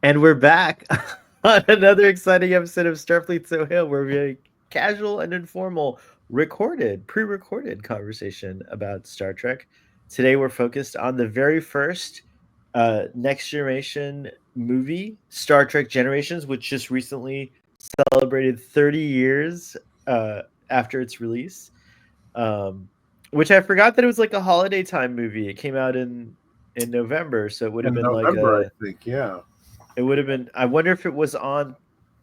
And we're back on another exciting episode of Starfleet So Hill, where we have a casual and informal, pre-recorded conversation about Star Trek. Today, we're focused on the very first Next Generation movie, Star Trek Generations, which just recently celebrated 30 years after its release. Um, which I forgot that it was like a holiday time movie. It came out in November, so it would have In been like November, I a think. Yeah, it would have been. I wonder if it was on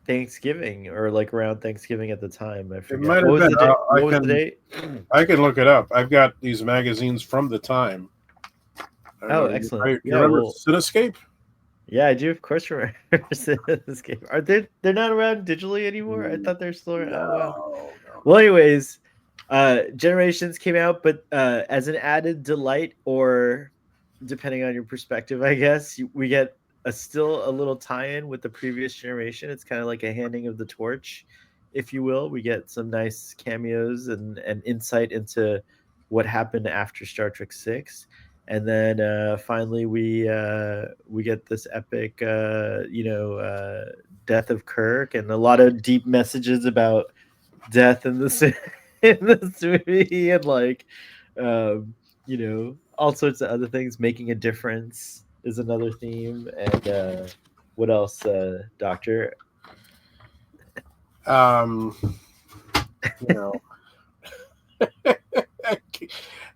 Thanksgiving or like around Thanksgiving at the time. I it forget. might What have was been. the date? I What was the can date? I can look it up. I've got these magazines from the time. I don't Oh, know. excellent. You Yeah, remember well, Cinescape? yeah, I do of course remember this game. Are they're not around digitally anymore? I thought they're still around. Oh wow. No, no. Well, anyways, Generations came out, but as an added delight, or depending on your perspective, I guess we get still a little tie-in with the previous generation. It's kind of like a handing of the torch, if you will. We get some nice cameos and insight into what happened after Star Trek 6. And then finally we get this epic death of Kirk, and a lot of deep messages about death in this in this movie, and like all sorts of other things. Making a difference is another theme. And what else, Doctor? Um, you know,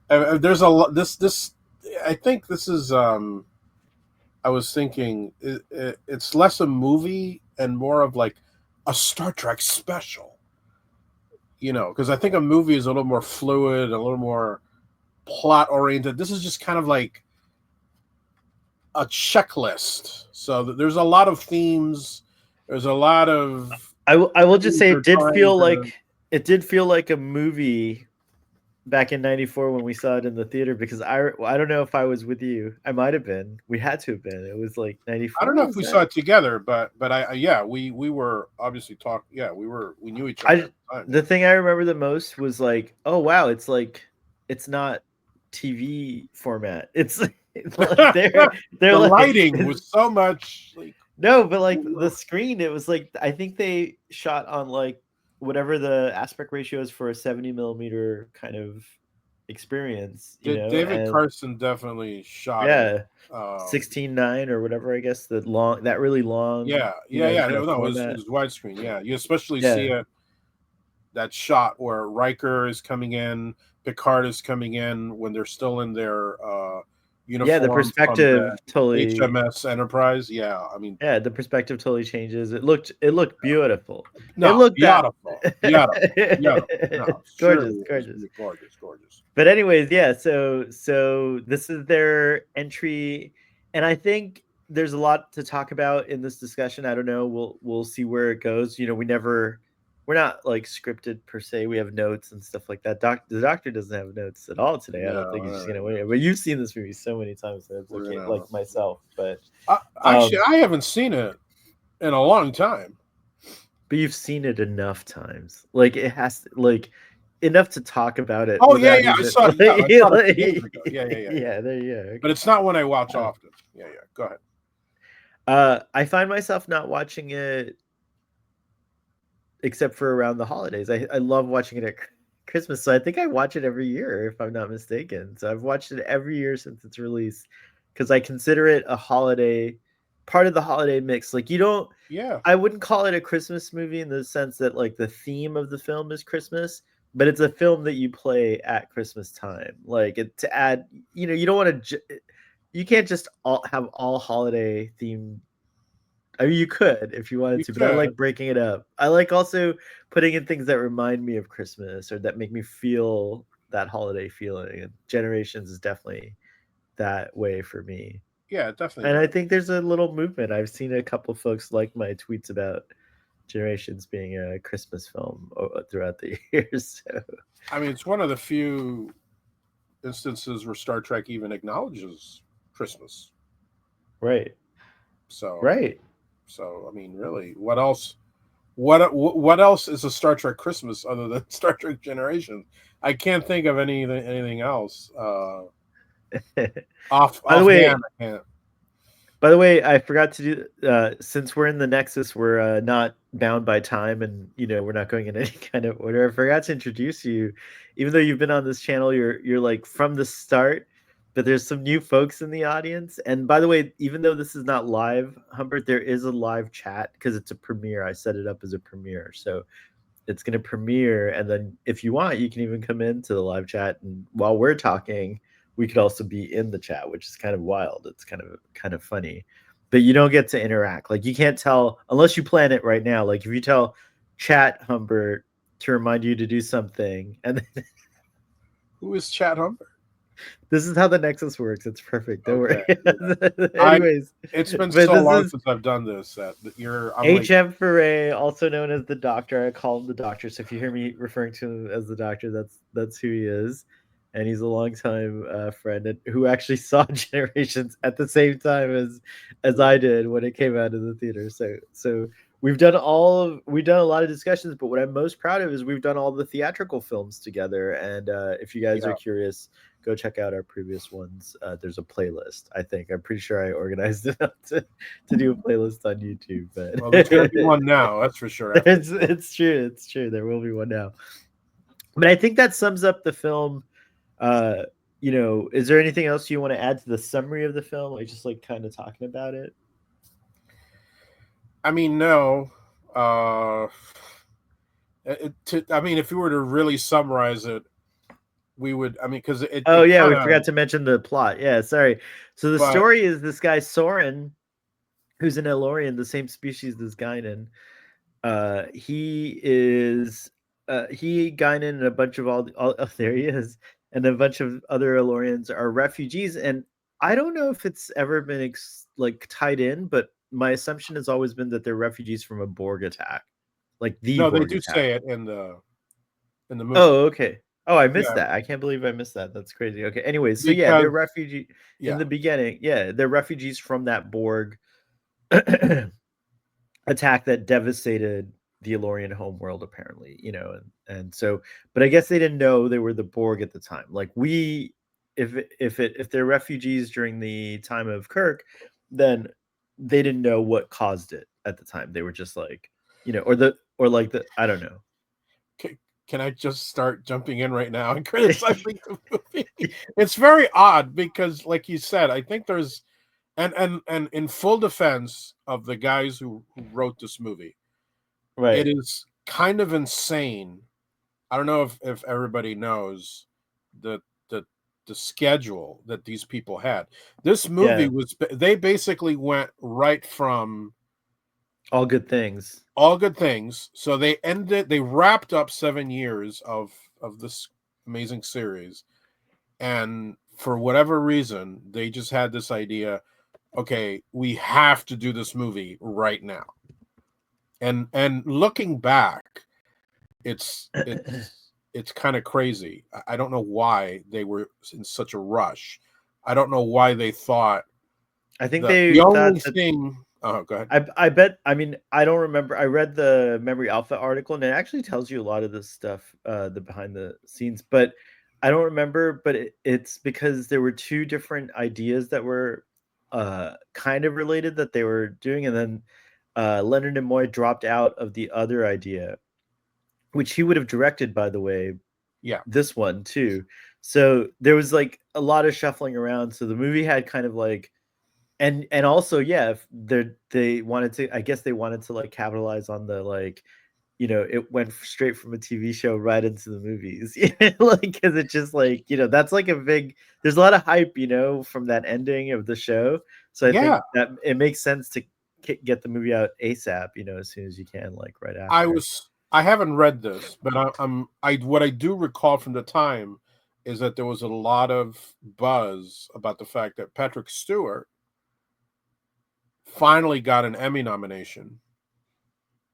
there's a lot. This. I think this is. I was thinking it's less a movie and more of like a Star Trek special. Because I think a movie is a little more fluid, a little more plot oriented. This is just kind of like a checklist. So there's a lot of themes. There's a lot of I will just things say they're trying to. it did feel like a movie back in '94 when we saw it in the theater, because I don't know if I was with you. I might have been. We had to have been. It was like I don't know '94. if Was we saw that? it together, but yeah, we were obviously talk. Yeah, we knew each other I at the time. The thing I remember the most was like, oh wow, it's not TV format. It's like they're The like lighting was so much like. no, but like the screen, it was like I think they shot on like whatever the aspect ratio is for a 70 millimeter kind of experience, David and Carson definitely shot it. yeah, Um, 16:9 or whatever, I guess, that really long, yeah. kind of No, it format. was widescreen. Yeah, you especially see Yeah. it that shot where Riker is coming in, Picard is coming in when they're still in their Yeah, the uniform from the perspective totally HMS Enterprise. Yeah, the perspective totally changes. It looked beautiful. It No, looked that beautiful. No, gorgeous, surely it was gorgeous. gorgeous, gorgeous. But anyways, yeah, so this is their entry, and I think there's a lot to talk about in this discussion. I don't know. We'll see where it goes. We're not like scripted per se. We have notes and stuff like that. The doctor doesn't have notes at all today. I don't think he's just gonna win it. But you've seen this movie so many times, so it's We're okay. gonna. Like myself, but Actually, um, I haven't seen it in a long time. but you've seen it enough times. Like it has like enough to talk about it Oh without I even saw it. Yeah, I saw it a few years ago. yeah, there you go. But Okay. it's not one I watch Uh, often. Yeah. Go ahead. I find myself not watching it except for around the holidays. I love watching it at Christmas, so I think I watch it every year if I'm not mistaken. So I've watched it every year since its release, because I consider it a holiday, part of the holiday mix. Like, you don't Yeah, I wouldn't call it a Christmas movie in the sense that like the theme of the film is Christmas, but it's a film that you play at Christmas time. Like, to add, you don't want to you can't just have all holiday themed. I mean, you could if you wanted you to, but I could. like breaking it up. I like also putting in things that remind me of Christmas or that make me feel that holiday feeling. And Generations is definitely that way for me. Yeah, it definitely And I does. think there's a little movement. I've seen a couple folks like my tweets about Generations being a Christmas film throughout the years. So. I mean, it's one of the few instances where Star Trek even acknowledges Christmas. Right, So, right. I mean, really, what else? What else is a Star Trek Christmas other than Star Trek Generations? I can't think of anything else. By the way, Offhand, I can't. By the way, I forgot to do since we're in the Nexus, we're not bound by time, and we're not going in any kind of order. I forgot to introduce you, even though you've been on this channel, you're like from the start, but there's some new folks in the audience. And by the way, even though this is not live, Humbert, there is a live chat because it's a premiere. I set it up as a premiere, so it's going to premiere, and then if you want you can even come into the live chat, and while we're talking we could also be in the chat, which is kind of wild. It's kind of funny, but you don't get to interact. Like, you can't tell unless you plan it right now. Like, if you tell chat Humbert to remind you to do something, and then Who is Chad Humber? this is how the Nexus works. It's perfect, don't Okay. worry. Yeah. I Anyways, It's been but so this long is since I've done this that I'm like, HM Foray, also known as the Doctor. I call him the Doctor. So if you hear me referring to him as the Doctor, that's who he is, and he's a longtime friend who actually saw Generations at the same time as I did when it came out of the theater. So we've done a lot of discussions, but what I'm most proud of is we've done all the theatrical films together. And if you guys are yeah. curious, go check out our previous ones. There's a playlist. I'm pretty sure I organized it up to do a playlist on YouTube, but Well, there's going to be one now. That's for sure. After it's true. It's true. There will be one now. But I think that sums up the film. Uh, is there anything else you want to add to the summary of the film? Like, just like kind of talking about it. I mean, no. Uh, I mean, if you were to really summarize it, we would. I mean, because Oh it yeah, kind we of. forgot to mention the plot. Yeah, sorry. So the But story is this guy Soren, who's an Elorian, the same species as Guinan. He is Guinan and a bunch of all oh, there he is, and a bunch of other Elorians are refugees. And I don't know if it's ever been like tied in, but my assumption has always been that they're refugees from a Borg attack, like the no, they Borg do attack. say it in the movie. Oh, okay. Oh, I missed Yeah, that. I can't believe I missed that. That's crazy. Okay. Anyways, so yeah, they're because refugee in yeah, the beginning. Yeah, they're refugees from that Borg attack that devastated the Elorian homeworld, apparently, and so, but I guess they didn't know they were the Borg at the time. Like, if they're refugees during the time of Kirk, then they didn't know what caused it at the time. They were just like, or like the I don't know. can I just start jumping in right now and criticizing the movie? It's very odd because, like you said, I think there's and in full defense of the guys who wrote this movie, it Right. is kind of insane. I don't know if everybody knows the the the schedule that these people had. This movie Yeah. was they basically went right from All good things. All Good Things. So they wrapped up 7 years of this amazing series, and for whatever reason, they just had this idea. Okay, we have to do this movie right now. And looking back, it's kind of crazy. I don't know why they were in such a rush. I don't know why they thought I think that they the only thought that thing. Oh, go ahead. I bet. I mean, I don't remember. I read the Memory Alpha article, and it actually tells you a lot of this stuff, the behind the scenes. But I don't remember. But it's because there were two different ideas that were kind of related that they were doing, and then Leonard Nimoy dropped out of the other idea, which he would have directed, by the way, Yeah, this one too. So there was like a lot of shuffling around. So the movie had kind of like and also, yeah, if they wanted to, I guess they wanted to like capitalize on the like, it went straight from a TV show right into the movies. Like, because it's just like, that's like a big, there's a lot of hype, from that ending of the show. So I think yeah. that it makes sense to get the movie out ASAP, as soon as you can, like right I after. was. I haven't read this, but I what I do recall from the time is that there was a lot of buzz about the fact that Patrick Stewart finally got an Emmy nomination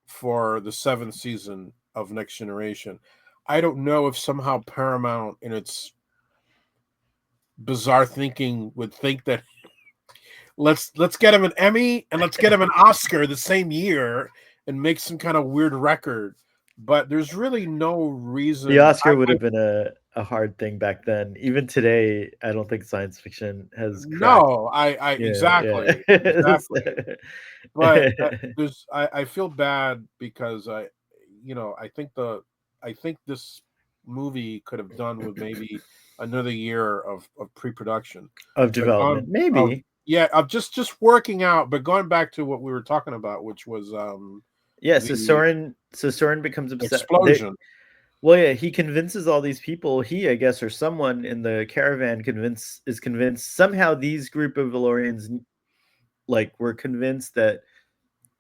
for the seventh season of Next Generation. I don't know if somehow Paramount, in its bizarre thinking, would think that let's get him an Emmy and let's get him an Oscar the same year and make some kind of weird record. But there's really no The reason. Oscar would have been a a hard thing back then. Even today, I don't think science fiction has cracked. No, I Yeah, exactly, exactly. But yeah. I feel bad because I think this movie could have done with maybe another year of pre-production. Of But development, of maybe. yeah, of just working out, but going back to what we were talking about, which was Yeah, the So Soren becomes upset. explosion. Well, yeah, he convinces all these people. He, I guess, or someone in the caravan is convinced somehow these group of Valorians like were convinced that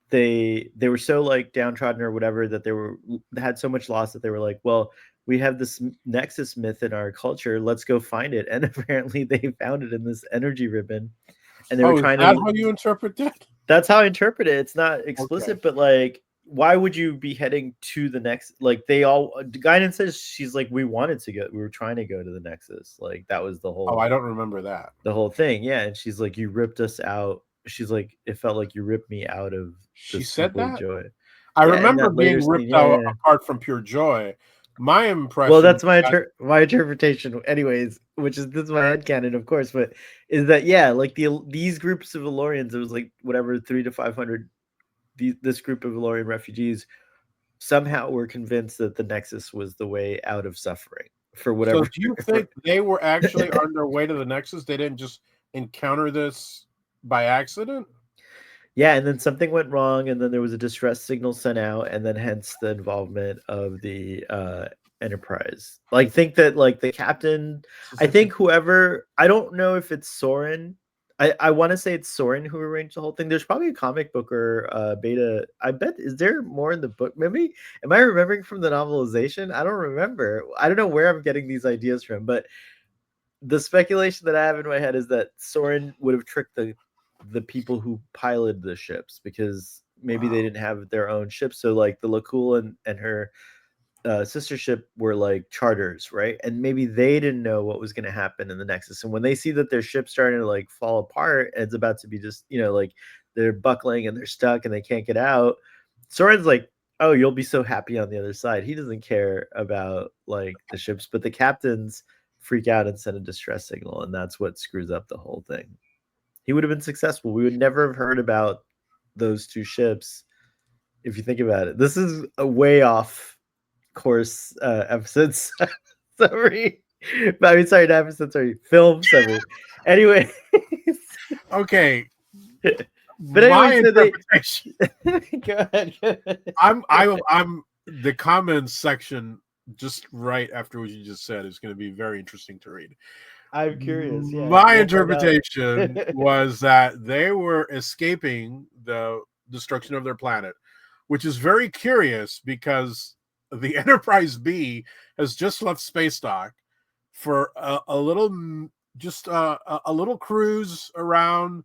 they were so like downtrodden or whatever that they had so much loss that they were like, well, we have this nexus myth in our culture. Let's go find it. And apparently, they found it in this energy ribbon, and they were Oh, is trying that to. how you interpret that? That's how I interpret it. It's not Okay. explicit, but like, why would you be heading to the next? Like, they all. Guinan says she's like, we wanted to go. We were trying to go to the Nexus. Like, that was Oh, I don't remember that. the whole thing. Yeah, and she's like, you ripped us out. She's like, it felt like you ripped me out of She this said simple that? joy. I Yeah, in remember that later being scene. ripped Yeah, out yeah. apart from pure joy. My Well, impression that's my that my interpretation, anyways. Which is this is my headcanon, of course, but is that yeah, like these groups of Valorians, it was like whatever 300 to 500. This group of Valorian refugees somehow were convinced that the Nexus was the way out of suffering for so whatever. do you think they were actually on their way to the Nexus? They didn't just encounter this by accident? Yeah, and then something went wrong, and then there was a distress signal sent out, and then hence the involvement of the Enterprise. Like, think that like the captain, This is I think interesting. whoever, I don't know if it's Soren. I want to say it's Soren who arranged the whole thing. There's probably a comic book or beta. I bet is there more in the book? Maybe am I remembering from the novelization? I don't remember. I don't know where I'm getting these ideas from, but the speculation that I have in my head is that Soren would have tricked the people who piloted the ships because maybe they Wow. didn't have their own ships. So like the Lakul and her sister ship were like charters, right? And maybe they didn't know what was going to happen in the Nexus. And when they see that their ship's starting to like fall apart, and it's about to be just like they're buckling and they're stuck and they can't get out. Soren's like, oh, you'll be so happy on the other side. He doesn't care about like the ships, but the captains freak out and send a distress signal, and that's what screws up the whole thing. He would have been successful. We would never have heard about those two ships if you think about it. This is a way off course episode summary. I mean, sorry, not episode, sorry, film summary. Anyway, Okay, but my anyway, so they interpretation. go ahead. Go ahead. I'm the comments section just right after what you just said is going to be very interesting to read. I'm curious. Yeah, My we'll find out. interpretation was that they were escaping the destruction of their planet, which is very curious because the Enterprise B has just left space dock for a little, just a little cruise around.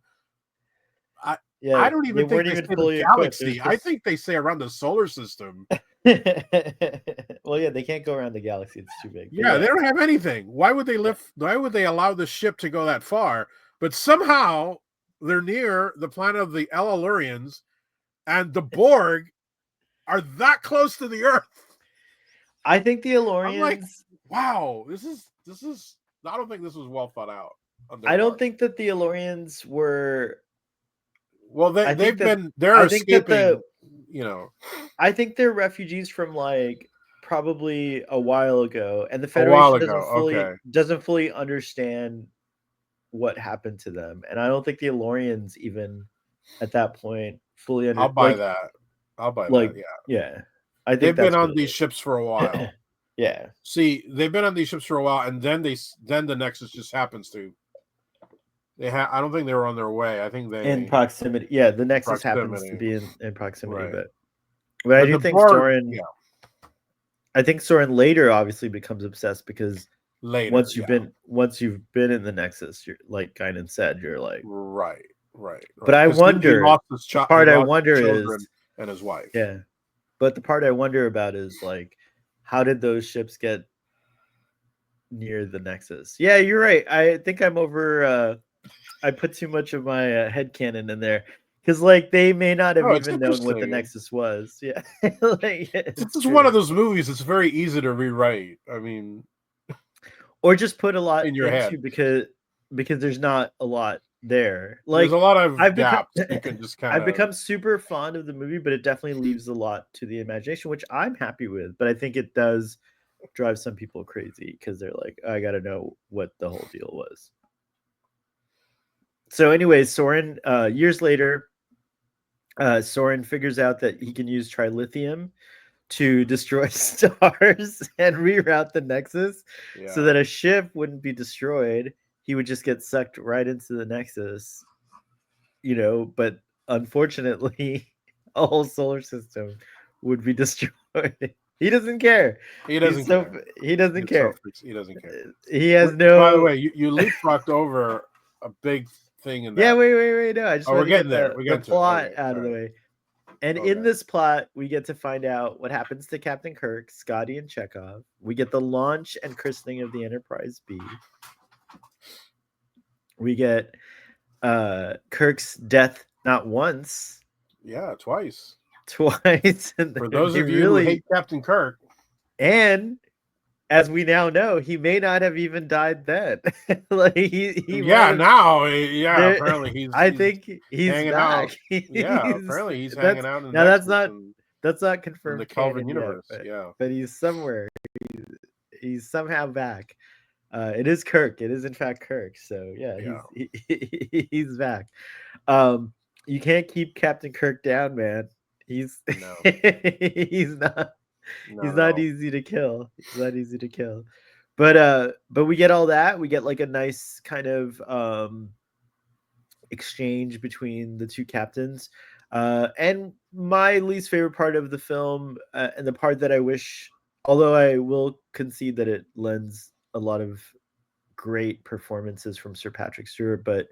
I Yeah, I don't they even think weren't they even say the fully equipped. There's galaxy. I just think they say around the solar system. well, yeah, they can't go around the galaxy; it's too big. But Yeah, yeah, they don't have anything. Why would they yeah. lift? Why would they allow the ship to go that far? But somehow they're near the planet of the Elulurians, and the Borg are that close to the Earth. I think the I'm like, Elorians. wow, this is. I don't think this was well thought out on their I don't part. think that the Elorians were. Well, I think that they're I think that escaping. the You know, I think they're refugees from like probably a while ago, and the a while Federation ago. Okay, doesn't fully understand what happened to them, and I don't think the Elorians even at that point fully I'll under buy that. I'll buy that. like Yeah, yeah. I think they've been that's what on it these ships for a is. while. Yeah, See, they've been on these ships for a while, and then the Nexus just happens to. I don't think they were on their way. I think in they proximity. Yeah, the Nexus happens to proximity. be in proximity, Right. but I But do the think Borg, Soren. yeah, I think Soren later obviously becomes obsessed because later, yeah, once you've been in the Nexus, you're like Guinan said, you're like. right, right, But right. I Because he wonder. lost his The child, he part I lost wonder his is children and his wife. yeah. But the part I wonder about is like, how did those ships get near the Nexus? Yeah, you're right. I think I'm over. I put too much of my head headcanon in there because like they may not have No, it's even known what the interesting. Nexus was. Yeah, like, This it's is one true. of those movies. It's very easy to rewrite. I mean, or just put a lot in your into head. because there's not a lot there. There's a Like lot of I've become gaps you can just kind I've of. become super fond of the movie, but it definitely leaves a lot to the imagination, which I'm happy with. But I think it does drive some people crazy because they're like, I got to know what the whole deal was. So, anyways, Soren, years later, Soren figures out that he can use trilithium to destroy stars and reroute the Nexus so Yeah. that a ship wouldn't be destroyed. He would just get sucked right into the Nexus, but unfortunately, a whole solar system would be destroyed. He doesn't care. He doesn't care. He doesn't It's so care. he doesn't care. He has By the no. way, you leapfrogged over a big thing in Yeah, that. wait. No, I just Oh, we're wanted to getting get there. the We're the getting to it. plot Okay. out All of the right. way. And in Okay. this plot, we get to find out what happens to Captain Kirk, Scotty, and Chekhov. We get the launch and christening of the Enterprise B. We get Kirk's death not once, Yeah, twice. twice, and For those they of you who really hate Captain Kirk, and as we now know, he may not have even died then. Like he might yeah, have now, yeah, there. apparently I he's think he's hanging out. back. Yeah, apparently he's That's hanging out in the now Nexus and that's not in the confirmed Kelvin canon yet, universe. Yeah, but he's somewhere. He's somehow back. It is Kirk. It is in fact Kirk. So yeah, yeah. he's back. Um, you can't keep Captain Kirk down, man. He's No, he's not he's not at not all. easy to kill. He's not easy to kill. But we get all that. We get like a nice kind of exchange between the two captains. And my least favorite part of the film, and the part that I wish, although I will concede that it lends a lot of great performances from Sir Patrick Stewart, but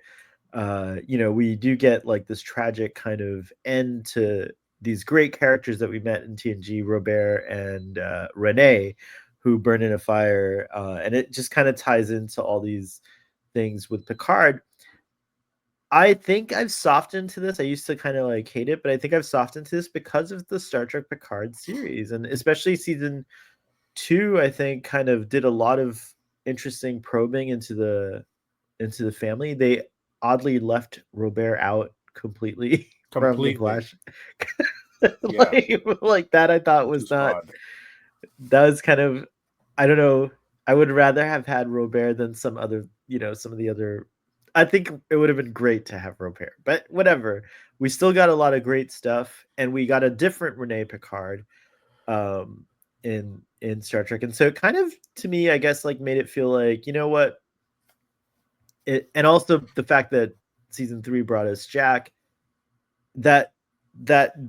we do get like this tragic kind of end to these great characters that we met in TNG, Robert and Renee, who burn in a fire, and it just kind of ties into all these things with Picard. I think I've softened to this. I used to kind of like hate it, but I think I've softened to this because of the Star Trek Picard series, and especially season two. I think kind of did a lot of interesting probing into the family. They oddly left Robert out completely from the Completely. Flash. Yeah, like that, I thought which was is not. odd. That was kind of, I don't know. I would rather have had Robert than some of the other. I think it would have been great to have Robert, but whatever. We still got a lot of great stuff, and we got a different Rene Picard, um, in Star Trek, and so it kind of to me, I guess, like made it feel like what and also the fact that season three brought us Jack, that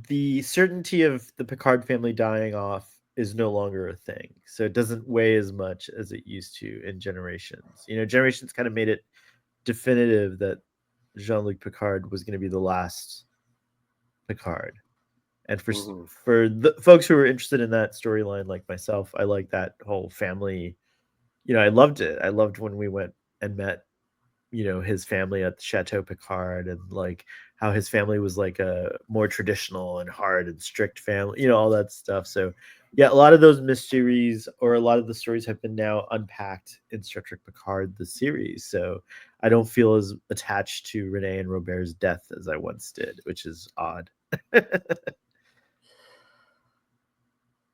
the certainty of the Picard family dying off is no longer a thing. So it doesn't weigh as much as it used to in Generations. Generations kind of made it definitive that Jean-Luc Picard was going to be the last Picard. And Hmm. for the folks who are interested in that storyline, like myself, I like that whole family. I loved it. I loved when we went and met his family at the Chateau Picard, and like how his family was like a more traditional and hard and strict family, all that stuff. So yeah, a lot of those mysteries or a lot of the stories have been now unpacked in Star Trek Picard, the series. So I don't feel as attached to Renee and Robert's death as I once did, which is odd.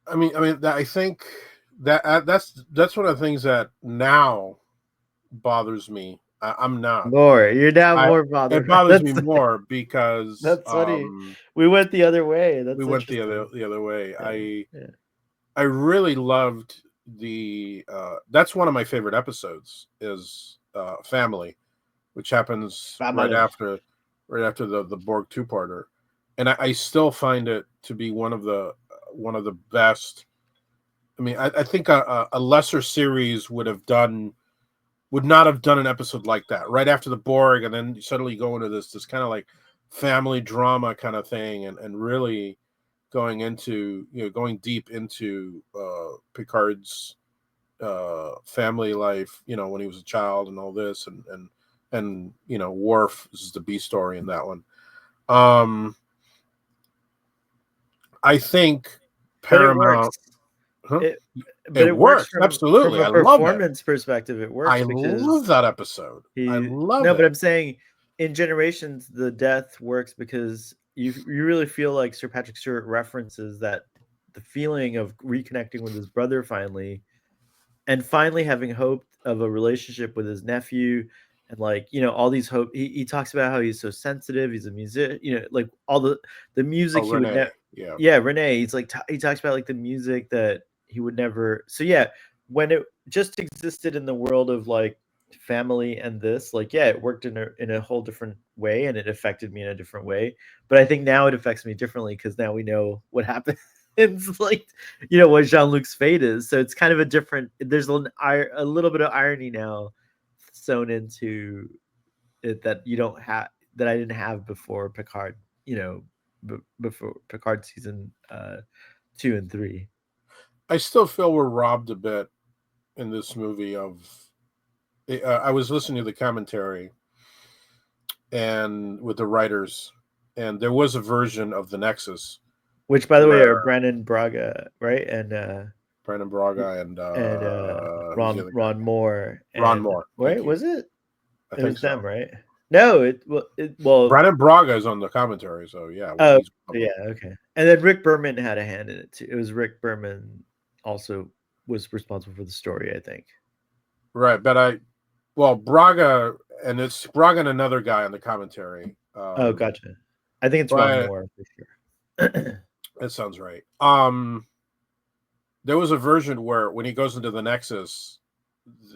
I think that's one of the things that now bothers me. I'm not. You're now I more It bothered by bothers me more because that's funny. We went the other way. we That's went interesting. the other way. Yeah, yeah. I really loved the that's one of my favorite episodes is Family, which happens Family. right after the Borg two parter, and I still find it to be one of the best. I mean, I think a lesser series would not have done an episode like that right after the Borg, and then suddenly go into this kind of like family drama kind of thing, and really going into going deep into Picard's family life, when he was a child and all this, and Worf is the B story in that one. Um, I think But it works. Paramount, huh? It but It it works works from absolutely. a I love it. performance perspective, it I works love because that episode. I he love no, but it. I'm saying in Generations, the death works because you really feel like Sir Patrick Stewart references that the feeling of reconnecting with his brother finally, and finally having hope of a relationship with his nephew, and like all these hope. He talks about how he's so sensitive. He's a music, like all the Oh, music he would never. Renee. Yeah. Yeah, Renee. He's like he talks about like the music that he would never. So yeah, when it just existed in the world of like family and this, like yeah, it worked in a whole different way, and it affected me in a different way. But I think now it affects me differently because now we know what happened. It's like what Jean-Luc's fate is. So it's kind of a different. There's a little bit of irony now sewn into it that you don't have that I didn't have before Picard. Before Picard season 2 and 3. I still feel we're robbed a bit in this movie of. I was listening to the commentary and with the writers, and there was a version of the Nexus Which, by the way, where are Brennan Braga, right, Brandon Braga and who's the Ron other guy? Ron Moore, Ron and Moore. wait, Thank you. was it? I It think was them, so. right? No, well. Brandon Braga is on the commentary, so yeah, Oh, he's one of yeah, them. okay. And then Rick Berman had a hand in it too. It was Rick Berman also was responsible for the story, I think. Right, but Braga, and it's Braga and another guy on the commentary. Oh, gotcha. I think it's Ron But Moore for sure. it sounds right. There was a version where when he goes into the Nexus,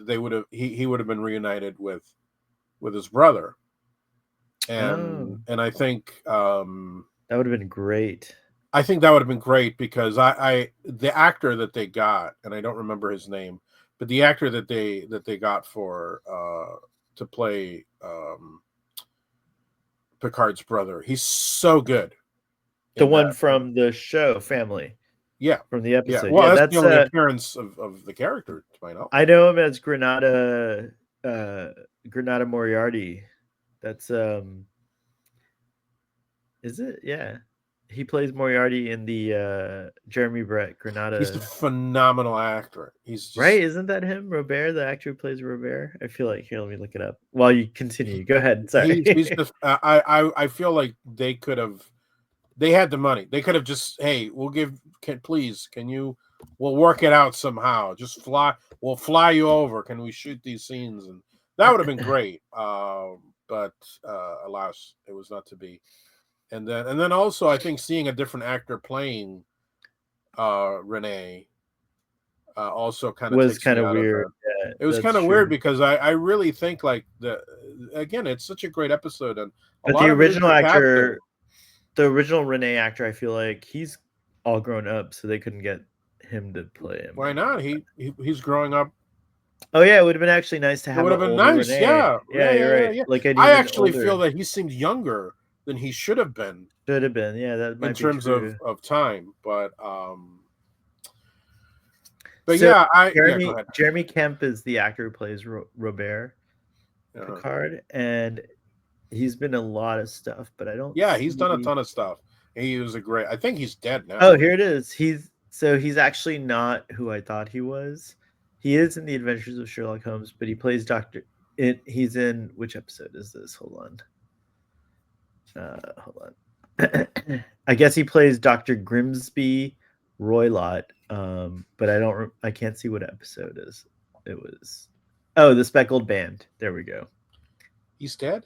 they would have he would have been reunited with his brother, Oh, and I think that would have been great. I think that would have been great because I the actor that they got, and I don't remember his name, but the actor that they got for to play Picard's brother, he's so good The in one that. from the show Family, Yeah, from the yeah. episode. Well, Yeah, that's the that's only appearance of the character to my knowledge. I know him as uh Granada Moriarty. That's is it? Yeah. He plays Moriarty in the Jeremy Brett He's a Granada. phenomenal actor. He's Right? just Isn't that him? Robert, the actor who plays Robert? I feel like here, let me look it up. While you continue. Go ahead. he's Sorry. just I feel like they had the money. They could have just, hey, can you we'll work it out somehow. Just we'll fly you over. Can we shoot these scenes? And that would have been great. But alas, it was not to be. And then also I think seeing a different actor playing Renee also kind of Was takes me kind of out of weird. the. Yeah, It was that's kind of weird true. because I really think like again it's such a great episode and a But lot of it is the casting. the original Renee actor, I feel like he's all grown up, so they couldn't get him to play him Why not? anymore. He's growing up. Oh yeah, it would have been actually nice to It have would an have been older nice. Renee. Yeah, Yeah, yeah, you're yeah, yeah, right. yeah. Like an I even actually feel older. that he seemed younger than he should have been Should have been. Yeah, that in might be terms true. of time. But So yeah, go Jeremy ahead. Jeremy Kemp is the actor who plays Robert Uh-huh. Picard, and he's been in a lot of stuff, but I don't Yeah, he's done a see. ton of stuff. He was a great. I think he's dead Oh, now. here it is. He's actually not who I thought he was. He is in the Adventures of Sherlock Holmes, but he plays Doctor. He's in which episode is this? Hold on. I guess he plays Doctor Grimsby Roylott, but I can't see what episode is. It was. Oh, the Speckled Band. There we go. He's dead.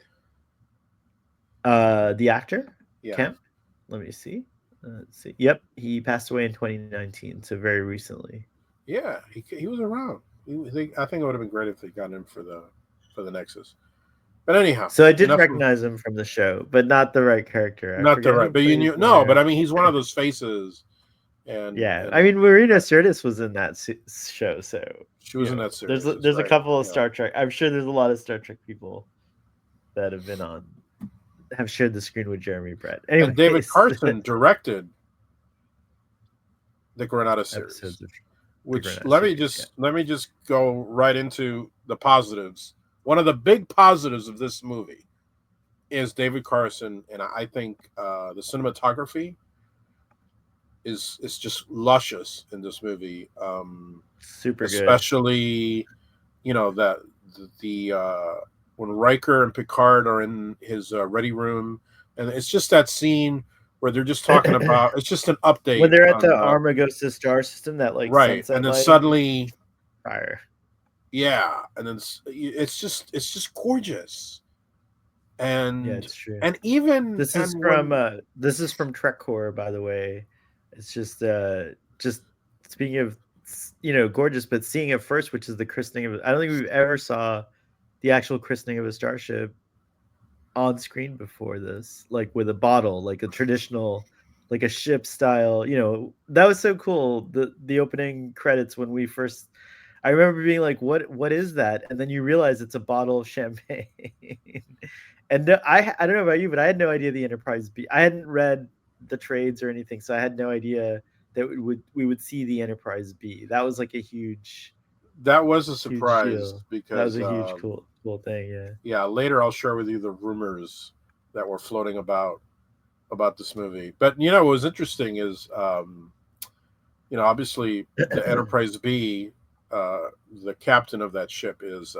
The actor Yeah, Kemp. Let me see. Let's see. Yep, he passed away in 2019, so very recently. yeah. He was around. I think it would have been great if they got him for the Nexus. But anyhow, So I did enough of recognize him from the show, but not the right character. I not the forget who right. But you plays knew no. But Moira. I mean, he's one of those faces, and Yeah, I and mean Marina Sirtis was in that show, so she was in that series. That's there's a right. couple of Yeah. Star Trek. I'm sure there's a lot of Star Trek people that have shared the screen with Jeremy Brett. And David Anyways, Carson directed the Granada series, episodes of the which Grenade series. Yeah. let me just go right into the positives. One of the big positives of this movie is David Carson, and I think the cinematography is just luscious in this movie. Super good. Especially, that the when Riker and Picard are in his ready room, and it's just that scene where they're just talking about. It's just an When update they're at on the the Armagosa star system, that like right, and sunset then lighting, suddenly, fire. yeah, and then it's just gorgeous, Yeah, and it's true. and even and when This is from Trek Core, by the way. It's just speaking of gorgeous, but seeing it first, which is the christening of. I don't think we've ever saw the actual christening of a starship on screen before this, like with a bottle, like a traditional, like a ship style. That was so cool. The opening credits when we first. I remember being like, "What is that?" And then you realize it's a bottle of champagne. And I don't know about you, but I had no idea the Enterprise B. I hadn't read the trades or anything, so I had no idea that we would see the Enterprise B. That was like a that was a huge surprise deal. That was because a huge cool thing. Yeah. yeah, later I'll share with you the rumors that were floating about this movie. But what was interesting is obviously the Enterprise B, the captain of that ship is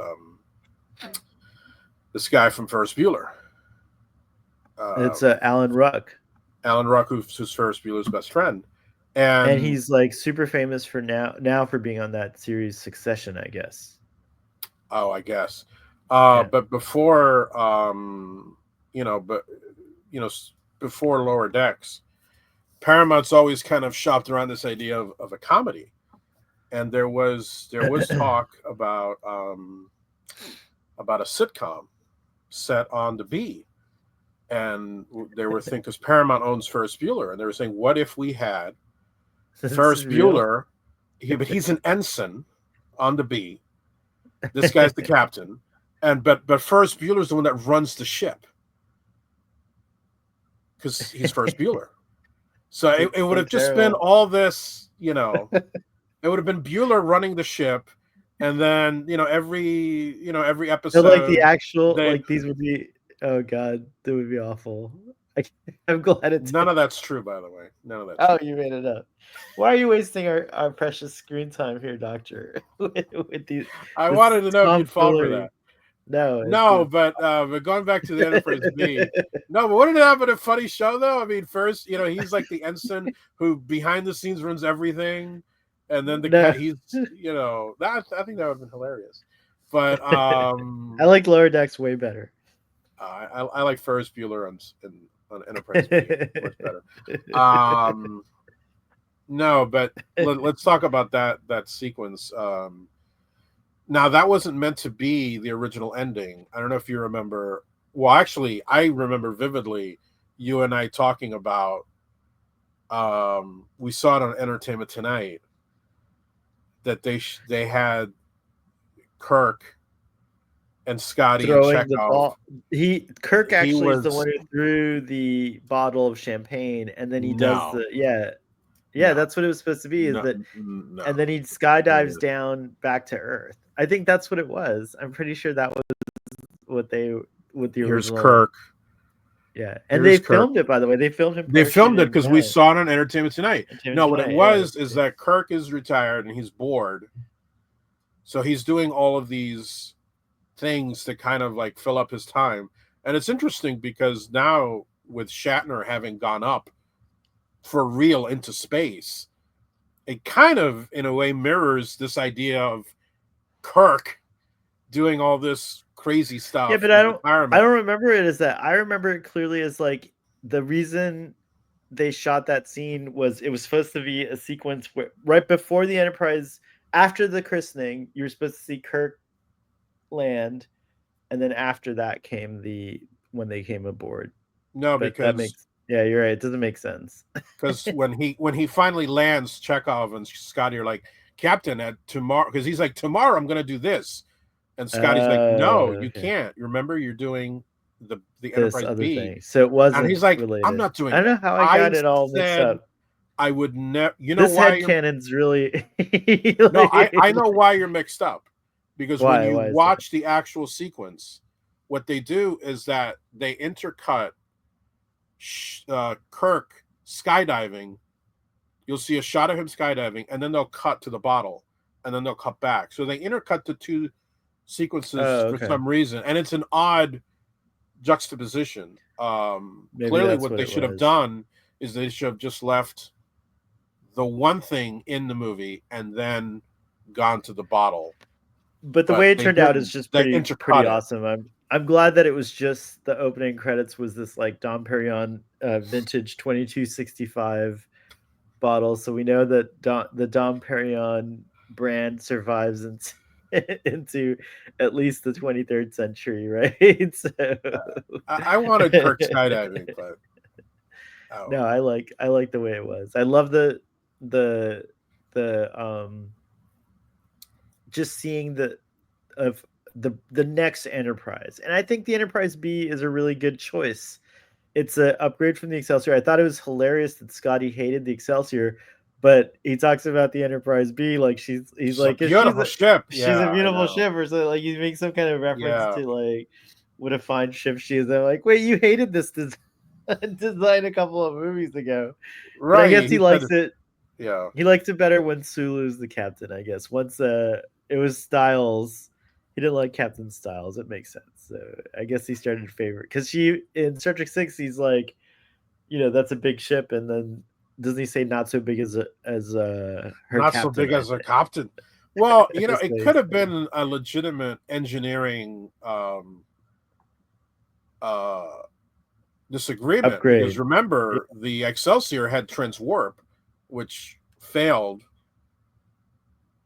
this guy from Ferris Bueller. It's Um, Alan Ruck. Alan Ruck, who's Ferris Bueller's best friend. And And he's like super famous for now for being on that series Succession, I guess. oh, I guess. Yeah. But before but you know, before Lower Decks, Paramount's always kind of shopped around this idea of a comedy, and there was talk about a sitcom set on the B, and they were thinking because Paramount owns Ferris Bueller, and they were saying, what if we had This Ferris is real. Bueller, but he's an ensign on the B. This guy's the captain, and but Ferris Bueller's the one that runs the ship because he's Ferris Bueller. So it It's would so have just been terrible. all this, it would have been Bueller running the ship, and then every So like the episode actual they like these would be, oh god, that would be awful. I, I'm glad it none did. of that's true, by the way. None of that's Oh, true. you made it up. Why are you wasting our precious screen time here, Doctor? with these I this wanted to know if you'd fall for that. tomfoolery. No, No, but going back to the Enterprise B, no, but wouldn't it have been a funny show though? I mean, first, he's like the ensign who behind the scenes runs everything, and then the no. cat he's that I think that would have been hilarious. But I like Lower Decks way better. I like Ferris Bueller on Enterprise B much better. Um, no, but let's talk about that sequence. Now that wasn't meant to be the original ending. I don't know if you remember. Well, actually, I remember vividly you and I talking about. We saw it on Entertainment Tonight that they had Kirk and Scotty and Throwing the Chekhov. ball. Kirk He actually is the was one who threw the bottle of champagne, and then he does no, the yeah. no, That's what it was supposed to be. Is no, that no. and then he It skydives is. down back to Earth. I think that's what it was. I'm pretty sure that was what they what the Here's original. Kirk. Yeah, and they Here's Kirk. filmed it, by the way. They filmed him They filmed it parachuting because we down. saw it on Entertainment Tonight. Entertainment No, what it Tonight. Yeah, was is that Kirk is retired and he's bored, so he's doing all of these things to kind of like fill up his time. And it's interesting because now with Shatner having gone up for real into space, it kind of in a way mirrors this idea of Kirk doing all this crazy yeah, stuff but in I retirement. don't remember it as that. I remember it clearly as like the reason they shot that scene was it was supposed to be a sequence where right before the Enterprise, after the christening, you were supposed to see Kirk land, and then after that came the when they came aboard. No, But that because makes yeah, you're right. It doesn't make sense. when he finally lands, Chekhov and Scotty are like, Captain, at tomorrow, because he's like, tomorrow I'm going to do this, and Scotty's like, no, you Okay. can't. Remember, you're doing the This Enterprise other B, thing. So it and wasn't he's like, I'm related. not doing I don't know that. how I I got it all mixed said up. I would never. You know This why head you're canon's really no, I know why you're mixed up, because when why? you Why is that? watch the actual sequence, what they do is that they intercut Kirk skydiving you'll see a shot of him skydiving, and then they'll cut to the bottle, and then they'll cut back. So they intercut the two sequences Oh, for okay. some reason, and it's an odd juxtaposition. Maybe Clearly, that's what what they it should have was. done is they should have just left the one thing in the movie and then gone to the bottle. But the But way it they turned out is didn't. just They pretty intercut it. awesome. I'm glad that it was just the opening credits was this like Dom Perignon vintage 2265 bottle, so we know that the Dom Perignon brand survives into into at least the 23rd century, right? So I wanted Kirk skydiving, but I don't no, know. I like the way it was. I love the the just seeing of the next Enterprise. And I think the Enterprise B is a really good choice. It's an upgrade from the Excelsior. I thought it was hilarious that Scotty hated the Excelsior, but he talks about the Enterprise B like he's It's a like beautiful ship. she's Yeah, a I beautiful know. ship or so like he makes some kind of reference Yeah, to like what a fine ship she is. I'm like, wait, you hated this design a couple of movies ago. But I right. guess He said, yeah. he liked it better when Sulu's the captain, I guess. Once it was Styles, he didn't like Captain Styles. It makes sense. So I guess he started to favor because she in Star Trek 6, he's like, that's a big ship, and then doesn't he say not so big as her Not so captain? big I as a think. captain. Well, So it he's could have funny. been a legitimate engineering uh, disagreement because Upgrade. Yeah. remember the Excelsior had transwarp, which failed,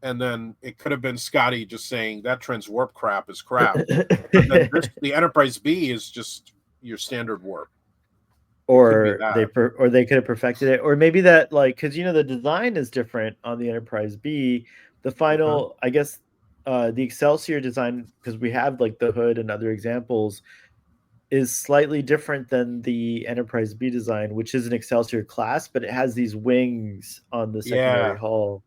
and then it could have been Scotty just saying that transwarp crap is crap, but then the Enterprise B is just your standard warp. It could be Or that. or they could have perfected it, or maybe that like because the design is different on the Enterprise B. The Uh-huh. final, I guess, the Excelsior design, because we have like the hood and other examples, is slightly different than the Enterprise B design, which is an Excelsior class, but it has these wings on the secondary Yeah, hull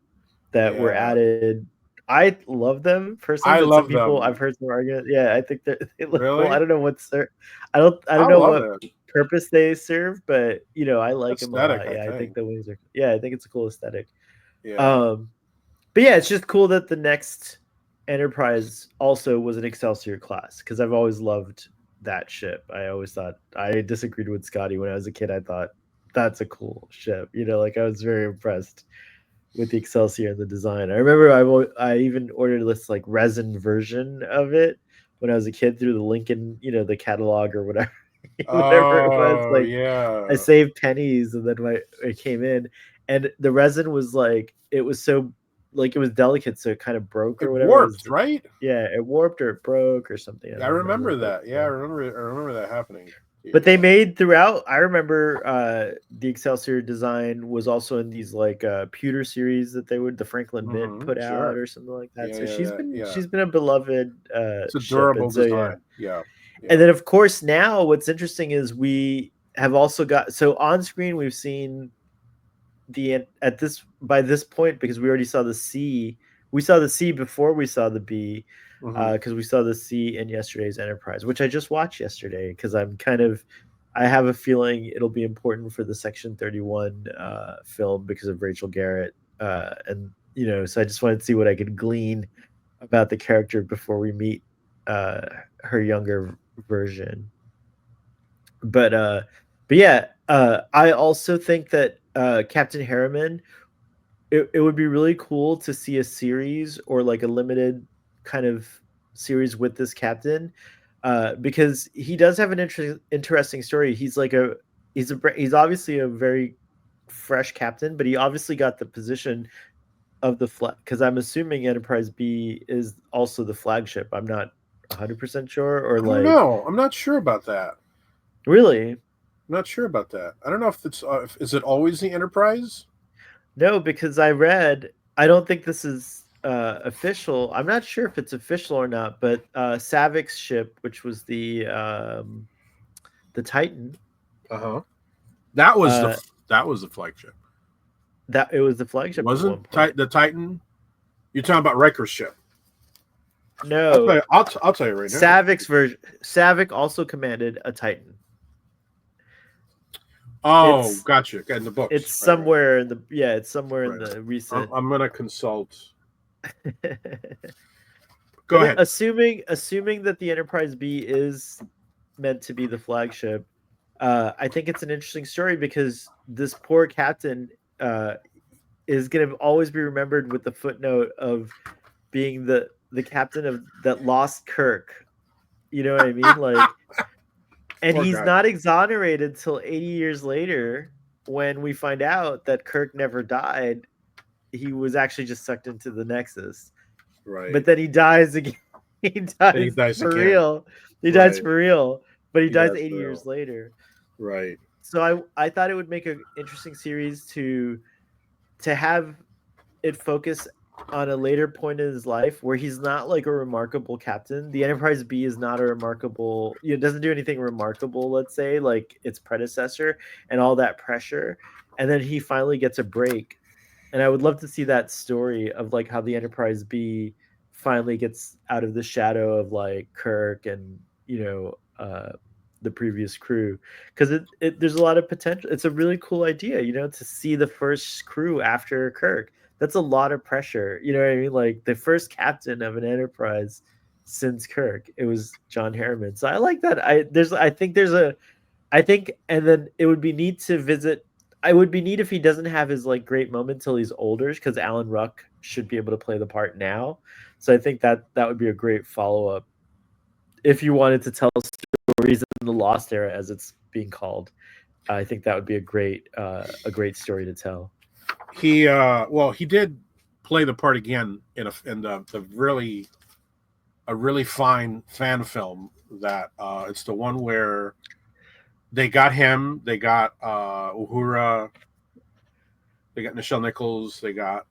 that were yeah. added. I love them personally, I but some love people them. I've heard some argument. Yeah, I think they look cool. I Really, don't know I I don't know love what it. purpose they serve, but I like them a Aesthetic, lot. I Yeah, I think think. the wings are. Yeah, I think it's a cool aesthetic. Yeah. Um, but yeah, it's just cool that the next Enterprise also was an Excelsior class because I've always loved that ship. I always thought I disagreed with Scotty when I was a kid. I thought that's a cool ship. Like I was very impressed with the Excelsior and the design. I remember I even ordered this like resin version of it when I was a kid through the Lincoln, the catalog or whatever, whatever it was. Oh Like I yeah. saved pennies, and then it came in, and the resin was like it was so like it was delicate, so it kind of broke It or whatever. As warped, right? yeah, it warped or it broke or something. I Yeah, I don't remember, remember but that. Yeah, I remember that happening. they Yeah. made throughout. I remember the Excelsior design was also in these like pewter series that the Franklin Mint put out Sure. or something like that. Yeah, So yeah, yeah, yeah. she's been a beloved It's a ship, durable and so yeah. design. Yeah. And Yeah. then of course now what's interesting is we have also got so on screen we've seen the at this by this point, because we already saw the C. We saw the C before we saw the B, hmm because we saw the C in yesterday's Enterprise, which I just watched yesterday because I have a feeling it'll be important for the Section 31 film because of Rachel Garrett, and so I just wanted to see what I could glean about the character before we meet uh, her younger version. But yeah, I also think that Captain Harriman, it would be really cool to see a series or like a limited kind of series with this captain, because he does have an interesting story. He's obviously a very fresh captain, but he obviously got the position of the flag because I'm assuming Enterprise B is also the flagship. I'm not 100% sure, or I don't like know. I'm not sure about that. really. I'm not sure about that. I don't know if it's is it always the Enterprise? No, because I don't think this is official. I'm not sure if it's official or not, but Savik's ship, which was the Titan, Uh huh. That was uh the flagship. that it was the flagship at Wasn't one point. The Titan? You're talking about Riker's ship. I'll tell No, you. I'll tell you right now. Savik also commanded a Titan. Oh, It's gotcha. In the it's books. Right. somewhere in the it's somewhere in Right. the I'm, recent. I'm gonna consult. Go But ahead. assuming that the Enterprise B is meant to be the flagship, I think it's an interesting story because this poor captain uh, is going to always be remembered with the footnote of being the captain of that lost Kirk. You know what I mean? Like, and Poor he's guy. not exonerated till 80 years later when we find out that Kirk never died. He was actually just sucked into the Nexus. Right. But then he dies again. He Then he dies dies for again. real. He dies Right. for real, but he He dies dies 80 for years real. later. Right. So I thought it would make an interesting series to have it focus on a later point in his life where he's not like a remarkable captain. The Enterprise B is not a remarkable, it doesn't do anything remarkable, let's say, like its predecessor and all that pressure. And then he finally gets a break. And I would love to see that story of like how the Enterprise B finally gets out of the shadow of like Kirk and, the previous crew, because there's a lot of potential. It's a really cool idea, to see the first crew after Kirk. That's a lot of pressure. You know what I mean? Like the first captain of an Enterprise since Kirk, it was John Harriman. So I like that. I think, and then it would be neat to visit. I would be neat if he doesn't have his like great moment till he's older, because Alan Ruck should be able to play the part now. So I think that would be a great follow up if you wanted to tell stories in the Lost Era, as it's being called. I think that would be a great story to tell. He well, he did play the part again in the really a really fine fan film that it's the one where they got him, they got Uhura, they got Nichelle Nichols, they got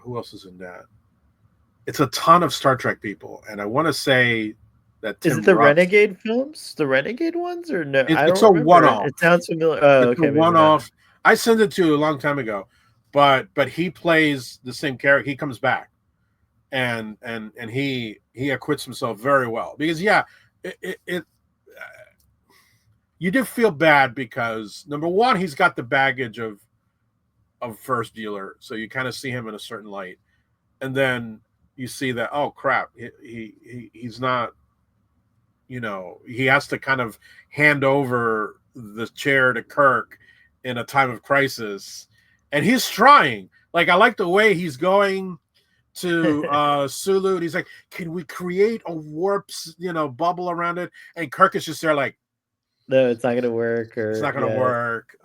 who else is in that? It's a ton of Star Trek people, and I want to say that Is it Tim the Russ. Renegade films? The Renegade ones, or no? I It's don't a remember. one-off. It sounds familiar. Oh, It's a okay, maybe not. one-off. I sent it to you a long time ago, but he plays the same character. He comes back, and he acquits himself very well because yeah, it you do feel bad because number one, he's got the baggage of first dealer, so you kind of see him in a certain light, and then you see that oh crap, he's not, he has to kind of hand over the chair to Kirk in a time of crisis, and he's trying. Like I like the way he's going to Sulu. And he's like, "Can we create a warp, bubble around it?" And Kirk is just there, like, No, it's not gonna work. "It's Or not going to yeah, work."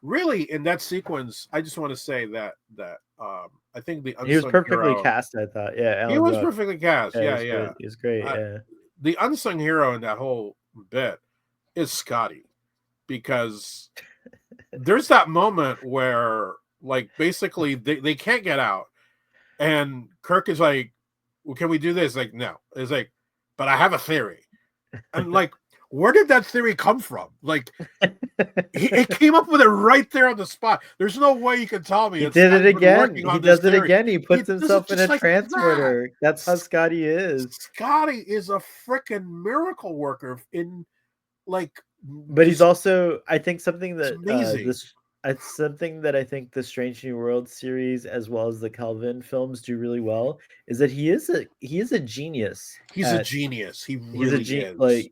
Really, in that sequence, I just want to say that I think the he was unsung perfectly hero. cast. I thought. Yeah, He Alan was Ruck. perfectly cast. Yeah, Yeah, yeah. he was great. Uh, Yeah. the unsung hero in that whole bit is Scotty because there's that moment where like basically they can't get out and Kirk is like, well, can we do this? Like, no. It's like, but I have a theory. And like, where did that theory come from? Like, he came up with it right there on the spot. There's no way you can tell me He that did it Scotty's been again. working He on this does it theory. again. He He puts does it himself in a just like that. transporter. That's how Scotty is. Scotty is a freaking miracle worker in like But he's just also, I think, something it's that amazing. this it's something that I think the Strange New World series, as well as the Kelvin films, do really well, is that he is a genius He's a at genius. He he's a really gen is.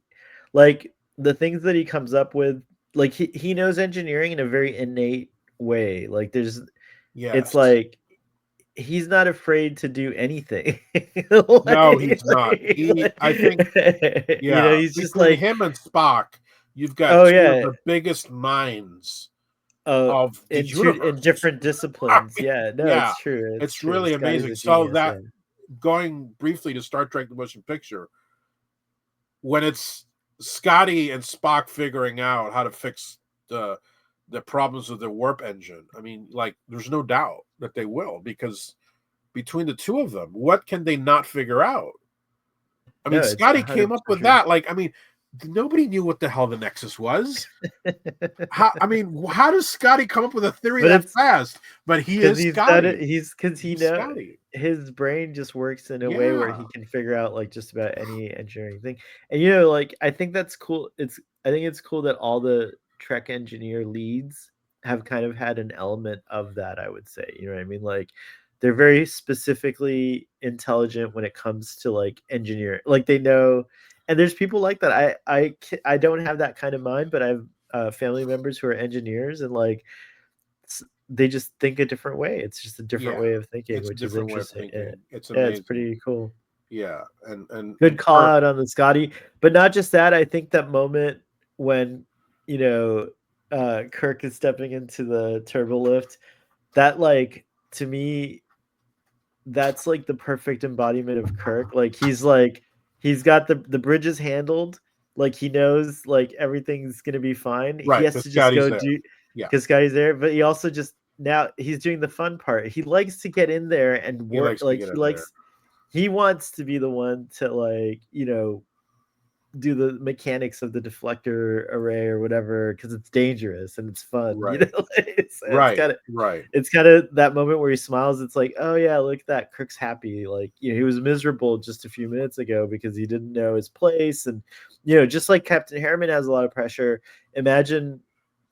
like the things that he comes up with. Like he knows engineering in a very innate way. Like it's Yes. like he's not afraid to do anything. No, he's not. I think, yeah, He's just between like, him and Spock, you've got oh two of yeah, the biggest minds uh, of the in universe. different I disciplines. mean, Yeah, no, yeah, it's true. It's it's true. really Scotty's amazing. a So genius. that Yeah. going briefly to Star Trek: The Motion Picture, when it's Scotty and Spock figuring out how to fix the the problems of the warp engine, I mean, like, there's no doubt that they will because between the two of them, what can they not figure out? I mean, No, it's Scotty came up 100% with true. that. Like, I mean, nobody knew what the hell the Nexus was. How? I mean, how does Scotty come up with a theory But that it's fast? But he because is he's done it. Scotty. He's because He's Scotty. his brain just works in a way where Yeah. he can figure out like just about any engineering thing. And like I think that's cool. I think it's cool that all the Trek engineer leads have kind of had an element of that, I would say. You know what I mean? Like they're very specifically intelligent when it comes to like engineering. Like they know, and there's people like that. I don't have that kind of mind, but I have family members who are engineers, and like they just think a different way. It's just a different Yeah, way of thinking, it's a which is different way of interesting. thinking. It's Yeah, it's amazing. pretty cool. Yeah, and Good call Kirk, out on the Scotty, but not just that. I think that moment when you know Kirk is stepping into the turbo lift, that like to me, that's like the perfect embodiment of Kirk. Like he's got the bridges handled. Like he knows like everything's gonna be fine. He right? has The to just Scotty's go there. do Yeah, because Scotty's there, but he also just now he's doing the fun part. He likes to get in there and he work. likes to get in there. He wants to be the one to like do the mechanics of the deflector array or whatever because it's dangerous and it's fun. Right, It's right, kind of right. that moment where he smiles. It's like, oh yeah, look at that, Kirk's happy. Like he was miserable just a few minutes ago because he didn't know his place, and just like Captain Harriman has a lot of pressure. Imagine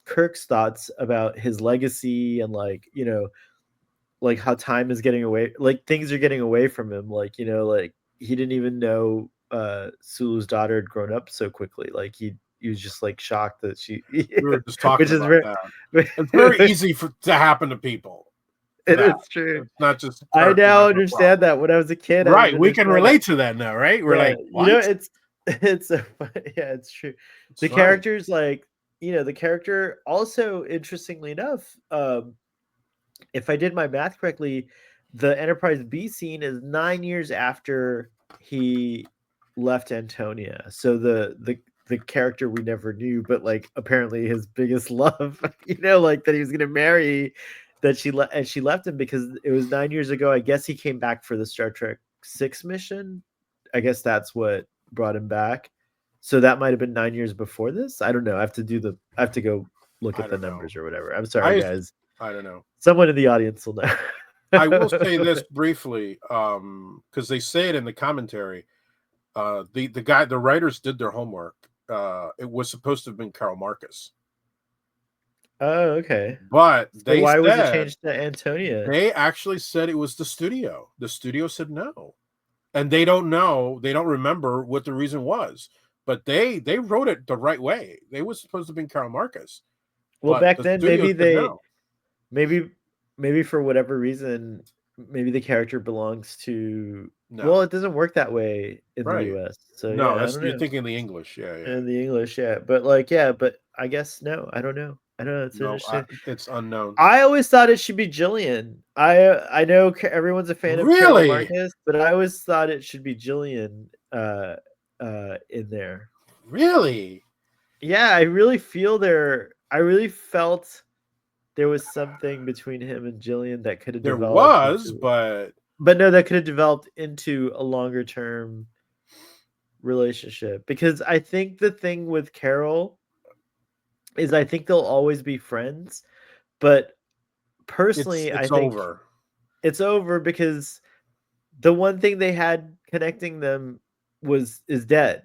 Kirk's thoughts about his legacy and like how time is getting away, like things are getting away from him, like he didn't even know Sulu's daughter had grown up so quickly. Like he was just like shocked that she We were just which talking is about very that. It's very easy to happen to people. it That is true. it's not just I Kirk who now has a understand problem. that. When I was a kid, I Right, didn't we can understand that. relate to that now, right? We're Yeah, like, what? it's so funny. Yeah, it's true. It's The funny. characters, like, the character also, interestingly enough, if I did my math correctly, the Enterprise B scene is 9 years after he left Antonia. So the character we never knew, but like apparently his biggest love, like that he was gonna marry, that she left him because it was 9 years ago. I guess he came back for the Star Trek 6 mission. I guess that's what brought him back. So that might have been 9 years before this. I don't know. I have to go look I at the don't know. numbers or whatever. I'm sorry, I guys. I don't know. Someone in the audience will I will know. say this briefly, because they say it in the commentary. The writers did their homework. It was supposed to have been Carl Marcus, Oh, okay. but So they why was it said changed to Antonia? they actually said it was the studio. The studio said no, and they don't know. They don't remember what the reason was. But they wrote it the right way. They was supposed to have been Carl Marcus, Well, but back the then studio said no. maybe maybe for whatever reason, maybe the character belongs to, No, well, it doesn't work that way in the right? US. So No, yeah, I that's don't you're know. thinking the English. Yeah, yeah. In the English, yeah. But like yeah, but I guess no, I don't know. I don't know, it's No, interesting. it's unknown. I always thought it should be Jillian. I know everyone's a fan of Carol Really, Marcus, but I always thought it should be Jillian in there. really. Yeah, I really felt there was something between him and Jillian that could have There developed was, into, but but no, that could have developed into a longer term relationship, because I think the thing with Carol is I think they'll always be friends, but personally I it's think over. it's over because the one thing they had connecting them is dead.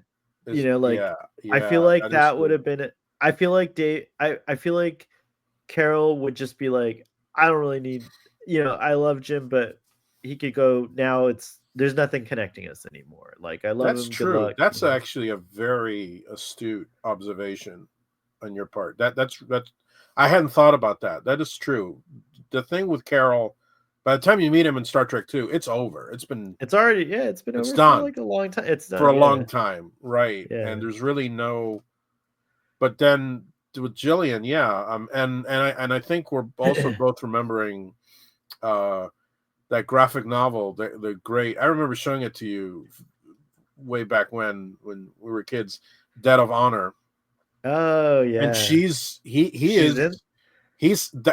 Is Like yeah, I feel yeah. like That is that would true. have been it. I feel like I feel like Carol would just be like, I don't really need, I love Jim, but he could go now. There's nothing connecting us anymore. Like I love That's him. Good true. luck. That's actually a very astute observation on your part. That's I hadn't thought about that. That is true. The thing with Carol, by the time you meet him in Star Trek 2, it's over. It's already, yeah, it's been It's over for done like a long time. It's for done. a Yeah. long time, right? And Yeah. there's really no. But then with Jillian, yeah, and I think we're also both remembering uh that graphic novel, the great. I remember showing it to you way back when we were kids, Debt of Honor, Oh and yeah. he She's is in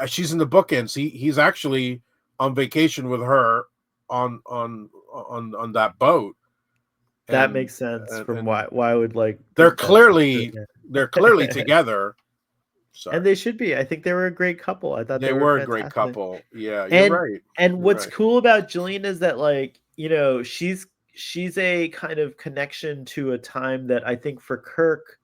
she's in the bookends. He's actually on vacation with her on that boat, That and makes sense from and why I would like they're think that for sure. they're clearly Yeah. together. And Sorry, they should be. I think they were a great couple. I thought they they were were a great fantastic. couple. Yeah, you're And right. and You're what's right. cool about Jillian is that like, she's a kind of connection to a time that I think for Kirk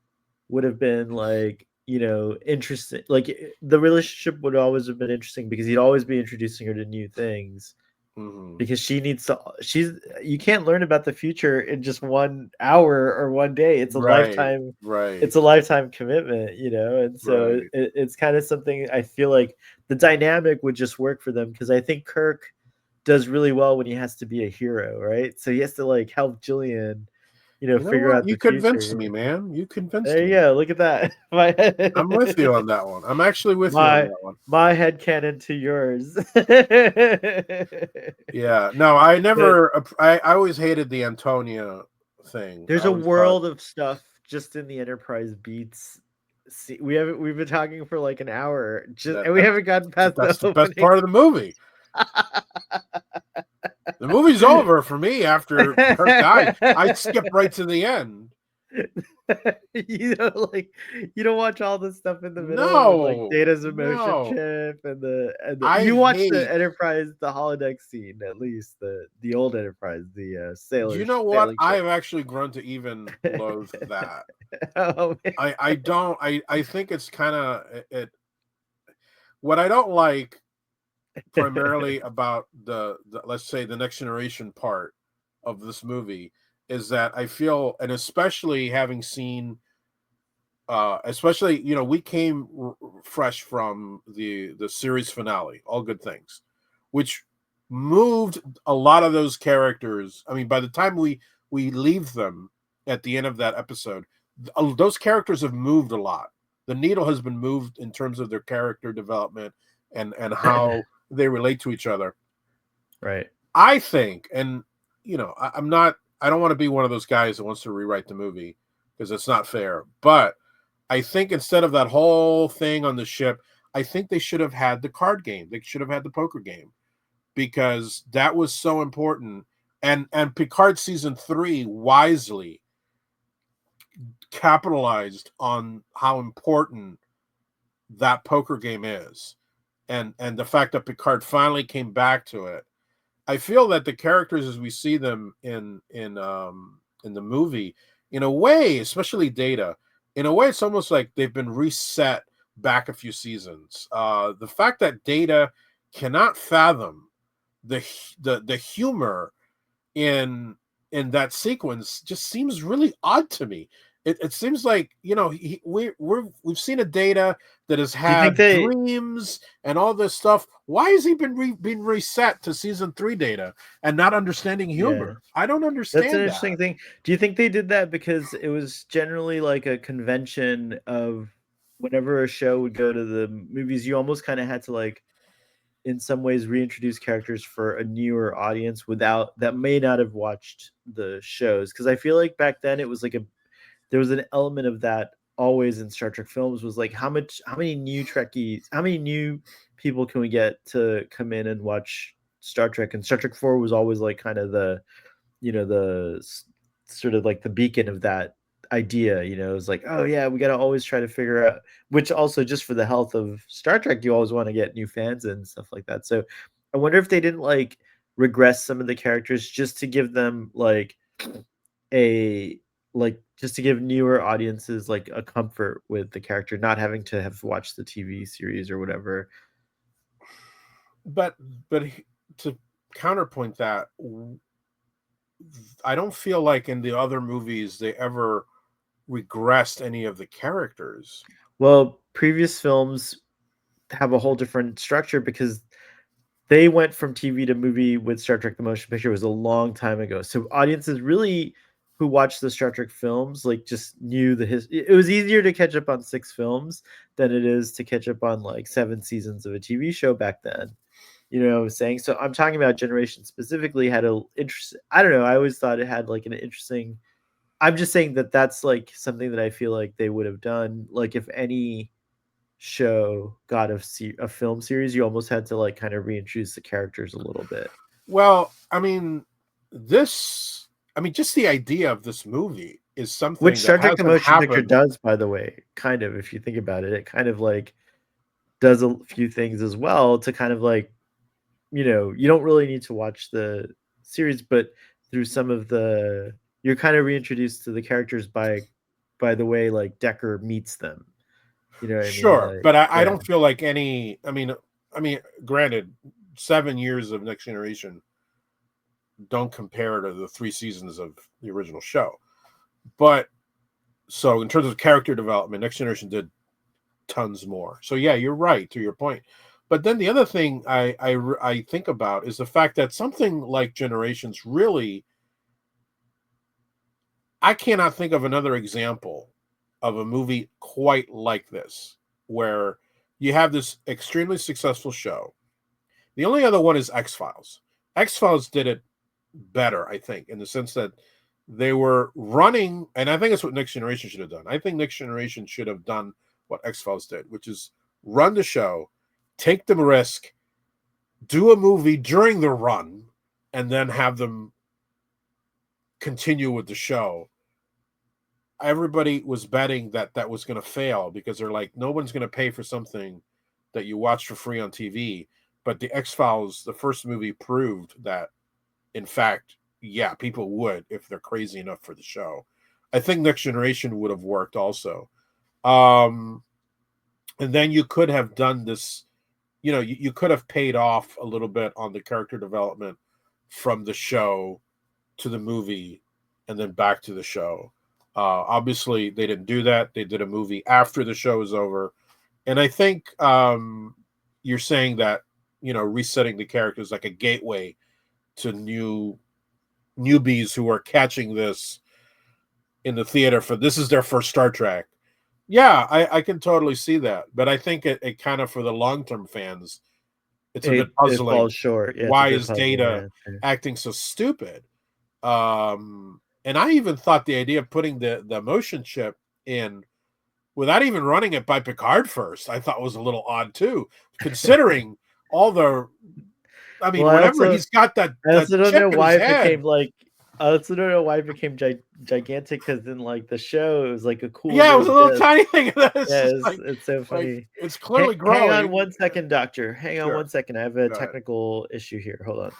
would have been like, interesting. Like the relationship would always have been interesting because he'd always be introducing her to new things Hmm. because she needs to she's you can't learn about the future in just 1 hour or 1 day. It's a Right, lifetime, right, it's a lifetime commitment, and so right. it's kind of something I feel like the dynamic would just work for them because I think Kirk does really well when he has to be a hero, right? So he has to like help Jillian, You know figure what? out You the convinced me, future. man. You convinced There you me. go. Look at that. I'm with you on that one. I'm actually with you on My that one. my head canon to yours. Yeah. No, I But never. I always hated the Antonia thing. I there's a always thought world of stuff just in the Enterprise beats. See, we've been talking for like an hour, just that and we haven't gotten past the that's the best opening. part of the movie. The movie's over for me after Kirk dies. I skip right to the end. Like you don't watch all the stuff in the middle with like No, Data's emotion no. chip and the I you watch the hate. Enterprise, the holodeck scene, at least the old Enterprise, the Do you know what? sailing I ship. have actually grown to even loathe that. Oh man. I don't. I think it's kind of it. What I don't like primarily about the let's say the next generation part of this movie is that I feel, and especially having seen especially we came fresh from the series finale, All Good Things, which moved a lot of those characters. I mean, by the time we leave them at the end of that episode, those characters have moved a lot. The needle has been moved in terms of their character development and how they relate to each other. Right. I think, and I'm not. I don't want to be one of those guys that wants to rewrite the movie because it's not fair. But I think instead of that whole thing on the ship, I think they should have had the card game. They should have had the poker game because that was so important. And Picard season 3 wisely capitalized on how important that poker game is, and the fact that Picard finally came back to it. I feel that the characters as we see them in the movie, in a way, especially Data, in a way, it's almost like they've been reset back a few seasons. The fact that Data cannot fathom the the humor in that sequence just seems really odd to me. It seems like we've seen a Data that has Do you think had they dreams and all this stuff. Why has he been reset to season 3 Data and not understanding yeah. humor? I don't That's an understand that. interesting thing. Do you think they did that because it was generally like a convention of whenever a show would go to the movies, you almost kind of had to like in some ways reintroduce characters for a newer audience without that may not have watched the shows? Because I feel like back then it was like there was an element of that always in Star Trek films was like how many new Trekkies, how many new people can we get to come in and watch Star Trek? And Star Trek 4 was always like kind of the sort of like the beacon of that idea. It's like, oh yeah, we got to always try to figure out, which also just for the health of Star Trek, you always want to get new fans and stuff like that. So I wonder if they didn't like regress some of the characters just to give them like a like just to give newer audiences like a comfort with the character not having to have watched the TV series or whatever. But but to counterpoint that, I don't feel like in the other movies they ever regressed any of the characters. Well, previous films have a whole different structure because they went from TV to movie with Star Trek: The Motion Picture was a long time ago. So audiences really who watched the Star Trek films like just knew the history. It was easier to catch up on 6 films than it is to catch up on like 7 seasons of a TV show back then. You know what I'm saying? So I'm talking about Generation specifically had a interest. I don't know. I always thought it had like an interesting. I'm just saying that that's like something that I feel like they would have done. Like if any show got a film series, you almost had to like kind of reintroduce the characters a little bit. Well, I mean, this, I mean, just the idea of this movie is Which something that Star Trek: The hasn't Motion Picture happened. does, by the way, kind of. If you think about it, it kind of like does a few things as well to kind of like you don't really need to watch the series, but through some of the you're kind of reintroduced to the characters by by the way like Decker meets them. You know what I mean? Sure, Like, but I yeah. don't feel like any. I mean, granted, 7 years of Next Generation don't compare to the 3 seasons of the original show. But so in terms of character development, Next Generation did tons more. So yeah, you're right to your point. But then the other thing I think about is the fact that something like Generations really, I cannot think of another example of a movie quite like this, where you have this extremely successful show. The only other one is X Files. X Files did it better, I think, in the sense that they were running, and I think that's what Next Generation should have done. I think Next Generation should have done what X Files did, which is run the show, take the risk, do a movie during the run, and then have them continue with the show. Everybody was betting that that was going to fail because they're like, no one's going to pay for something that you watch for free on TV. But the X Files, the first movie, proved that, in fact, yeah, people would if they're crazy enough for the show. I think Next Generation would have worked also. Um, and then you could have done this, you could have paid off a little bit on the character development from the show to the movie and then back to the show. Obviously, they didn't do that. They did a movie after the show was over. And I think you're saying that, resetting the characters like a gateway to newbies who are catching this in the theater for this is their first Star Trek. Yeah, I can totally see that. But I think it kind of, for the long term fans, it's a bit It falls puzzling. short. Yeah, it's a Why bit is puzzling. Data Yeah, sure. acting so stupid? And I even thought the idea of putting the motion chip in without even running it by Picard first, I thought was a little odd too, considering all the. I Well, mean, whenever he's got I that also don't chip know in his why it head, became like I also don't know why it became gigantic because in like the show it was like a cool yeah, it was little a little disc. tiny thing. It's Yeah, just it's so like funny. it's clearly Hang on growing. one second, doctor. Hang on Sure, one second. I have a go ahead. technical issue here. Hold on.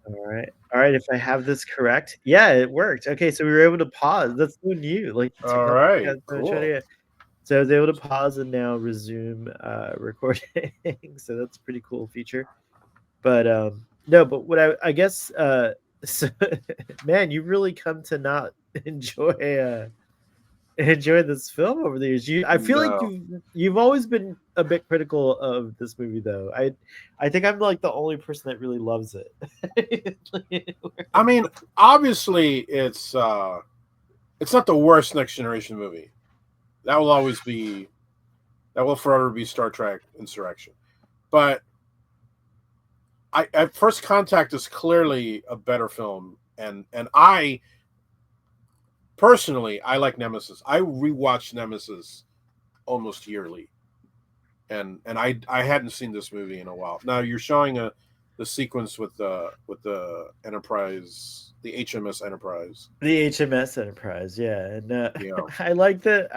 All right. All right. If I have this correct, yeah, it worked. Okay, so we were able to pause. That's so new. Like the All technology right, got so much cool. better. So I was able to pause and now resume recording. So that's a pretty cool feature. But no, but what I guess so, man, you really come to not enjoy enjoy this film over the years. I feel like No, you've always been a bit critical of this movie though. I think I'm like the only person that really loves it. I mean, obviously, it's not the worst Next Generation movie. That will always be that will forever be Star Trek Insurrection. But at First Contact is clearly a better film, and I personally I like Nemesis. I rewatch Nemesis almost yearly, and I hadn't seen this movie in a while. Now you're showing the sequence with the Enterprise, the HMS Enterprise. The HMS Enterprise, yeah, and You know, I like the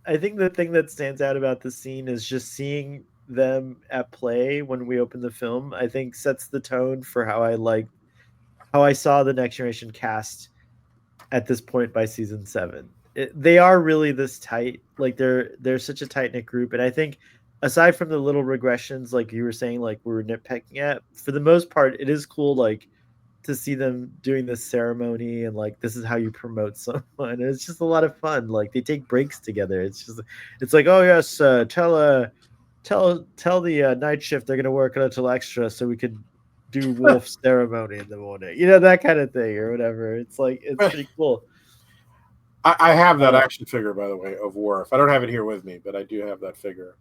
I think the thing that stands out about the scene is just seeing them at play when we open the film. I think sets the tone for how I saw the Next Generation cast at this point by season 7. They are really this tight, like they're such a tight knit group, and I think aside from the little regressions, like you were saying, like we were nitpicking at, for the most part, it is cool, like to see them doing this ceremony and like this is how you promote someone. It's just a lot of fun. Like they take breaks together. It's like, oh yes, tell the night shift they're gonna work a little extra so we could do wolf ceremony in the morning. You know, that kind of thing or whatever. It's like it's pretty cool. I have that Uh, action figure, by the way, of Worf. I don't have it here with me, but I do have that figure.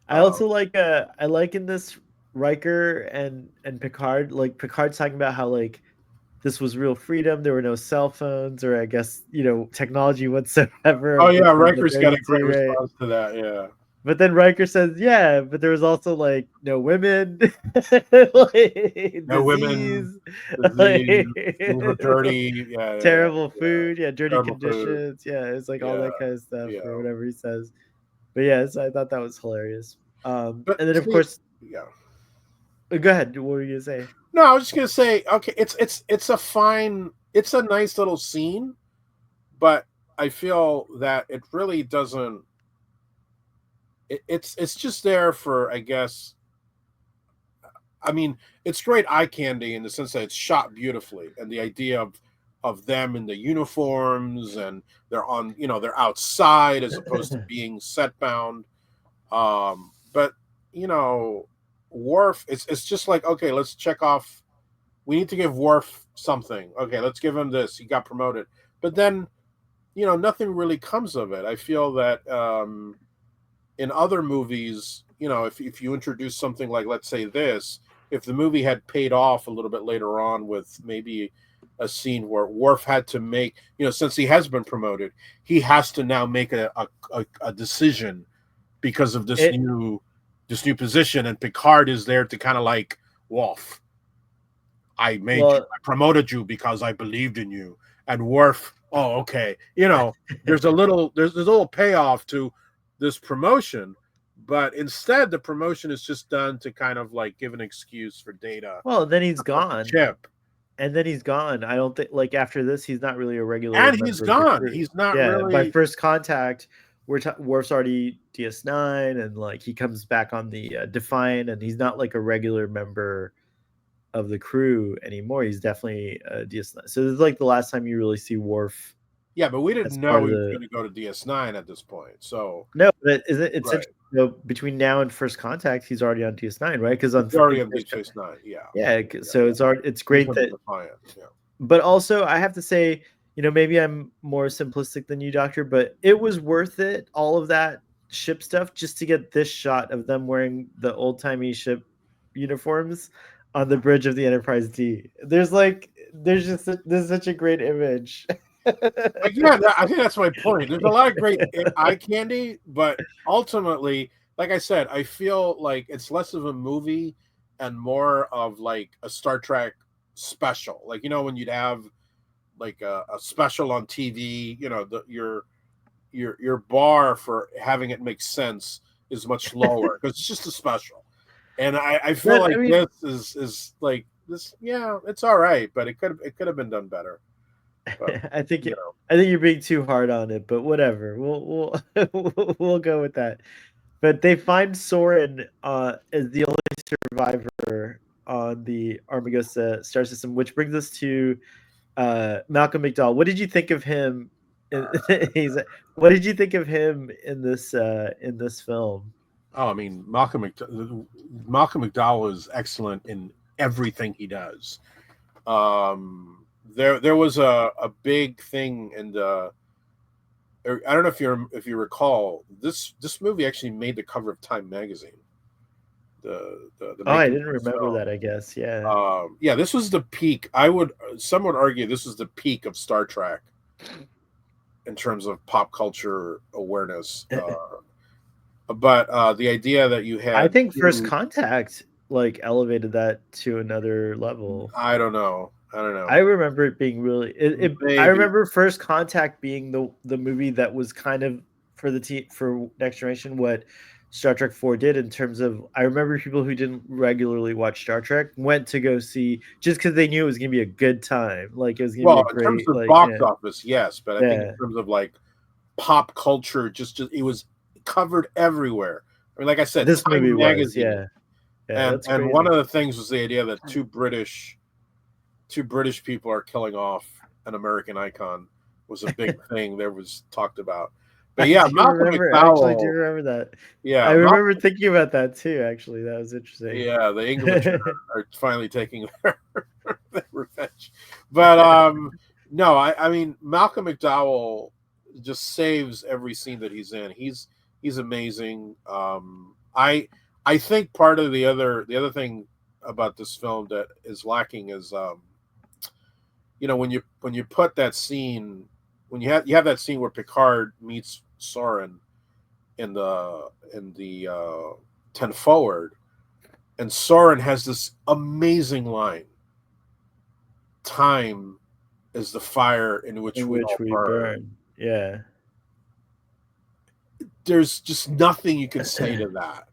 I Um, also like I like in this Riker and Picard, like Picard's talking about how like this was real freedom. There were no cell phones or I guess, technology whatsoever oh up yeah, until the Riker's got a great 32, right? response to that. Yeah, But then Riker says, yeah, but there was also like no women, like, no women, disease, disease, things were like, dirty. Yeah, yeah, yeah, terrible yeah. food, yeah, dirty Terrible food. conditions. Yeah, it's like all Yeah, that kind of stuff yeah. or whatever he says. But yeah, so I thought that was hilarious. But And then of see, course, yeah. go ahead. What were you gonna say? No, I was just gonna say, okay, it's a nice little scene, but I feel that it really doesn't. It's just there for, I guess. I mean, it's great eye candy in the sense that it's shot beautifully, and the idea of them in the uniforms, and they're on, they're outside as opposed to being set bound. But you know, Worf, it's just like, okay, let's check off. We need to give Worf something. Okay, let's give him this. He got promoted, but then nothing really comes of it. I feel that in other movies, if you introduce something like, let's say this, if the movie had paid off a little bit later on with maybe a scene where Worf had to make, since he has been promoted, he has to now make a decision because of It this new position, and Picard is there to kind of like, Worf, well, I promoted you because I believed in you. And Worf, oh, okay. There's a little payoff to this promotion, but instead the promotion is just done to kind of like give an excuse for Data well, then he's to put the gone, chip. and then he's gone. I don't think like after this, he's not really a regular And he's member of the gone. crew. He's not Yeah, by really. first contact, Worf's already DS9, and like he comes back on the Defiant, and he's not like a regular member of the crew anymore. He's definitely DS9. So this is like the last time you really see Worf Yeah, but we as didn't part know of he was the. going to go to DS9 at this point. So, No, but isn't it, it's right. interesting though, between now and first contact, he's already on DS9, right? Because He's already on Deep Space Nine. Yeah. yeah, Yeah. so it's He's great on the that, Defiant. Yeah. but also I have to say, maybe I'm more simplistic than you, Doctor, but it was worth it, all of that ship stuff, just to get this shot of them wearing the old timey ship uniforms on the bridge of the Enterprise D. There's such a great image. Like, yeah, I think that's my point. There's a lot of great eye candy, but ultimately, like I said, I feel like it's less of a movie and more of like a Star Trek special. Like, when you'd have like a special on TV, your bar for having it make sense is much lower because it's just a special. And I feel But I like mean, this is like this. Yeah, it's all right, but it could have been done better. But I think you know, I think you're being too hard on it, but whatever. We'll go with that. But they find Soren as the only survivor on the Armagosa star system, which brings us to Malcolm McDowell. What did you think of him? He's what did you think of him in this film? oh, I mean, Malcolm McDowell is excellent in everything he does. There was a big thing in the. I don't know if you recall, this movie actually made the cover of Time magazine. The Oh, I making of didn't this remember film. that. I guess, yeah. Yeah, this was the peak. Some would argue this was the peak of Star Trek in terms of pop culture awareness. But the idea that you I had think First two, Contact like elevated that to another level. I don't know, I don't I know, remember it being really I maybe. remember First Contact being the movie that was kind of for the for Next Generation what Star Trek 4 did in terms of I remember people who didn't regularly watch Star Trek went to go see just because they knew it was gonna be a good time. Like it was gonna be a Well, in terms great of like box yeah. office, yes, but I think in Yeah. terms of like pop culture, just it was covered everywhere. I mean, like I said, This movie Time was, magazine, yeah. Yeah, and that's and one crazy. of the things was the idea that two British people are killing off an American icon was a big thing that was talked about. But I yeah, do Malcolm remember I actually do McDowell. remember that. I Yeah, remember thinking about that too, actually. That was interesting. yeah, the English are finally taking their revenge. But no, I mean Malcolm McDowell just saves every scene that he's in. He's amazing. I think part of the other thing about this film that is lacking is when you put that scene, when you have that scene where Picard meets Soren in the 10 forward, and Soren has this amazing line: "Time is the fire in which In we which all we burn." burn. Yeah. There's just nothing you can say to that.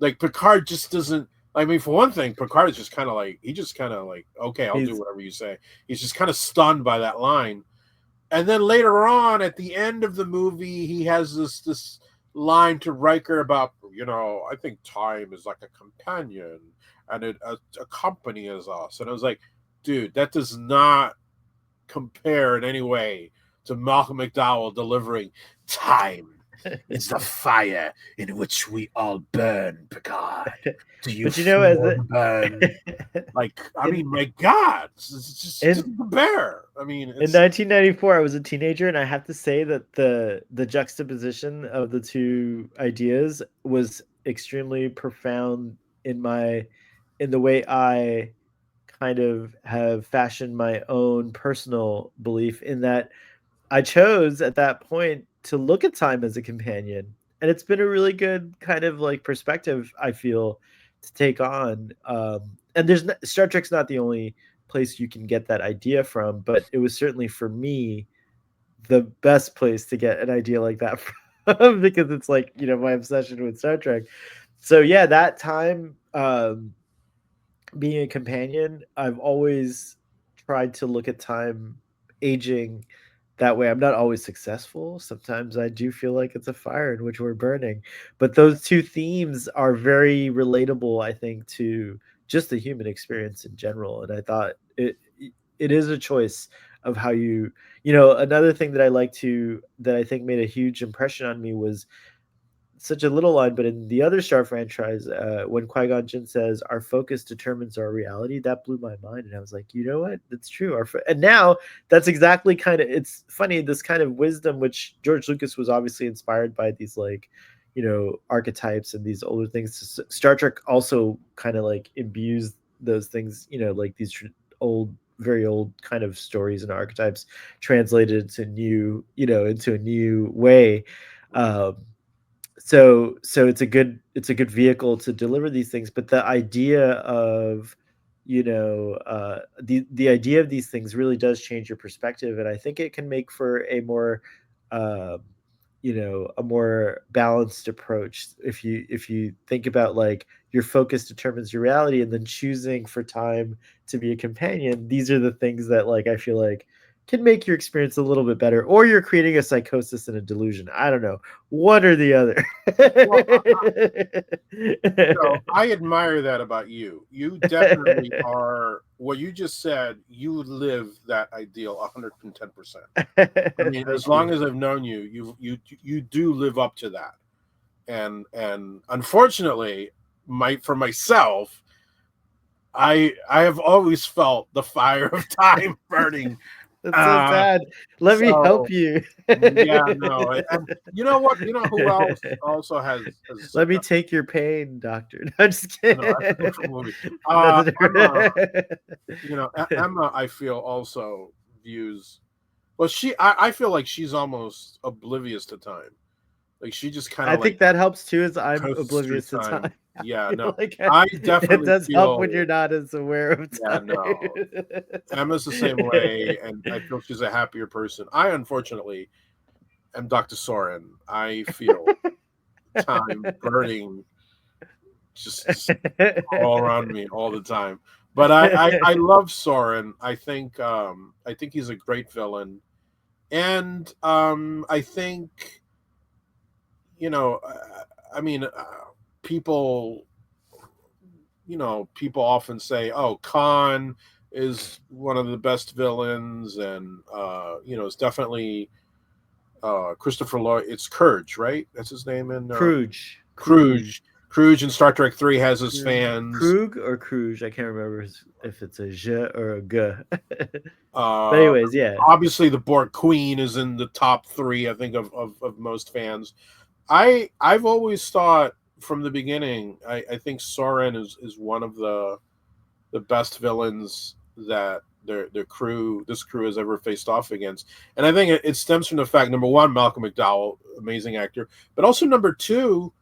Like, Picard just doesn't. I mean, for one thing, Picard is just kind of like, okay, I'll do He's whatever you say. He's just kind of stunned by that line, and then later on, at the end of the movie, he has this line to Riker about, I think time is like a companion, and it accompanies us. And I was like, dude, that does not compare in any way to Malcolm McDowell delivering time is the fire in which we all burn, Picard. Do you But as feel the burn? Like, I in mean, my God, it's just in doesn't compare. I mean, in it's 1994, I was a teenager, and I have to say that the juxtaposition of the two ideas was extremely profound in the way I kind of have fashioned my own personal belief in that I chose at that point to look at time as a companion. And it's been a really good kind of like perspective, I feel, to take on. And Star Trek's not the only place you can get that idea from, but it was certainly for me the best place to get an idea like that from because it's like, my obsession with Star Trek. So yeah, that time being a companion, I've always tried to look at time aging that way. I'm not always successful. Sometimes I do feel like it's a fire in which we're burning. But those two themes are very relatable, I think, to just the human experience in general. And I thought it is a choice of how another thing that I think made a huge impression on me was such a little line, but in the other Star franchise, when Qui Gon Jinn says, "Our focus determines our reality," that blew my mind, and I was like, you know what? That's true. And now that's exactly kind of. It's funny this kind of wisdom, which George Lucas was obviously inspired by these like, archetypes and these older things. Star Trek also kind of like imbues those things, like these old very old kind of stories and archetypes translated to new, into a new way. Um, so it's a good vehicle to deliver these things, but the idea of the idea of these things really does change your perspective, and I think it can make for a more uh, a more balanced approach if you think about like your focus determines your reality, and then choosing for time to be a companion. These are the things that like I feel like can make your experience a little bit better, or you're creating a psychosis and a delusion. I don't know, one or the other. well, I admire that about you. You definitely are what you just said. You live that ideal 110%. I mean, as Thank long you. as I've known you, you do live up to that. And unfortunately, for myself, I have always felt the fire of time burning. That's so Uh, sad. Let me help so you. yeah, no, and you know what? You know who else also has Let me such a take your pain, doctor. No, I'm just no, that's a kidding. different movie. That's a Emma, different. Emma, I feel also views. Well, I feel like she's almost oblivious to time. Like she just kind I of like think that helps too, as I'm coasts through oblivious to time. time. I Yeah, feel no, like I it definitely does help when feel. you're not as aware of Yeah, time. no, Emma's the same way, and I feel she's a happier person. I unfortunately am Dr. Soren. I feel time burning just all around me all the time. But I love Soren. I think he's a great villain, and I think you know I mean people people often say, "Oh, Khan is one of the best villains," and it's definitely Christopher Lloyd. It's Courage, right? That's his name in Kruge. Kruge. Cruise. Cruise in Star Trek 3 has his Krug, fans. Krug or Kruge? I can't remember if it's a J or a G. But Uh, anyways, yeah. Obviously, the Borg Queen is in the top three, I think, of most fans. I've always thought from the beginning, I think Soren is one of the best villains that this crew has ever faced off against. And I think it stems from the fact, number one, Malcolm McDowell, amazing actor, but also number two,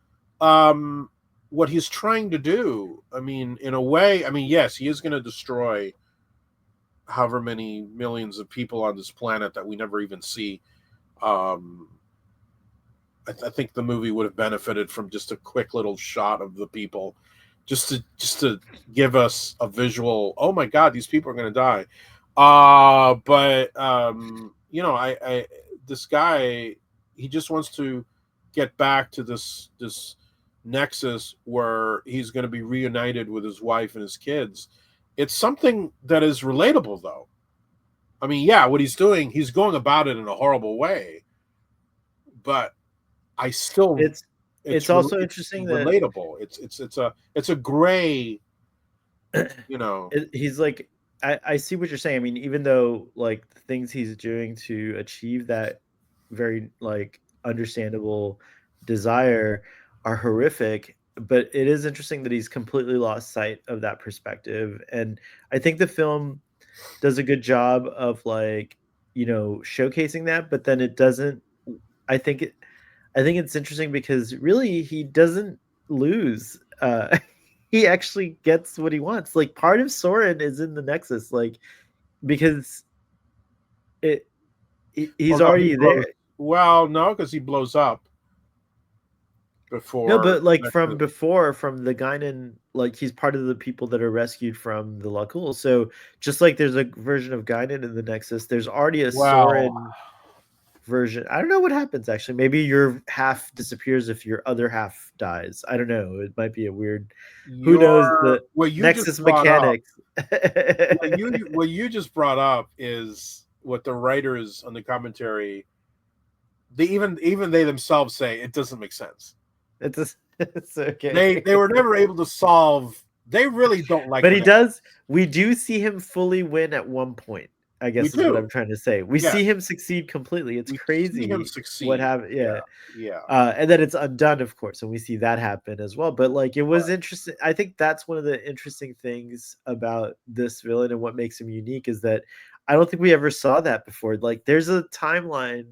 um, what he's trying to do. I mean, in a way, I mean, yes, he is going to destroy however many millions of people on this planet that we never even see. Um, I think the movie would have benefited from just a quick little shot of the people, just to give us a visual. Oh my God, these people are going to die. But I this guy, he just wants to get back to this nexus where he's going to be reunited with his wife and his kids. It's something that is relatable, though. I mean, yeah, what he's doing, he's going about it in a horrible way, but I still, It's it's also it's interesting that relatable. It's a gray, you know. he's like I see what you're saying. I mean, even though like the things he's doing to achieve that very like understandable desire are horrific, but it is interesting that he's completely lost sight of that perspective. And I think the film does a good job of like, showcasing that, but then it doesn't I think it I think it's interesting because really he doesn't lose. He actually gets what he wants. Like part of Soren is in the Nexus, like because it he's Well, no, he already blows. there. Well, no, because he blows up No, before but like from Nexus. before, from the Guinan, like he's part of the people that are rescued from the Lakul. So just like there's a version of Guinan in the Nexus, there's already a Well, Soren version. I don't know what happens actually. Maybe your half disappears if your other half dies. I don't know. It might be a weird. Who knows your the what you just Nexus brought up, mechanics? what you just brought up is what the writers on the commentary, they even they themselves say it doesn't make sense. It's They okay. were never able to solve. They really don't like But the he Nexus. does. We do see him fully win at one point. I We guess is what I'm do, trying to say. We yes. see him succeed completely. It's We see him crazy what succeed. happened. Yeah, Yeah. yeah. And then it's undone, of course, and we see that happen as well. But like, it was interesting. I think that's one of the interesting things about this villain and what makes him unique is that I don't think we ever saw that before. Like, there's a timeline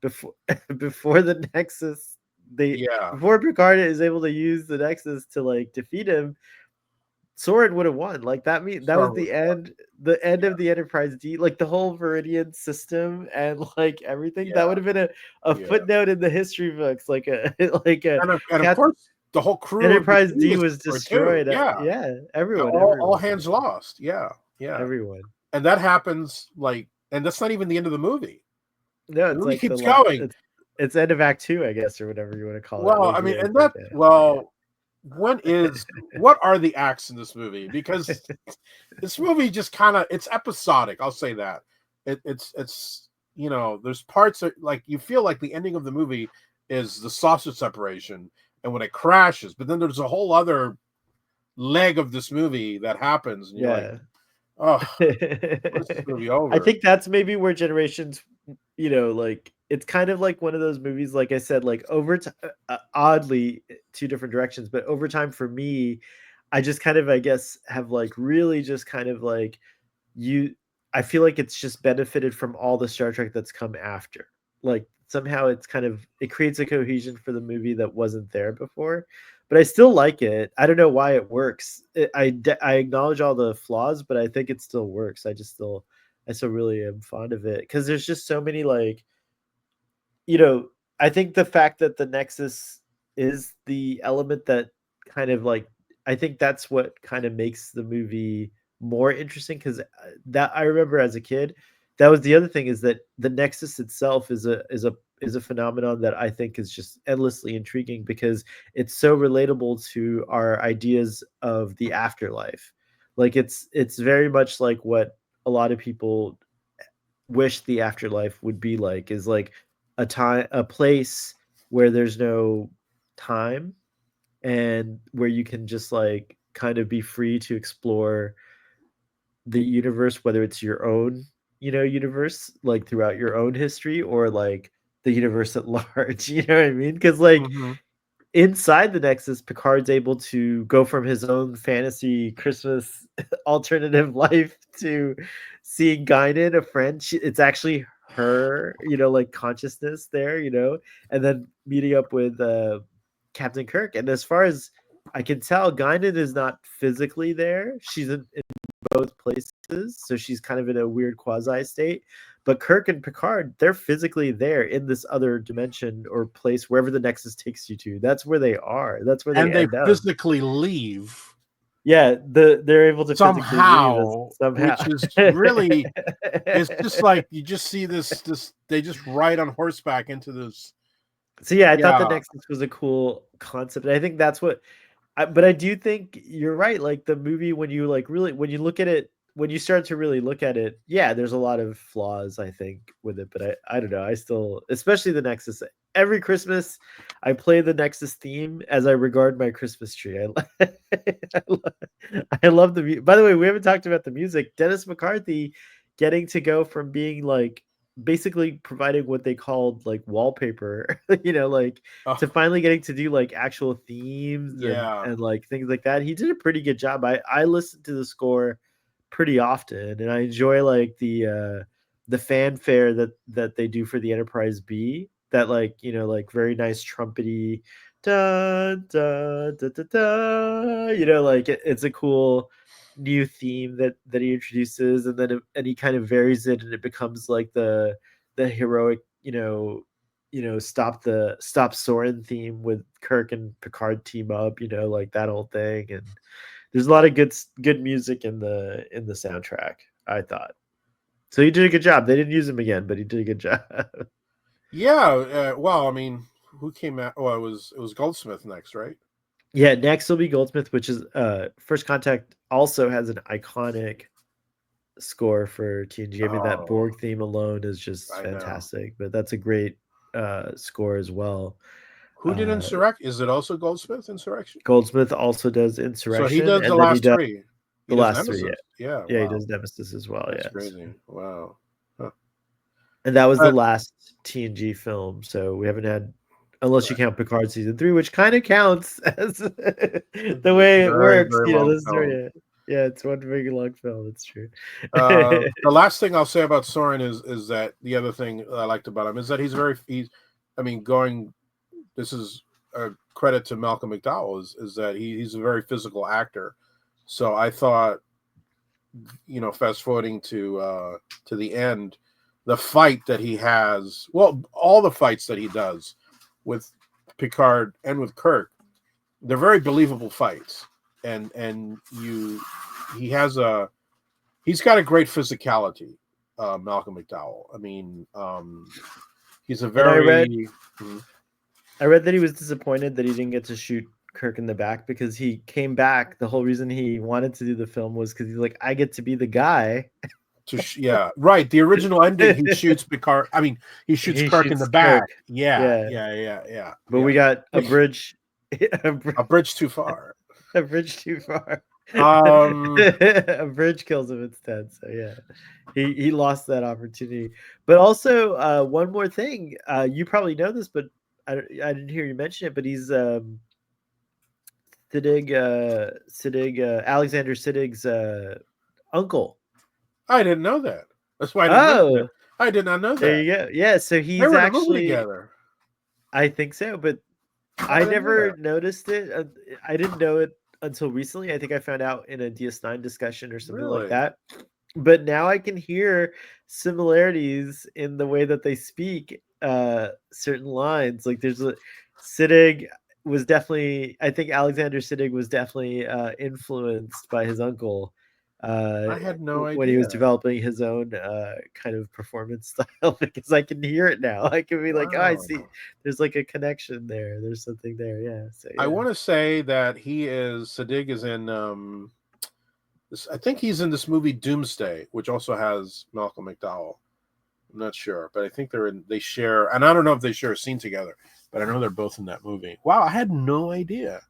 before before the Nexus. They Yeah, before Picard is able to use the Nexus to like defeat him. Soren would have won. Like that Star was Wars. the end Yeah, of the Enterprise D, like the whole Viridian system and like everything. That would yeah, have been a yeah. footnote in the history books, like a like a And of cat. course, the whole crew of the Enterprise D D was was destroyed too. destroyed. Yeah, Yeah, everyone, all everyone, hands lost. Yeah, yeah. everyone. And that happens like, and that's not even the end of the movie. No, The it's movie like keeps going. it's end of Act Two, I guess, or whatever you want to call it. Well, Like I mean, yeah, and it's like that, that. well, what are the acts in this movie? Because this movie just kind of, it's episodic. I'll say that. It's there's parts that like you feel like the ending of the movie is the sausage separation and when it crashes, but then there's a whole other leg of this movie that happens, and you're like, Yeah. oh, when's this movie I over? think that's maybe where Generations, like it's kind of like one of those movies, like I said, like over time, oddly, two different directions, but over time for me, I just kind of, I guess, have like really just kind of like you I feel like it's just benefited from all the Star Trek that's come after. Like somehow it's kind of it creates a cohesion for the movie that wasn't there before. But I still like it. I don't know why it works. I acknowledge all the flaws, but I think it still works. I still really am fond of it because there's just so many like you know, I think the fact that the Nexus is the element that kind of like I think that's what kind of makes the movie more interesting because that I remember as a kid, that was the other thing is that the Nexus itself is a phenomenon that I think is just endlessly intriguing because it's so relatable to our ideas of the afterlife. Like it's very much like what a lot of people wish the afterlife would be like is like a place where there's no time and where you can just like kind of be free to explore the universe, whether it's your own universe like throughout your own history or like the universe at large. You know what I mean? Because like Mm-hmm. inside the Nexus, Picard's able to go from his own fantasy Christmas alternative life to seeing Guinan, a friend. It's actually her, like consciousness there, and then meeting up with Captain Kirk. And as far as I can tell, Guinan is not physically there. She's in both places, so she's kind of in a weird quasi state. But Kirk and Picard, they're physically there in this other dimension or place, wherever the Nexus takes you to. That's where they are. That's where they And they end up. physically leave Yeah, they're able to physically leave us somehow, somehow. which is really, it's just like you just see this they just ride on horseback into this. So yeah, I thought the Yeah. Nexus was a cool concept. And I think that's what but I do think you're right. Like the movie, when you like really, when you look at it, when you start to really look at it, yeah, there's a lot of flaws I think with it. But I don't know. I still, especially the Nexus. Every Christmas, I play the Nexus theme as I regard my Christmas tree. I, love, I love By the way, we haven't talked about the music. Dennis McCarthy getting to go from being like basically providing what they called like wallpaper, like to Oh, finally getting to do like actual themes yeah. and like things like that. He did a pretty good job. I listen to the score pretty often, and I enjoy like the fanfare that they do for the Enterprise B. That like like very nice trumpety da da da da da. Like it's a cool new theme that he introduces, and then and he kind of varies it, and it becomes like the heroic stop Soren theme with Kirk and Picard team up, like that whole thing. And there's a lot of good music in the soundtrack, I thought. So he did a good job. They didn't use him again, but he did a good job. Yeah, well, I mean, who came out? Oh, it was Goldsmith next, right? Yeah, next will be Goldsmith, which is First Contact also has an iconic score for TNG. I mean, that Oh, Borg theme alone is just I know. fantastic, but that's a great score as well. Who did Uh, Insurrect? Is it also Goldsmith Insurrection? Goldsmith also does So he Insurrection, does the and then he last does three. He the does last three. Yeah, Nemesis. Yeah, yeah, he wow, does Nemesis as well. that's Yes, crazy. Wow. Huh. and that was the But last TNG film. So we haven't had, unless you count Picard season 3, which kind of counts as the way it very, works. very long This is film. yeah, it's one big long film. It's true. The last thing I'll say about Soren is that the other thing I liked about him is that I mean, going. This is a credit to Malcolm McDowell is that he's a very physical actor. So I thought, fast forwarding to the end, the fight that he has, well, all the fights that he does with Picard and with Kirk, they're very believable fights, and he has a he's got a great physicality, Malcolm McDowell. I mean, he's a And very I read that he was disappointed that he didn't get to shoot Kirk in the back, because he came back. The whole reason he wanted to do the film was because he's like, I get to be the guy. yeah, right. The original ending, he shoots Picard. I mean, he shoots He Kirk in the shoots Kirk. back. Yeah, Yeah, yeah, yeah, yeah, but yeah. we got a bridge, a, A bridge too far. a bridge too far. Um, A bridge kills him instead. So yeah, he lost that opportunity. But also, one more thing. You probably know this, but I didn't hear you mention it. But he's Alexander Siddig's uncle. I didn't know that. That's why I didn't mention it. Oh, I did not know there that. you go. Yeah, so They he's were in a movie actually, together. I think so, but I I didn't know never that. noticed it. I didn't know it until recently. I think I found out in a DS9 discussion or something like Really? that. But now I can hear similarities in the way that they speak certain lines. Like there's a Siddig was definitely, I think Alexander Siddig was definitely influenced by his uncle uh I had no when he was idea. developing his own kind of performance style, because I can hear it now. I can be like, oh, I Wow. see there's like a connection there. There's something there. Yeah. So I yeah. want to say that Sadiq is in I think he's in this movie Doomsday, which also has Malcolm McDowell. I'm not sure, but I think they share, and I don't know if they share a scene together, but I know they're both in that movie. Wow, I had no idea.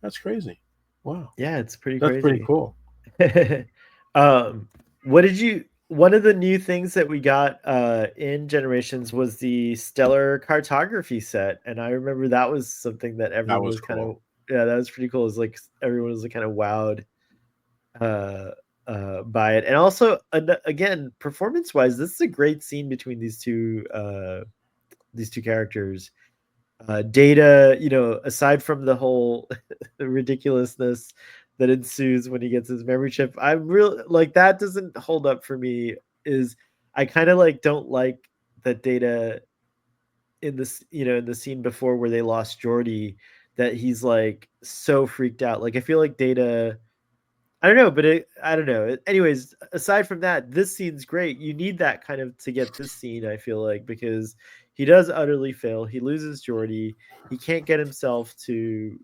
That's crazy. Wow, Yeah, it's pretty that's pretty crazy. cool. um, what did you? One of the new things that we got in Generations was the stellar cartography set, and I remember that was something that That everyone was was kind of, cool. yeah, that was pretty cool. It's like everyone was like kind of wowed uh, by it, and also again, performance wise, this is a great scene between these two characters. Data, aside from the whole ridiculousness that ensues when he gets his memory chip, I'm real like that doesn't hold up for me. Is I kind of like don't like that Data in this, in the scene before where they lost Jordy, that he's like so freaked out. Like I feel like Data I don't know, but I don't know. Anyways, aside from that, this scene's great. You need that kind of to get this scene, I feel like, because he does utterly fail. He loses Jordy. He can't get himself to,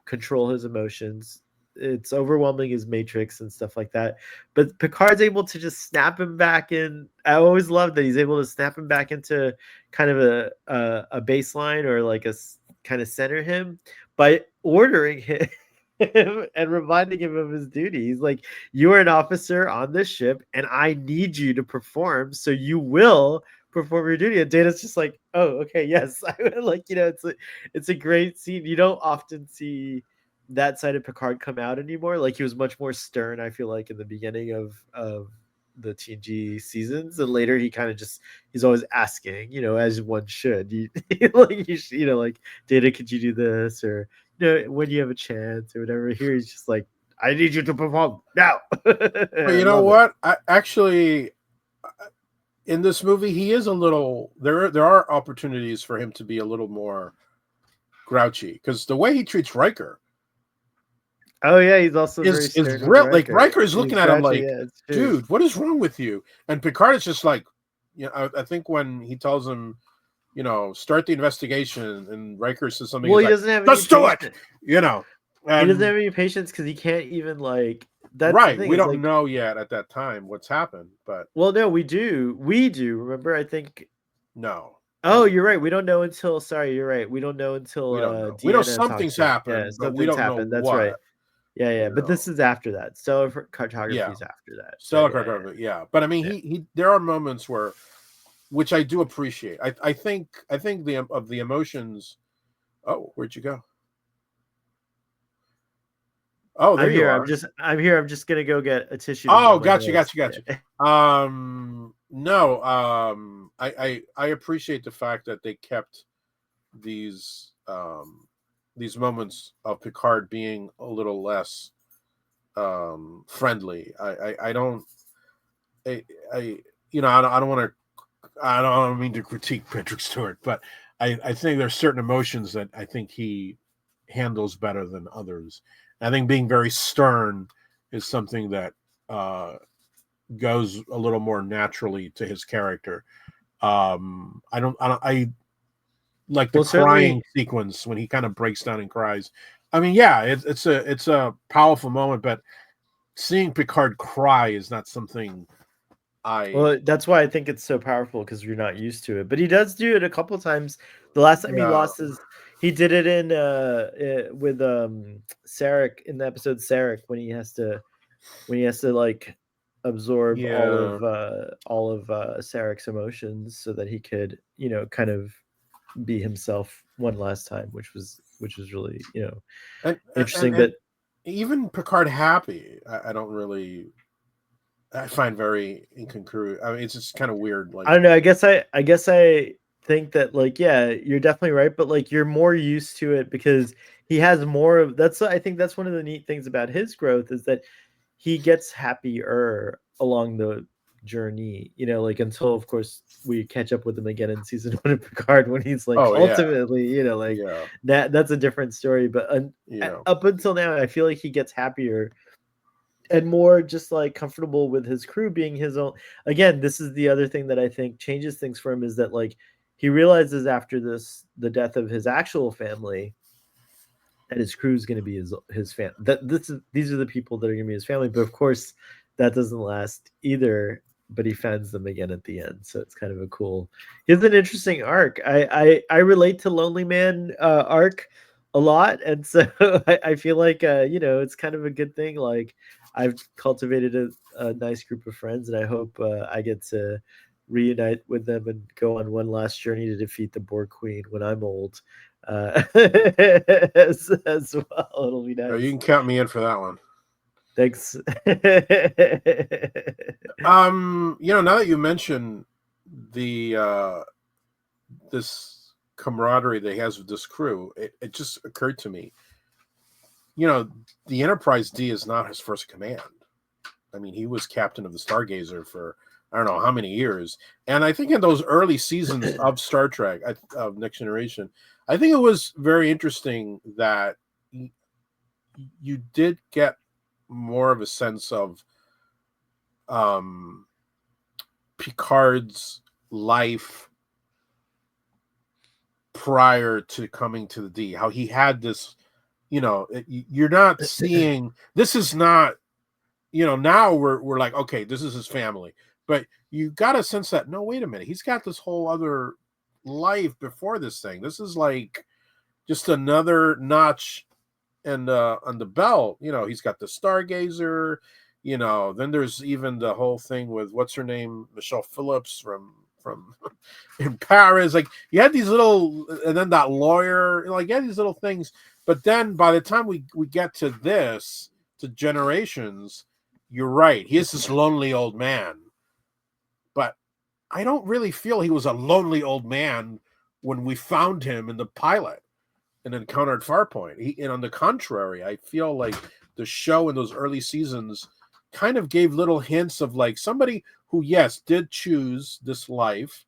control his emotions. It's overwhelming his matrix and stuff like that. But Picard's able to just snap him back in. I always love that he's able to snap him back into kind of a baseline, or like kind of center him by ordering him and reminding him of his duty. He's like, "You are an officer on this ship, and I need you to perform. So you will perform your duty." And Data's just like, "Oh, okay, yes." I would like, it's a great scene. You don't often see that side of Picard come out anymore. Like he was much more stern, I feel like, in the beginning of the TNG seasons, and later he kind of just he's always asking, as one should. Like you should, like, Data, could you do this, or when you have a chance or whatever. Here he's just like, I need you to perform now. But I you know love it. what? I actually in this movie he is a little there are opportunities for him to be a little more grouchy because the way he treats Riker Oh yeah, he's also very is stern with real. Like Riker. Riker is He's looking at him grouchy. like, Yeah, it's true. dude, what is wrong with you? And Picard is just like, I think when he tells him, start the investigation, and Riker says something, Well, he's he like, doesn't have any just do it, patience. you know. He doesn't And have any patience because he can't even like. That's the right, thing we is don't like. know yet at that time what's happened, but Well, no, we do. We do. Remember, I think. no, I Oh, don't. you're right. We don't know until. Sorry, you're right. We don't know until We don't know. We know Deanna talks something's to him. Yeah, happened, but we something's don't know happened. That's right. what. Yeah, yeah. You But this know, is after that. Stellar cartography yeah, is after that. So Stella yeah, yeah, Carter, yeah. But I mean, yeah. he there are moments where, which I do appreciate. I think the emotions. Oh, where'd you go? Oh, there I'm you here. are. I'm here. I'm just gonna go get a tissue to blow Oh, my gotcha, nose. gotcha, gotcha. Yeah. No, I appreciate the fact that they kept these these moments of Picard being a little less friendly. I don't I I don't want to I don't mean to critique Patrick Stewart, but I think there's certain emotions that I think he handles better than others. I think being very stern is something that uh, goes a little more naturally to his character. I like the Well, crying certainly. sequence when he kind of breaks down and cries. I mean, yeah, it's a powerful moment, but seeing Picard cry is not something I Well, that's why I think it's so powerful because you're not used to it. But he does do it a couple times. The last time he yeah lost his, he did it in with Sarek in the episode Sarek when he has to like absorb yeah all of Sarek's emotions so that he could kind of be himself one last time, which was really and interesting. But even Picard happy. I don't really. I find very incongruous. I mean, it's just kind of weird. I Like, don't know. I guess I think that like yeah, you're definitely right, but like you're more used to it because he has more of that's I think that's one of the neat things about his growth is that he gets happier along the journey, like until of course we catch up with him again in season 1 of Picard when he's like oh yeah, ultimately, like yeah, that's a different story, but you know, up until now I feel like he gets happier and more just like comfortable with his crew being his own. Again, this is the other thing that I think changes things for him is that like he realizes after the death of his actual family that his crew is going to be his family. That these are the people that are going to be his family. But of course, that doesn't last either. But he finds them again at the end, so it's kind of a cool. He has an interesting arc. I relate to Lonely Man arc a lot, and so I feel like it's kind of a good thing. Like I've cultivated a nice group of friends, and I hope I get to reunite with them and go on one last journey to defeat the Borg Queen when I'm old. As well. It'll be you nice. can count me in for that one. Thanks. Now that you mention the this camaraderie that he has with this crew, it just occurred to me. The Enterprise D is not his first command. I mean, he was captain of the Stargazer for I don't know how many years, and I think in those early seasons of Star Trek, of Next Generation, I think it was very interesting that you did get more of a sense of um, Picard's life prior to coming to the D. How he had this, you're not seeing this is not, now we're like, okay, this is his family, but you got a sense that no, wait a minute, he's got this whole other life before this thing. This is like just another notch and on the belt. He's got the Stargazer. Then there's even the whole thing with what's her name, Michelle Phillips from in Paris. Like you had these little, and then that lawyer. Like you had these little things, but then by the time we get to this, to Generations, you're right. He is this lonely old man, but I don't really feel he was a lonely old man when we found him in the pilot and encountered Farpoint. And on the contrary, I feel like the show in those early seasons kind of gave little hints of like somebody who, yes, did choose this life.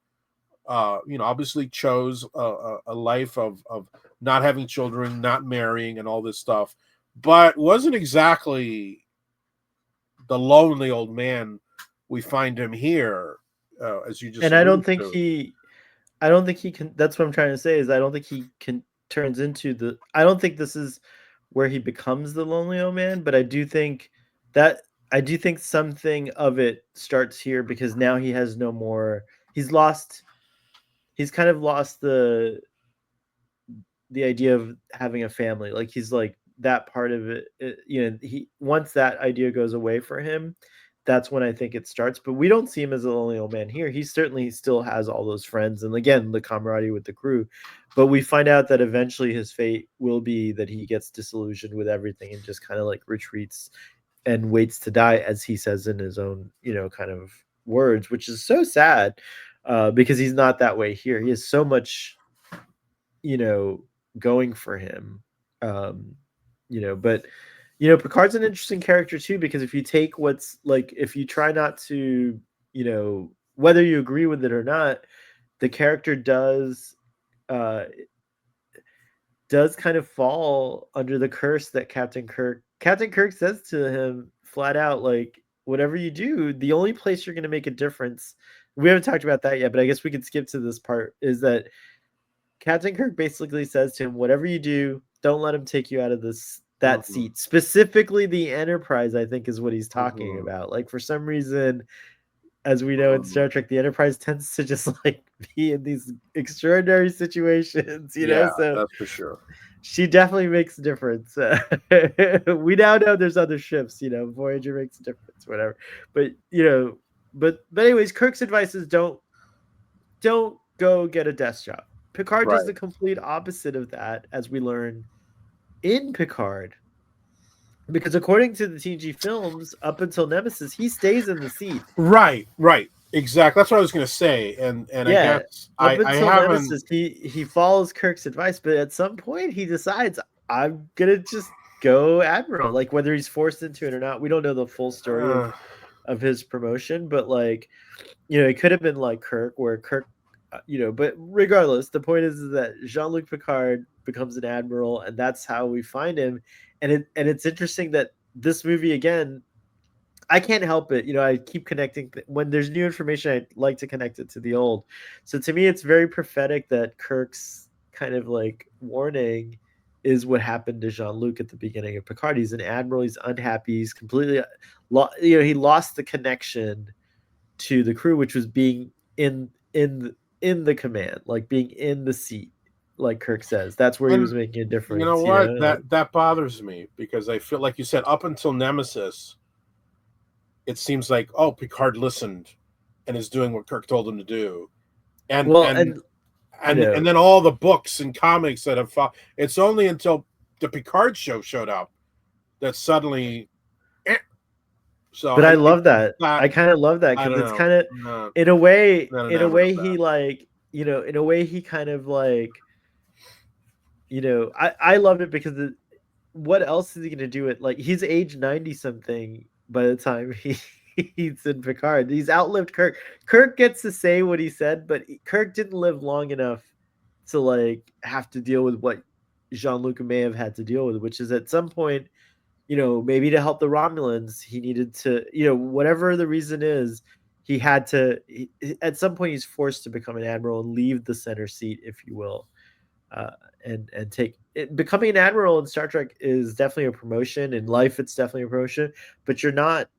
Obviously chose a life of not having children, not marrying, and all this stuff, but wasn't exactly the lonely old man we find him here, as you just And I alluded don't think to. he I don't think he can. That's what I'm trying to say is I don't think he can turns into the. I don't think this is where he becomes the lonely old man, but that I do think something of it starts here because now he has no more. He's lost. He's kind of lost the idea of having a family. Like he's like that part of it. He once that idea goes away for him, that's when I think it starts. But we don't see him as a lonely old man here. He certainly still has all those friends and again the camaraderie with the crew. But we find out that eventually his fate will be that he gets disillusioned with everything and just kind of like retreats and waits to die, as he says in his own, kind of words, which is so sad because he's not that way here. He has so much you know, going for him. Um, but Picard's an interesting character too because if you take what's like, if you try not to, whether you agree with it or not, the character uh does kind of fall under the curse that Captain Kirk says to him flat out, like, whatever you do, the only place you're going to make a difference. We haven't talked about that yet, but I guess we could skip to this part. Is that Captain Kirk basically says to him, "Whatever you do, don't let him take you out of that Mm-hmm. seat." Specifically, the Enterprise, I think, is what he's talking Mm-hmm. about. Like for some reason, as we know in Mm-hmm. Star Trek, the Enterprise tends to just like be in these extraordinary situations, Yeah, So that's for sure. she definitely makes a difference. We now know there's other ships, Voyager makes a difference, whatever. But but anyways, Kirk's advice is don't go get a desk job. Picard does Right. the complete opposite of that, as we learn in Picard. Because according to the TNG films, up until Nemesis, he stays in the seat. Right, right. Exactly. That's what I was going to say. And I Yeah, guess up I until haven't. Nemesis, he follows Kirk's advice, but at some point he decides I'm gonna just go admiral. Like whether he's forced into it or not, we don't know the full story Uh, of his promotion. But like it could have been like Kirk, where Kirk, but regardless, the point is that Jean-Luc Picard becomes an admiral, and that's how we find him. And it's interesting that this movie again, I can't help it. I keep connecting when there's new information. I like to connect it to the old. So to me, it's very prophetic that Kirk's kind of like warning is what happened to Jean-Luc at the beginning of Picard. He's an admiral. He's unhappy. He's completely, he lost the connection to the crew, which was being in the command, like being in the seat, like Kirk says. That's where he was and making a you know difference. what? Like, That bothers me because I feel like you said up until Nemesis, it seems like, oh, Picard listened and is doing what Kirk told him to do. And well, and and and then all the books and comics that have followed. It's only until the Picard show showed up that suddenly. eh. So but I I love that. not I kind of love that I because don't it's know. kind of Not in a way, not enamored of that. he like in a way he kind of like I love it because what else is he gonna do? It like he's age 90 something by the time he's in Picard. He's outlived Kirk. Kirk gets to say what he said, but Kirk didn't live long enough to like have to deal with what Jean Luc may have had to deal with, which is at some point maybe to help the Romulans, he needed to, whatever the reason is, he had to. At some point, he's forced to become an admiral and leave the center seat, if you will, uh, and take it. Becoming an admiral in Star Trek is definitely a promotion. In life, it's definitely a promotion, but you're not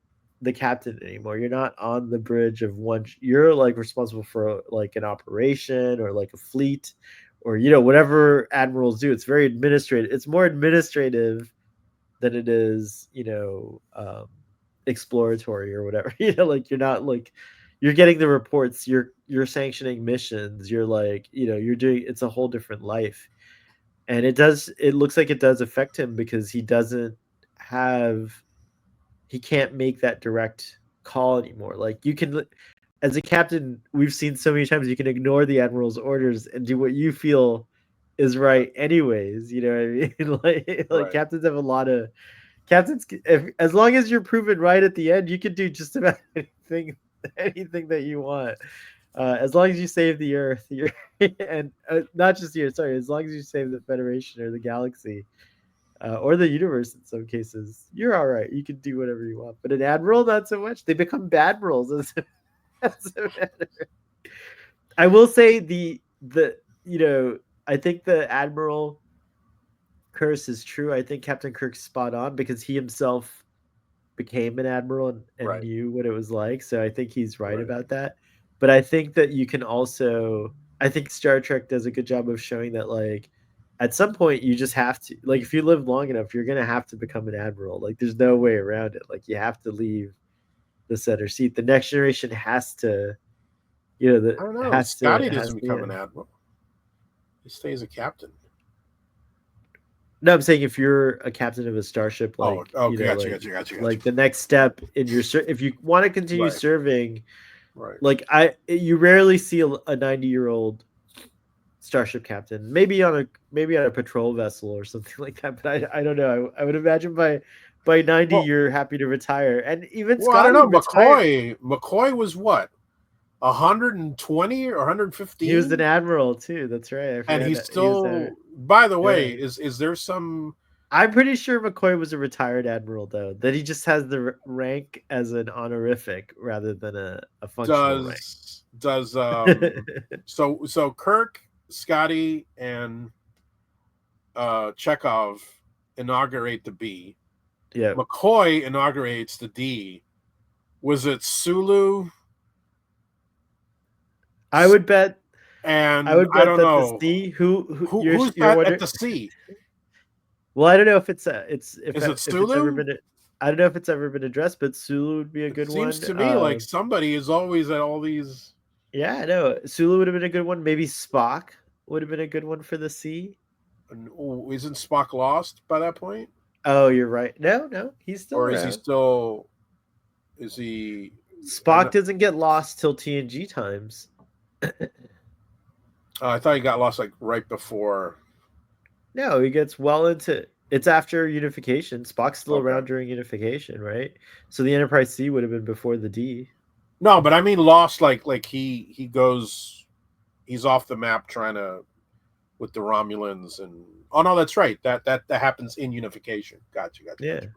the captain anymore. You're not on the bridge of one. You're like responsible for like an operation or like a fleet, or whatever admirals do. It's very administrative. It's more administrative than it is, exploratory or whatever. Like you're not like you're getting the reports, you're sanctioning missions, you're like, you're doing it's a whole different life. And it looks like it does affect him because have he can't make that direct call anymore. Like you can as a captain, we've seen so many times you can ignore the admiral's orders and do what you feel is right anyways, you know what I mean? Like Right. captains have a lot of captains, as long as you're proven right at the end, you can do just about anything that you want. As long as you save the Earth, you're and not just you. Sorry, as long as you save the Federation or the galaxy, or the universe in some cases, you're all right. You can do whatever you want. But an admiral, not so much. They become badmirals as a matter. I will say the I think the admiral curse is true. I think Captain Kirk's spot on because he himself became an admiral and Right. knew what it was like. So I think he's right Right. about that. But I think that you can also I think Star Trek does a good job of showing that like at some point you just have to like if you live long enough, you're gonna have to become an admiral. Like there's no way around it. Like you have to leave the center seat. The next generation has to, I don't know. Scotty has doesn't to, become an admiral. He stays a captain. No, I'm saying if you're a captain of a starship, Oh, like okay, gotcha, gotcha, gotcha, gotcha. like the next step in your if you want to continue Right, serving, right. like you rarely see a 90-year-old starship captain. Maybe on a patrol vessel or something like that. But I don't know. I would imagine by 90 Well, you're happy to retire, and even well, I don't Scotty know. retired. McCoy was what, 120 or He was an 115, admiral too. That's right. I and forgot he's that he was. still. By the way, Yeah. is there some I'm pretty sure McCoy was a retired admiral, though. That he just has the rank as an honorific rather than a functional rank. does so Kirk, Scotty, and Chekhov inaugurate the B. Yeah, McCoy inaugurates the D. Was it Sulu? I would bet. I And would I bet don't that the know C who who's you're that at wondering. the C. Well, I don't know if Is it if it's ever Sulu? been. I don't know if it's ever been addressed, but Sulu would be a It good seems one. to me like somebody is always at all these. Yeah, I know Sulu would have been a good one. Maybe Spock would have been a good one for the C. Oh, isn't Spock lost by that point, Oh, you're right. No, no, he's still or is he around. still? Is he? Spock doesn't get lost till TNG times. I thought he got lost like right before. No, he gets well into it's after unification. Spock's still Okay. around during unification, right? So the Enterprise C would have been before the D. No, but I mean lost like he goes, he's off the map trying to with the Romulans and oh no, that's right. That happens in unification. Gotcha, gotcha, Yeah. gotcha.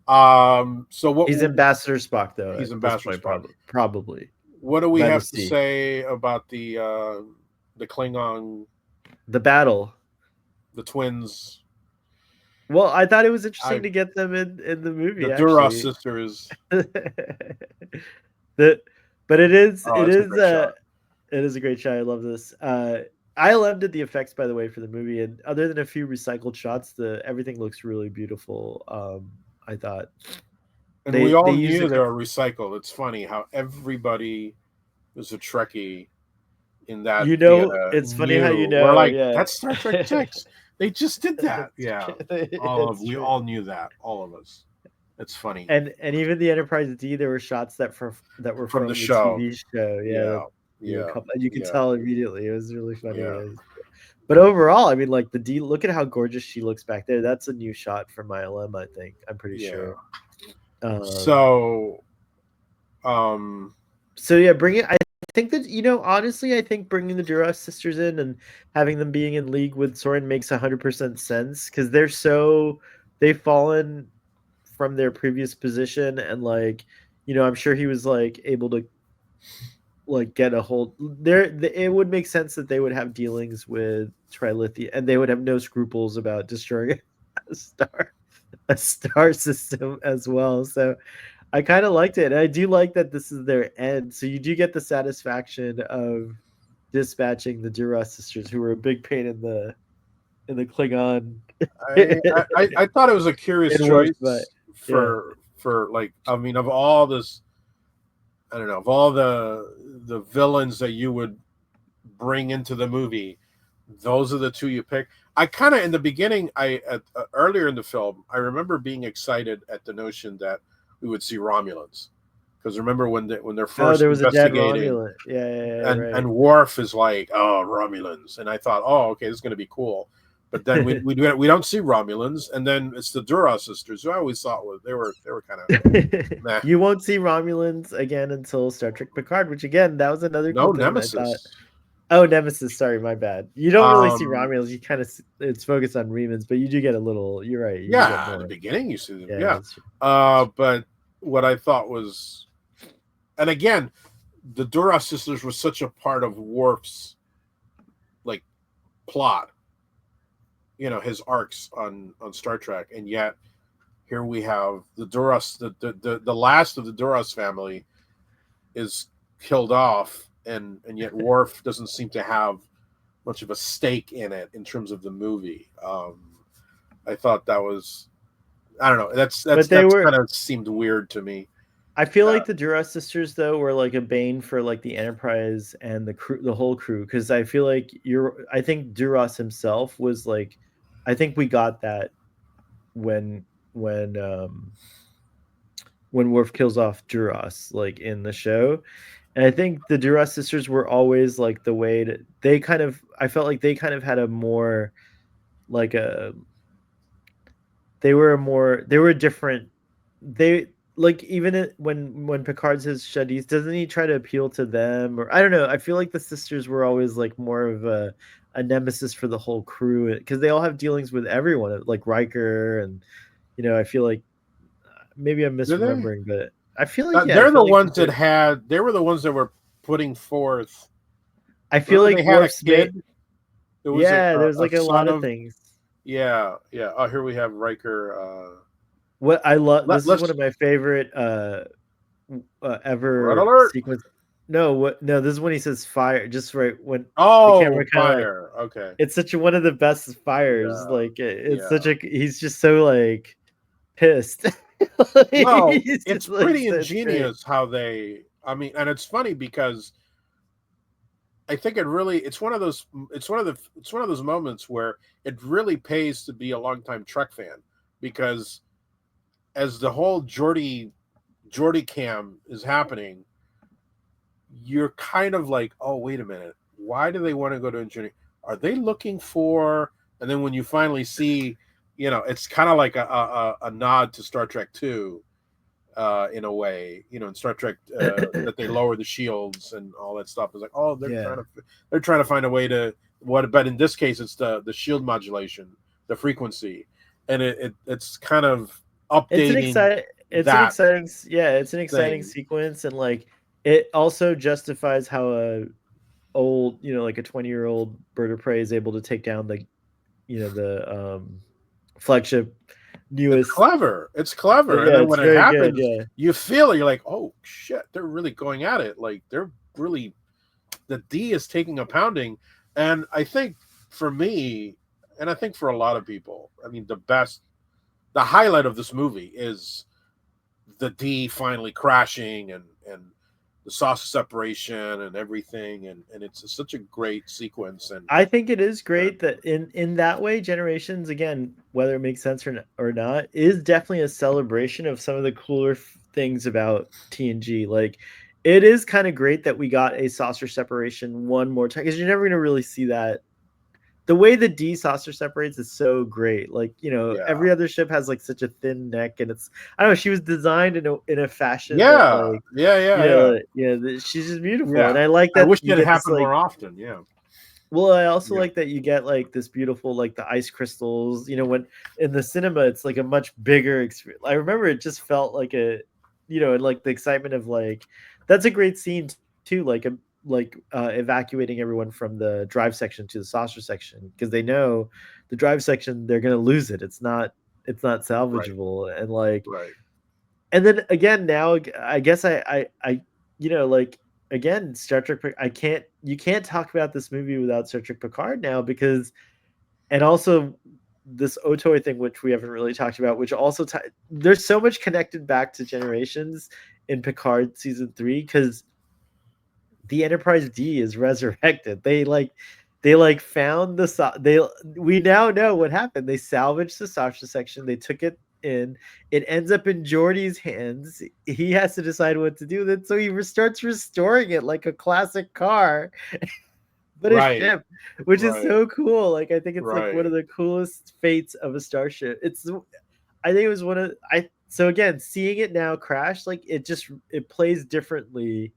Right. So what He's Ambassador Spock though he's at this Ambassador point, Spock. probably What do we by the have to C. say about the Klingon, The battle. the twins, Well, I thought it was interesting I to get them in the the movie Duras actually. sisters? the but Oh, it's a great shot. it is a great shot. I love this. ILM did the effects by the way for the movie, and other than a few recycled shots, the everything looks really beautiful. I thought And we they all used knew a they were recycled. It's funny how everybody was a Trekkie in that theater it's funny how knew. We're like, yeah. that's Star Trek 6. They just did that. Yeah. It's We true. all knew that. All of us. It's funny. And even the Enterprise D, there were shots that were From the from the show. TV show. Yeah, Yeah. that Yeah. you could Yeah. tell immediately. It was really funny. Yeah. But overall, I mean, like the D, look at how gorgeous she looks back there. That's a new shot from ILM, I think. I'm pretty Yeah. sure. Um, So um so yeah, bring it. I think that honestly, I think bringing the Duras sisters in and having them being in league with Soren makes 100% sense because they've fallen from their previous position, and like, I'm sure he was like able to like get a hold there. It would make sense that they would have dealings with Trilithia, and they would have no scruples about destroying a star a star system as well. So I kind of liked it. And I do like that this is their end. So you do get the satisfaction of dispatching the Duras sisters, who were a big pain in the Klingon I thought it was a curious in Worf's butt. choice Yeah. for like, I mean, of all this, I don't know, of all the villains that you would bring into the movie, those are the two you pick. I kind of in the beginning, earlier in the film, I remember being excited at the notion that we would see Romulans, because remember when they're Oh, first there was a dead investigating, Romulan. Yeah, yeah, yeah, and right. Worf is like, oh, Romulans, and I thought, oh, okay, this is going to be cool. But then we don't see Romulans, and then it's the Duras sisters, who I always thought they were kind of meh. You won't see Romulans again until Star Trek Picard, which again, that was another No cool thing that I thought. Nemesis. Oh, Nemesis. Sorry, my bad. You don't really see Um, Romulans. You kind of it's focused on Remans, but you do get a little. You're right. You do get yeah, in the more. beginning you see them, Yeah, yeah. that's true. But what I thought was, and again, the Duras sisters were such a part of Worf's like plot, his arcs on Star Trek, and yet here we have the Duras, the last of the Duras family is killed off, and yet Worf doesn't seem to have much of a stake in it in terms of the movie. I thought that was, I don't know, But they that's were. kind of seemed weird to me. I feel Uh, like the Duras sisters though were like a bane for like the Enterprise and the crew, the whole crew, because I feel like I think Duras himself was like, I think we got that when when um when Worf kills off Duras like in the show. And I think the Duras sisters were always like the way to they kind of I felt like they kind of had a more like a they were different. They like even when Picard says Shadis, doesn't he try to appeal to them? Or I don't know. I feel like the sisters were always like more of a nemesis for the whole crew, because they all have dealings with everyone, like Riker, and I feel like maybe I'm did they? misremembering, but I feel like yeah, I They're feel the like ones that had. They were the ones that were putting forth. I feel Remember, they like had a Worf's mate. kid. There was Yeah, there's a like a lot son of of. things. Yeah, yeah. Oh, here we have Riker. What I love, this is one Let's of my favorite red ever alert. sequence. No, what? No, this is when he says fire. Just right when the camera Oh, kind of like fire. Okay. it's such one of the best fires. Yeah, Like it's yeah. such a he's just so like pissed. Well, He's it's just like pretty so it's great. ingenious how they. I mean, and it's funny because I think it really it's one of those it's one of those moments where it really pays to be a longtime Trek fan, because as the whole Geordie cam is happening, you're kind of like, oh, wait a minute, why do they want to go to engineering? Are they looking for? And then when you finally see, it's kind of like a nod to Star Trek Two, in a way, in Star Trek, that they lower the shields and all that stuff. It's like, oh, Yeah, they're trying to find a way to what, but in this case, it's the shield modulation, the frequency, and it's kind of it's an updating exciting. that Yeah, it's an exciting thing. sequence, and like it also justifies how a old, like a 20-year-old bird of prey is able to take down the flagship It's newest. clever. It's clever. And Yeah, then it's when it very good. happens, Yeah. you feel it. You're like, oh shit, they're really going at it. Like they're really the D is taking a pounding. And I think for me, and I think for a lot of people, I mean, the highlight of this movie is the D finally crashing, and the saucer separation and everything, and it's such a great sequence. And I think it is uh, great that in that way, Generations, again, whether it makes sense or not, is definitely a celebration of some of the cooler things about TNG. Like it is kind of great that we got a saucer separation one more time, because you're never going to really see that. The way the D saucer separates is so great. Like, yeah, every other ship has like such a thin neck, and I don't know, she was designed in a fashion that yeah, like, yeah, yeah, yeah, she's just beautiful. And yeah. I like I that wish you it had get this happened like more often. Yeah. Well, I also Yeah. like that you get like this beautiful like the ice crystals. When in the cinema it's like a much bigger experience. I remember it just felt like and like the excitement of like that's a great scene too. Evacuating everyone from the drive section to the saucer section because they know the drive section they're gonna lose it. It's not Right. salvageable and like Right. and then again now I guess like again Star Trek I can't you can't talk about this movie without Star Trek Picard now because and also this Otoy thing which we haven't really talked about which also there's so much connected back to Generations in Picard season 3 cuz the Enterprise D is resurrected. They found they we now know what happened. They salvaged the Sasha section. They took it in. It ends up in Geordie's hands. He has to decide what to do with it. So he starts restoring it like a classic car, but a Right. ship, which is Right. so cool. Like I think it's like one of Right. the coolest fates of a starship. I think it was one of I so again seeing it now crash like it plays differently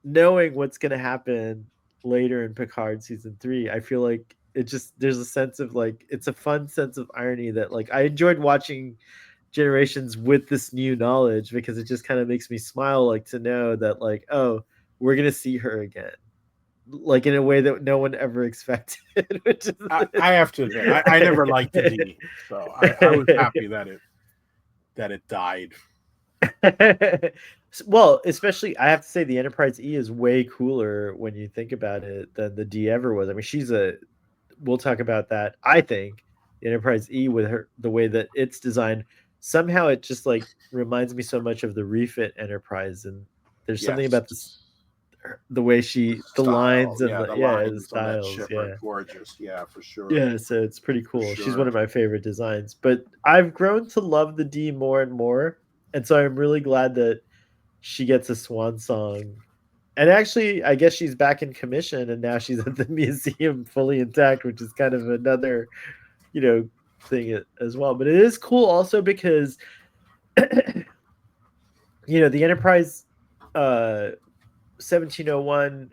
knowing what's going to happen later in Picard season 3. I feel like it just there's a sense of like it's a fun sense of irony that like I enjoyed watching Generations with this new knowledge because it just kind of makes me smile like to know that like oh we're going to see her again like in a way that no one ever expected which I have to admit, I never liked the D, so I was happy that it died. well, especially I have to say the Enterprise E is way cooler when you think about it than the D ever was. I mean, we'll talk about that. I think the Enterprise E with her the way that it's designed, somehow it just like reminds me so much of the refit Enterprise and there's something Yes. about the way the Style. lines and Yeah, the the lines on that styles, ship are yeah. gorgeous. Yeah, for sure. Yeah, so it's pretty For cool. She's one sure. of my favorite designs, but I've grown to love the D more and more, and so I'm really glad that she gets a swan song. And actually, I guess she's back in commission, and now she's at the museum fully intact, which is kind of another, you know, thing as well. But it is cool also because, the Enterprise, 1701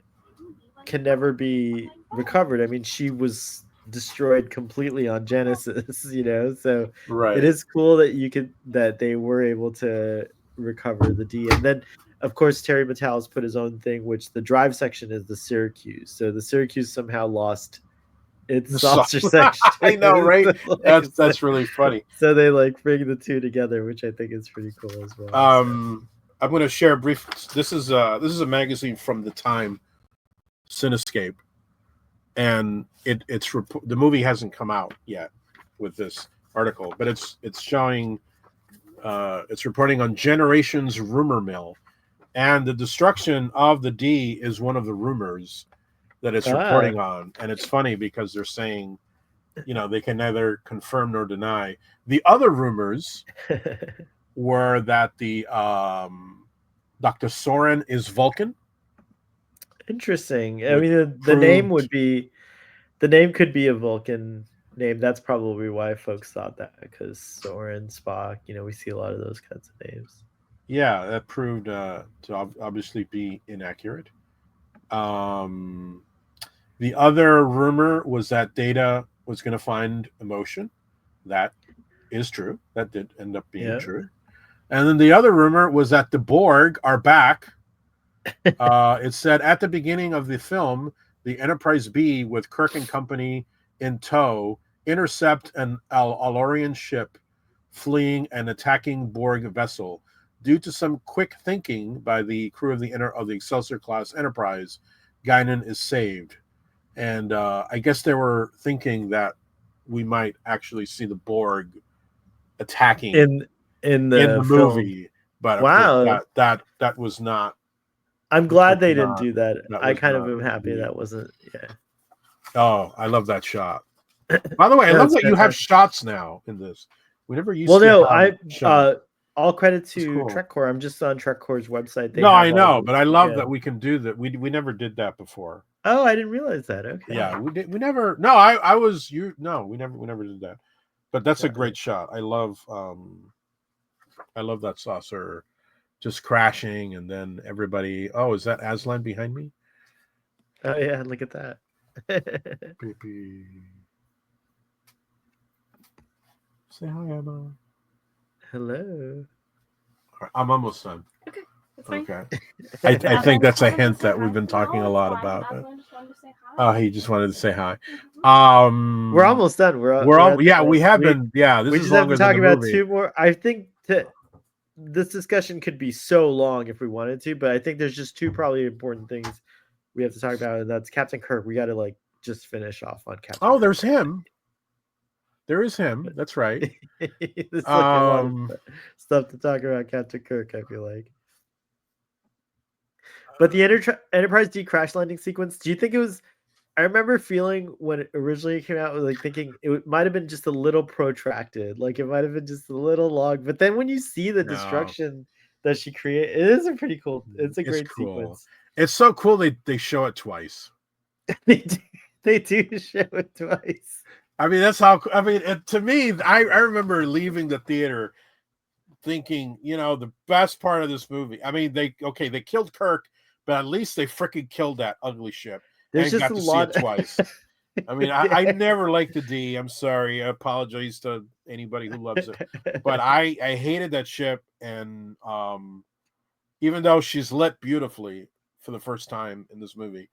can never be recovered. I mean, she was destroyed completely on Genesis, so it Right. is cool that they were able to recover the D. And then of course Terry Matalas put his own thing, which the drive section is the Syracuse. So the Syracuse somehow lost its The song. saucer section. I know, right? So, That's really funny. so they like bring the two together, which I think is pretty cool as well. So I'm going to share a brief. This is a magazine from the time, Cinescape, and the movie hasn't come out yet with this article, but it's showing it's reporting on Generations rumor mill, and the destruction of the D is one of the rumors that it's ah reporting on, and it's funny because they're saying they can neither confirm nor deny. The other rumors were that the Dr. Soren is Vulcan, interesting. I which mean, proved the name could be a Vulcan name. That's probably why folks thought that because Soren, Spock, we see a lot of those kinds of names. yeah, that proved to obviously be inaccurate. Um, the other rumor was that Data was going to find emotion. That is true. That did end up being Yeah. true. And then the other rumor was that the Borg are back. It said at the beginning of the film, the Enterprise B with Kirk and company in tow intercept an Alorian ship fleeing an attacking Borg vessel. Due to some quick thinking by the crew of the Excelsior class Enterprise, Guinan is saved. And I guess they were thinking that we might actually see the Borg attacking in in in the the film. movie, but of course Wow. that was not I'm that was glad they didn't not do that. that I was kind of not am in the happy deal. that wasn't yeah. Oh, I love that shot. By the way, I No, love it's that you have fantastic. shots now in this. We never Well, used to no, have I shot. all credit It's to cool. TrekCore. I'm just on TrekCore's website. They No, I have all know, the but I love yeah. that we can do that. We never did that before. Oh, I didn't realize that. Okay. Yeah, we did. We never. No, I was you. No, we never did that. But that's a Got it. great shot. I love that saucer just crashing, and then everybody. Oh, is that Aslan behind me? Oh yeah, look at that. Baby. Say hi, Emma. Hello. I'm almost done. Okay, that's fine. Okay. I think that's a hint that we've been talking a lot about. Aslan just wanted to say hi. Oh, he just wanted to say hi. We're almost done. We're We're all, at yeah, the we have we been. Yeah, this we is just have to longer than talk the about movie. 2 more. I think that this discussion could be so long if we wanted to, but I think there's just 2 probably important things we have to talk about, and that's Captain Kirk. We got to like just finish off on Captain Oh, Kirk. there's him. There is him. That's right. There's like a lot of Um, stuff to talk about Captain Kirk, I feel like. But the Enterprise D crash landing sequence, do you think it was? I remember feeling when it originally came out, like thinking might have been just a little protracted, like it might have been just a little long. But then when you see the no, destruction that she created, it is a pretty cool. It's a it's great cool. sequence. It's so cool they show it twice. they do, they do show it twice. I mean, that's how. I mean, to me, I remember leaving the theater thinking, the best part of this movie. I mean, they killed Kirk, but at least they freaking killed that ugly ship There's and just got a to see lot. it twice. I mean, I never liked the D. I'm sorry. I apologize to anybody who loves it, but I hated that ship, and even though she's lit beautifully for the first time in this movie,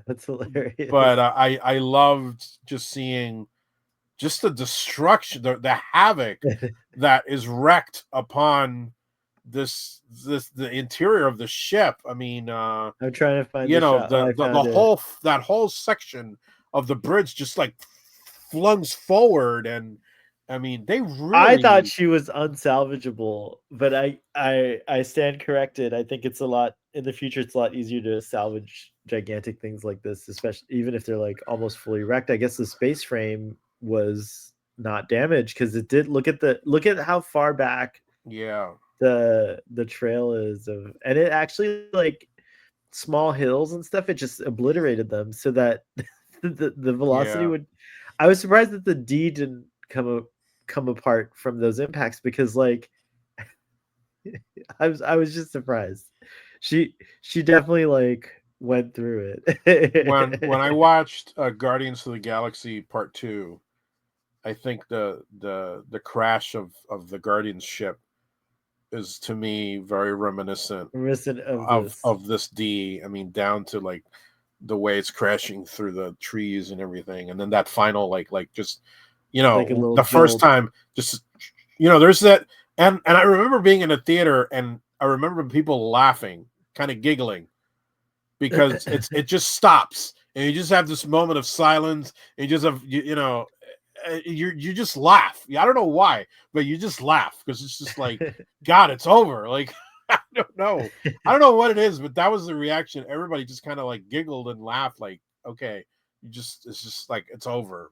That's hilarious. but I loved just seeing just the destruction, the havoc that is wrecked upon the interior of the ship. I mean, I'm trying to find the shot. Oh, I the found it. whole section of the bridge just like flungs forward, and I mean they I thought really, she was unsalvageable, but I stand corrected. I think it's a lot in the future. It's a lot easier to salvage gigantic things like this, especially even if they're like almost fully wrecked. I guess the space frame was not damaged because it did. Look at how far back yeah, the trail is of, and it actually like small hills and stuff. It just obliterated them so that the velocity yeah. would. I was surprised that the D didn't come apart from those impacts because like I was just surprised. She definitely like went through When I it. watched Guardians of the Galaxy Part Two, I think the crash of the Guardians ship is to me very reminiscent Reminiscent of this, of this D. I mean, down to like the way it's crashing through the trees and everything, and then that final just like a little the first jolt. time, just there's that, and I remember being in a theater, and I remember people laughing, kind of giggling, because it just stops, and you just have this moment of silence, and you just have you just laugh. I don't know why, but you just laugh because it's just like, God, it's over. Like, I don't know. I don't know what it is, but that was the reaction. Everybody just kind of like giggled and laughed, like, okay, it's just like it's over.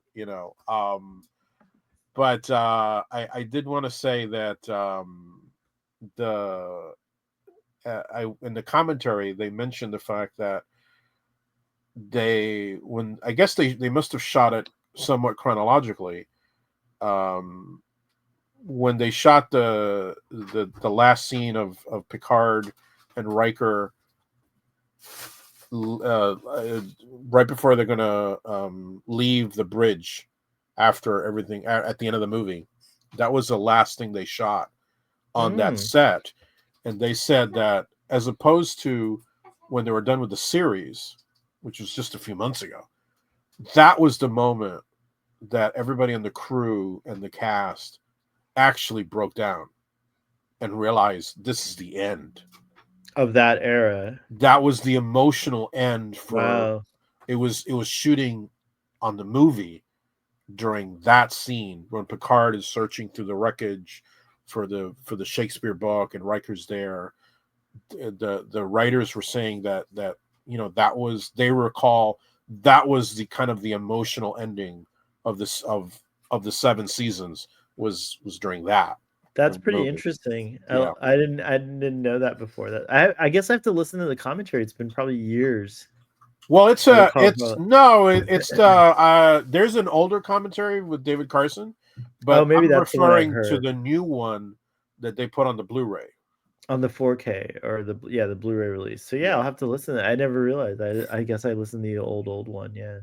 But I did want to say that the I in the commentary they mentioned the fact that when I guess they must have shot it somewhat chronologically. Um, when they shot the last scene of Picard and Riker, right before they're gonna leave the bridge after everything at the end of the movie, that was the last thing they shot on that Mm, set, and they said that as opposed to when they were done with the series, which was just a few months ago, that was the moment that everybody in the crew and the cast actually broke down and realized this is the end. of that era. That was the emotional end for Wow. it was shooting on the movie during that scene when Picard is searching through the wreckage for the Shakespeare book and Riker's there. The writers were saying that that was, they recall, that was the kind of the emotional ending of this of the 7 seasons was during that That's of the pretty movie. interesting. Yeah. I didn't know that before. That I guess I have to listen to the commentary. It's been probably years. Well, I recall it's about. no, it's the there's an older commentary with David Carson, Oh, but maybe I'm that's the one I referring to heard. the new one that they put on the Blu-ray. on the 4K or the Blu-ray release. So yeah, Yeah. I'll have to listen to that. I never realized. I guess I listened to the old one. Yeah.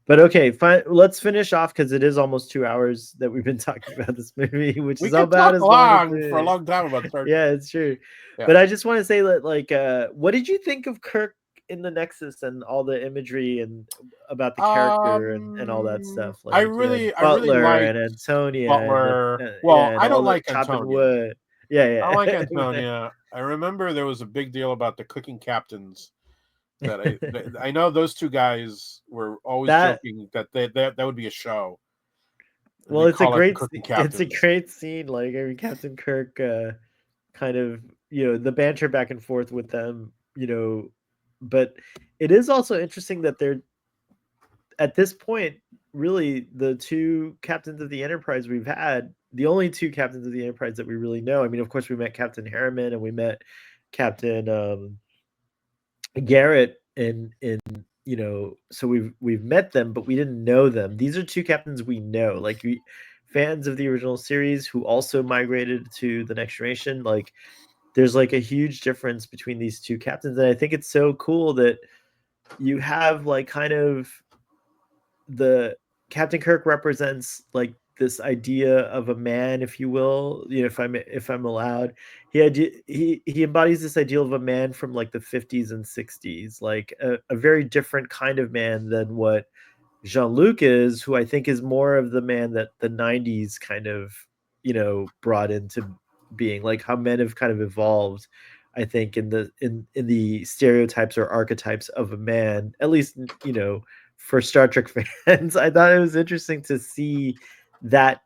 But okay, fine. Let's finish off because it is almost 2 hours that we've been talking about this movie, which We is could about talk as long as long for a long time about Star Trek. yeah, it's true. Yeah. But I just want to say that, like, what did you think of Kirk in the Nexus and all the imagery and about the character and all that stuff? I Like, really, I really Butler like and Antonia and the Butler. Well, and I all don't the like chopping Antonia. wood. Yeah, I like yeah. Antonia. I remember there was a big deal about the cooking captains. I know those two guys were always That joking that that would be a show. well, They call it the cooking it's a captains. great scene. Like, I mean, Captain Kirk, kind of, the banter back and forth with them, but it is also interesting that they're at this point, really the two captains of the Enterprise we've had, the only two captains of the Enterprise that we really know. I mean, of course, we met Captain Harriman and we met Captain Garrett, and so we've met them, but we didn't know them. These are two captains we know, like fans of the original series who also migrated to the Next Generation. Like, there's like a huge difference between these two captains, and I think it's so cool that you have like kind of the Captain Kirk represents like this idea of a man, if you will, if I'm allowed. He embodies this ideal of a man from like the 50s and 60s, like a very different kind of man than what Jean-Luc is, who I think is more of the man that the 90s kind of, brought into being, like how men have kind of evolved, I think, in the stereotypes or archetypes of a man, at least, for Star Trek fans. I thought it was interesting to see that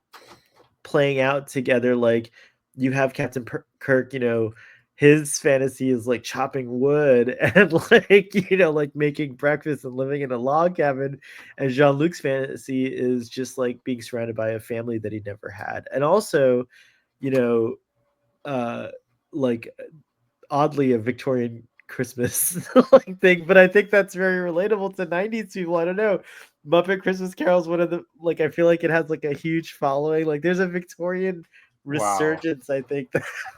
playing out together. Like, you have Captain Kirk, his fantasy is like chopping wood and like, like making breakfast and living in a log cabin. And Jean-Luc's fantasy is just like being surrounded by a family that he never had. And also, you know, uh, like oddly a Victorian Christmas like thing, but I think that's very relatable to 90s people. I don't know. Muppet Christmas Carol is one of the, like, I feel like it has like a huge following. Like, there's a Victorian Wow, resurgence, I think.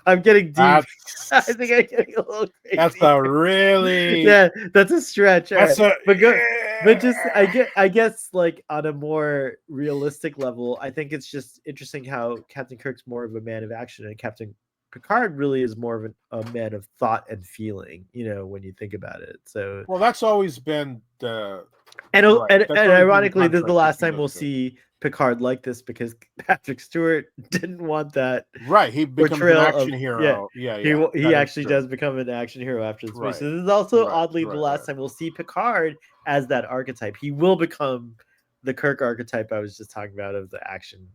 I'm getting deep. I that's think I'm getting a little that's crazy. a really Yeah, that's a stretch. All right. that's a But go but just I guess like on a more realistic level, I think it's just interesting how Captain Kirk's more of a man of action and Captain Picard really is more of a man of thought and feeling, when you think about it. So, well. That's always been the and right. That's always been the ironically, this is the contrast last between time those we'll two. see Picard like this because Patrick Stewart didn't want that Right, he becomes an portrayal of, action yeah. hero. Yeah, He yeah, he that is actually true. does become an action hero after this movie. Right, So this is also right, oddly the right, last right. time we'll see Picard as that archetype. He will become the Kirk archetype I was just talking about, of the action,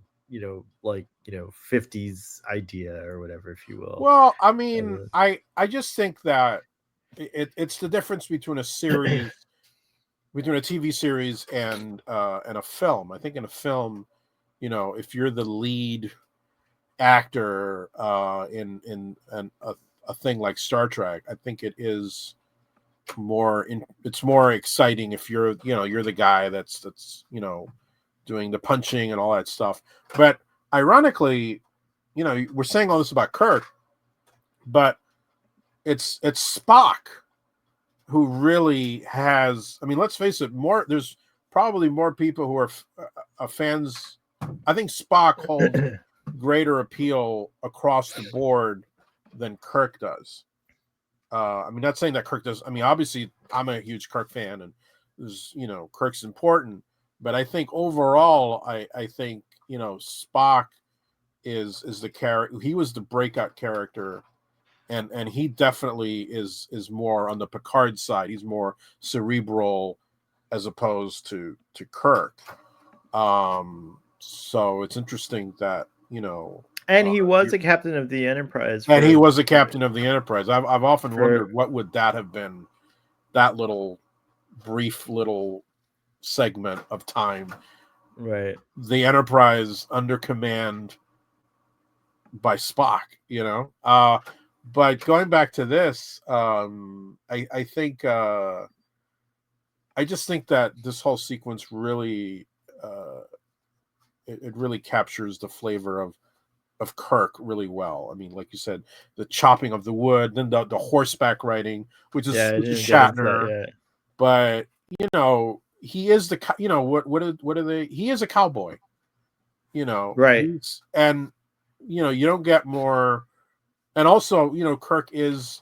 like, 50s idea or whatever, if you will. Well, I mean, Uh, I just think that it's the difference between a series, between a TV series and a film. I think in a film, if you're the lead actor in a thing like Star Trek, I think it's more exciting if you're the guy that's doing the punching and all that stuff. But ironically, we're saying all this about Kirk, but it's Spock who really has. I mean, let's face it. There's probably more people who are fans. I think Spock holds greater appeal across the board than Kirk does. I mean, not saying that Kirk does. I mean, obviously, I'm a huge Kirk fan, and Kirk's important. But I think overall, I think Spock is the character. He was the breakout character, and he definitely is more on the Picard side. He's more cerebral as opposed to Kirk. So it's interesting that and he was you a captain of the Enterprise and he for was a captain of the Enterprise. I've often for wondered what would that have been, that little brief little segment of time, right. the Enterprise under command by Spock, but going back to this, I think I just think that this whole sequence really it really captures the flavor of Kirk really well. I mean, like you said, the chopping of the wood, then the horseback riding, which Yeah, is I which is didn't get into that Shatner. yet. But he is what are they? He is a cowboy. Right. He's and you don't get more. And also, Kirk is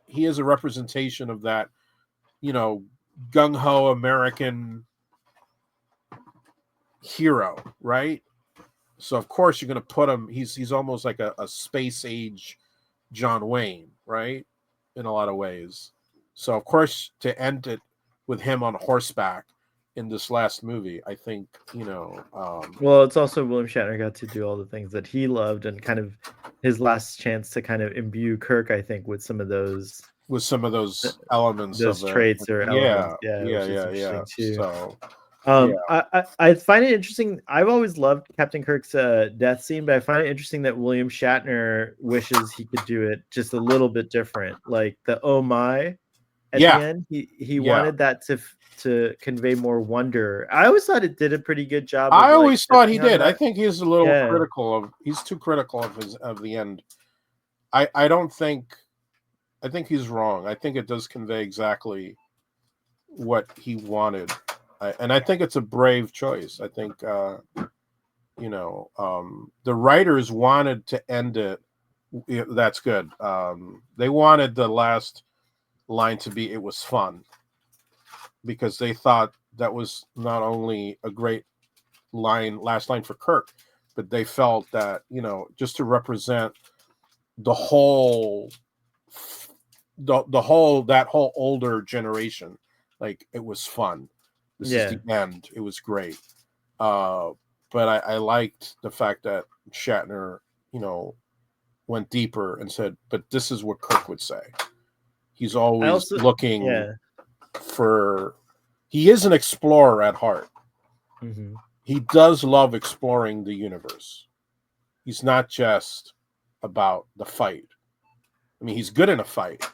he is a representation of that, gung ho American hero, right? So of course you're going to put him. He's almost like a space age John Wayne, right? In a lot of ways. So of course to end it with him on horseback in this last movie, I think Well, it's also William Shatner got to do all the things that he loved, and kind of his last chance to kind of imbue Kirk, I think, with some of with some of those elements of those it. traits or elements, Yeah, yeah, yeah, which is yeah, yeah. interesting too. So yeah, I find it interesting. I've always loved Captain Kirk's death scene, but I find it interesting that William Shatner wishes he could do it just a little bit different. Like the "Oh my" at the yeah, end, he yeah. wanted that to convey more wonder. I always thought it did a pretty good job of I like always thought he touching on did. I that. think he's a little Yeah, critical of. He's too critical of the end. I don't think. I think he's wrong. I think it does convey exactly what he wanted, and I think it's a brave choice. I think the writers wanted to end it. That's good. They wanted the last line to be "It was fun," because they thought that was not only a great last line for Kirk, but they felt that just to represent the whole that whole older generation, like it was fun. This is yeah. the end. It was great. Uh, but I liked the fact that Shatner, you know, went deeper and said, "But this is what Kirk would say." He's I always also, looking yeah. for. He is an explorer at heart. Hmm. He does love exploring the universe. He's not just about the fight. I mean, he's good in a fight,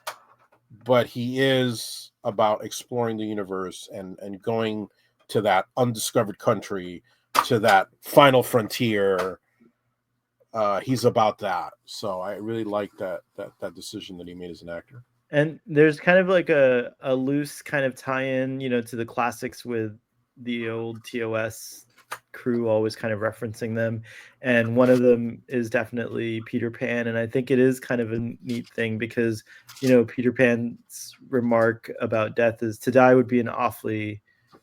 but he is about exploring the universe and going to that undiscovered country, to that final frontier. He's about that. So I really like that decision that he made as an actor. And there's kind of like a loose kind of tie-in, to the classics with the old TOS crew always kind of referencing them. And one of them is definitely Peter Pan. And I think it is kind of a neat thing because, Peter Pan's remark about death is to die would be an awfully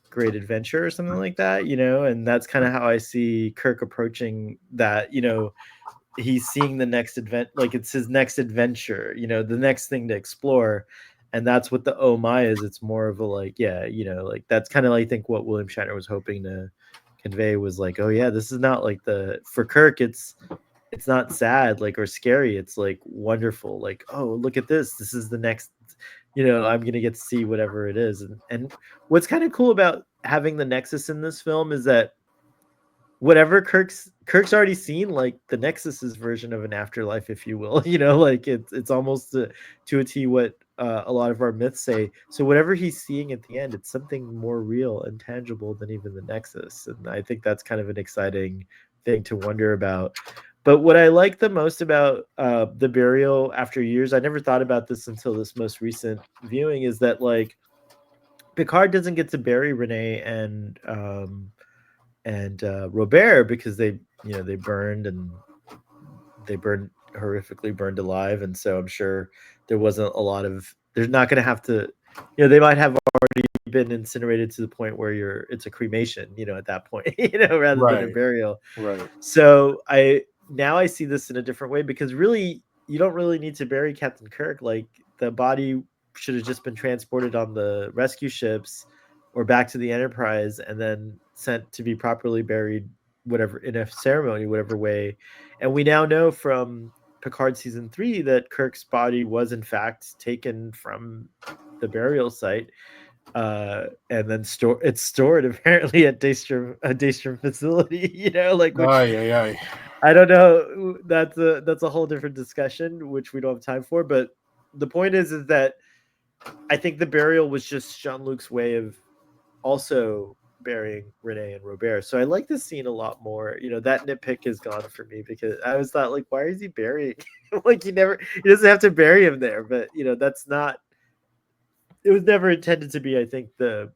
great adventure or something like that, and that's kind of how I see Kirk approaching that, he's seeing the next event, like it's his next adventure, the next thing to explore. And that's what the "oh my" is. It's more of a like, yeah, like that's kind of like, I think what William Shatner was hoping to convey was like, oh yeah, this is not like for Kirk, it's not sad like or scary, it's like wonderful, like, oh look at this is the next, I'm gonna get to see whatever it is. And what's kind of cool about having the Nexus in this film is that whatever Kirk's already seen, like the Nexus's version of an afterlife, if you will. Like it's almost to a T what a lot of our myths say. So whatever he's seeing at the end, it's something more real and tangible than even the Nexus, and I think that's kind of an exciting thing to wonder about. But what I like the most about the burial after years, I never thought about this until this most recent viewing, is that like Picard doesn't get to bury Renee and Robert because they burned horrifically burned alive, and so I'm sure there wasn't a lot of, they're not going to have to, they might have already been incinerated to the point where it's a cremation, at that point, rather than a Right, burial. right. So I see this in a different way, because really you don't really need to bury Captain Kirk. Like the body should have just been transported on the rescue ships or back to the Enterprise and then sent to be properly buried, whatever, in a ceremony, whatever way. And we now know from Picard season 3 that Kirk's body was in fact taken from the burial site, and then stored apparently at a Daystrom facility, like, which Ay, ay, ay. I don't know. That's a whole different discussion, which we don't have time for. But the point is that I think the burial was just Jean-Luc's way of also burying Renee and Robert. So I like this scene a lot more. That nitpick is gone for me because I was thought like, why is he burying? Like he doesn't have to bury him there, but that's not. It was never intended to be. I think the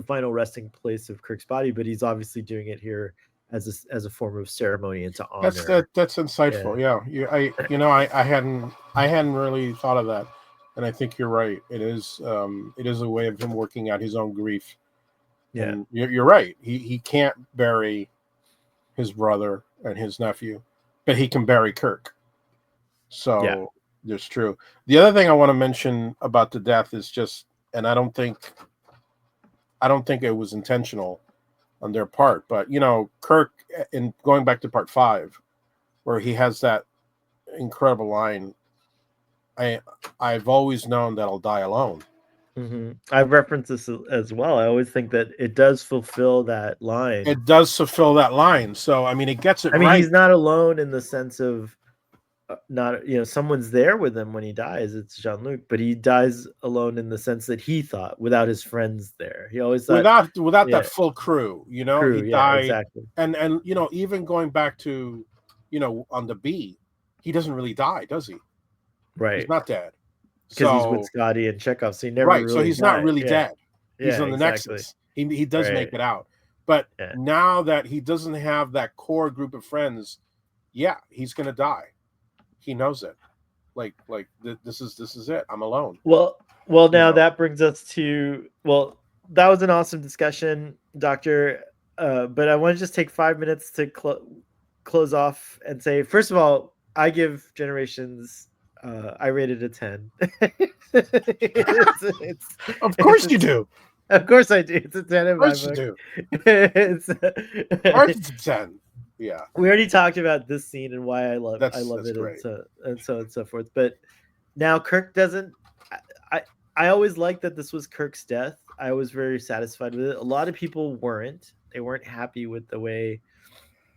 final resting place of Kirk's body, but he's obviously doing it here as a form of ceremony and to honor. That's Yeah, insightful. Yeah, I hadn't really thought of that, and I think you're right. It is a way of him working out his own grief. yeah, And you're right. He can't bury his brother and his nephew, but he can bury Kirk. yeah. So that's true. The other thing I want to mention about the death is just, and I don't think it was intentional on their part, but Kirk, in going back to part 5, where he has that incredible line, I I've always known that I'll die alone. I've referenced this as well. I always think that it does fulfill that line. It does fulfill that line. So I mean, it gets it I mean, right. he's not alone in the sense of not someone's there with him when he dies. It's Jean-Luc, but he dies alone in the sense that he thought without his friends there. He always thought, Without that yeah, full crew, he crew, yeah, died. exactly, And even going back to, on the B, he doesn't really die, does he? He's right, not dead. because he's with So Scotty and Chekhov, so he never right, so really he's not died. really Yeah, dead. He's yeah, on the exactly, Nexus. He does right, make it out. But yeah. now that he doesn't have that core group of friends, yeah, he's gonna die. He knows it. This is it. I'm alone. Well, You now know. that brings us to that was an awesome discussion, Doctor. But I want to just take 5 minutes to close off and say, first of all, I give Generations. I rated a 10. Of It's course a, you do. of course I do. It's a 10 in Of my course you book. do. It's, Of course it's a 10. Yeah, we already talked about this scene and why I love that's it great. and so on and so forth. But now Kirk doesn't. I, I I always liked that this was Kirk's death. I was very satisfied with it. A lot of people weren't. They weren't happy with the way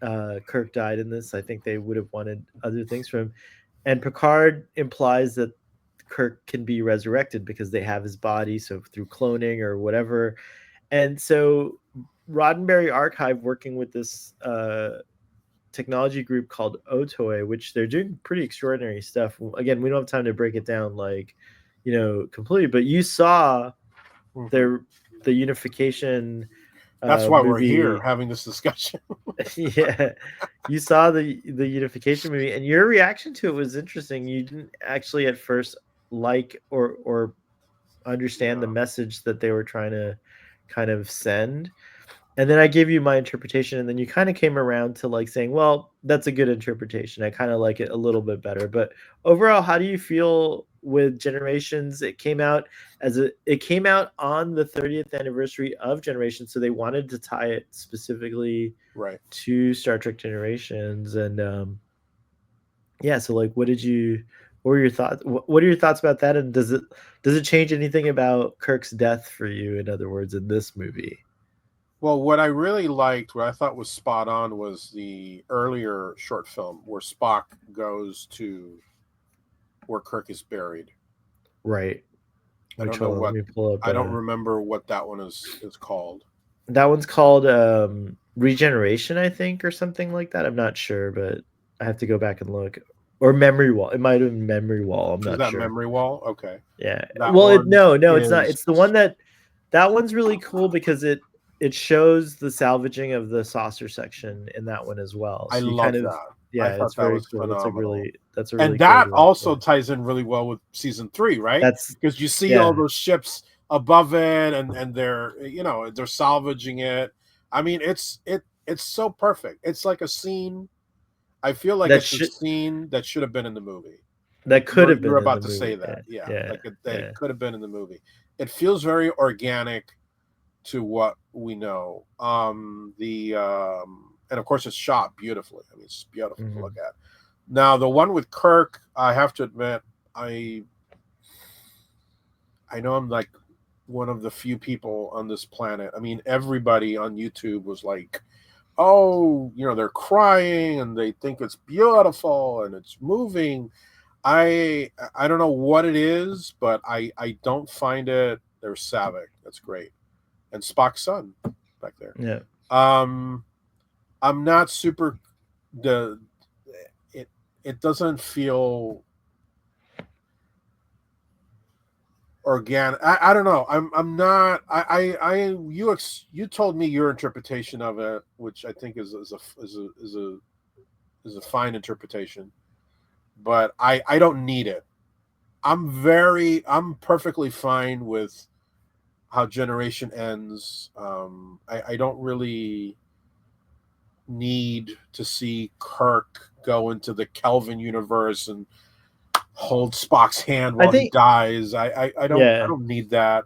Kirk died in this. I think they would have wanted other things from him. And Picard implies that Kirk can be resurrected because they have his body, so through cloning or whatever. And so Roddenberry Archive, working with this technology group called Otoy, which they're doing pretty extraordinary stuff. Again, we don't have time to break it down completely, but you saw Mhm. their the unification That's why we're here movie. having this discussion. Yeah, you saw the unification movie, and your reaction to it was interesting. You didn't actually at first like or understand the Yeah. message that they were trying to kind of send. And then I gave you my interpretation, and then you kind of came around to like saying, well, that's a good interpretation. I kind of like it a little bit better. But overall, how do you feel with Generations? It came out on the 30th anniversary of Generations, so they wanted to tie it specifically Right. to Star Trek Generations. And yeah, so like what were your thoughts? What are your thoughts about that? And does it change anything about Kirk's death for you, in other words, in this movie? Well, what I really liked, what I thought was spot on, was the earlier short film where Spock goes to where Kirk is buried. Right. I Which, don't know hold on, let what me pull up. I don't remember what that one is called. That one's called Regeneration, I think, or something like that. I'm not sure, but I have to go back and look. Or Memory Wall. It might have been Memory Wall. I'm Is not that sure. Memory Wall? Okay. Yeah. That Well, one no, it's not. is It's the one that one's really cool because it shows the salvaging of the saucer section in that one as well. I So you love kind of, that. I yeah, it's thought that very was cool. phenomenal. That's a And really cool that one. also Yeah. ties in really well with season 3, right? That's Because you see all yeah. those ships above it, and they're salvaging it. I mean, it's so perfect. It's like a scene. I feel like That it's a should scene that should have been in the movie. that could have You're been in about the to say movie. that, Yeah. yeah, Yeah. like that it Yeah. could have been in the movie. It feels very organic to what we know. And of course it's shot beautifully. I mean, it's beautiful to look Mhm. at. Now the one with Kirk, I have to admit, I know I'm like one of the few people on this planet. I mean, everybody on YouTube was like, "Oh, they're crying and they think it's beautiful and it's moving." I don't know what it is, but I don't find it. There's Savick. That's great. and Spock's son back there. Yeah. I'm not super the it doesn't feel organic. I don't know. I'm not. You told me your interpretation of it, which I think is a fine interpretation, but I don't need it. I'm perfectly fine with how Generation ends. I don't really need to see Kirk go into the Kelvin universe and hold Spock's hand I while he think dies. I yeah. don't need that.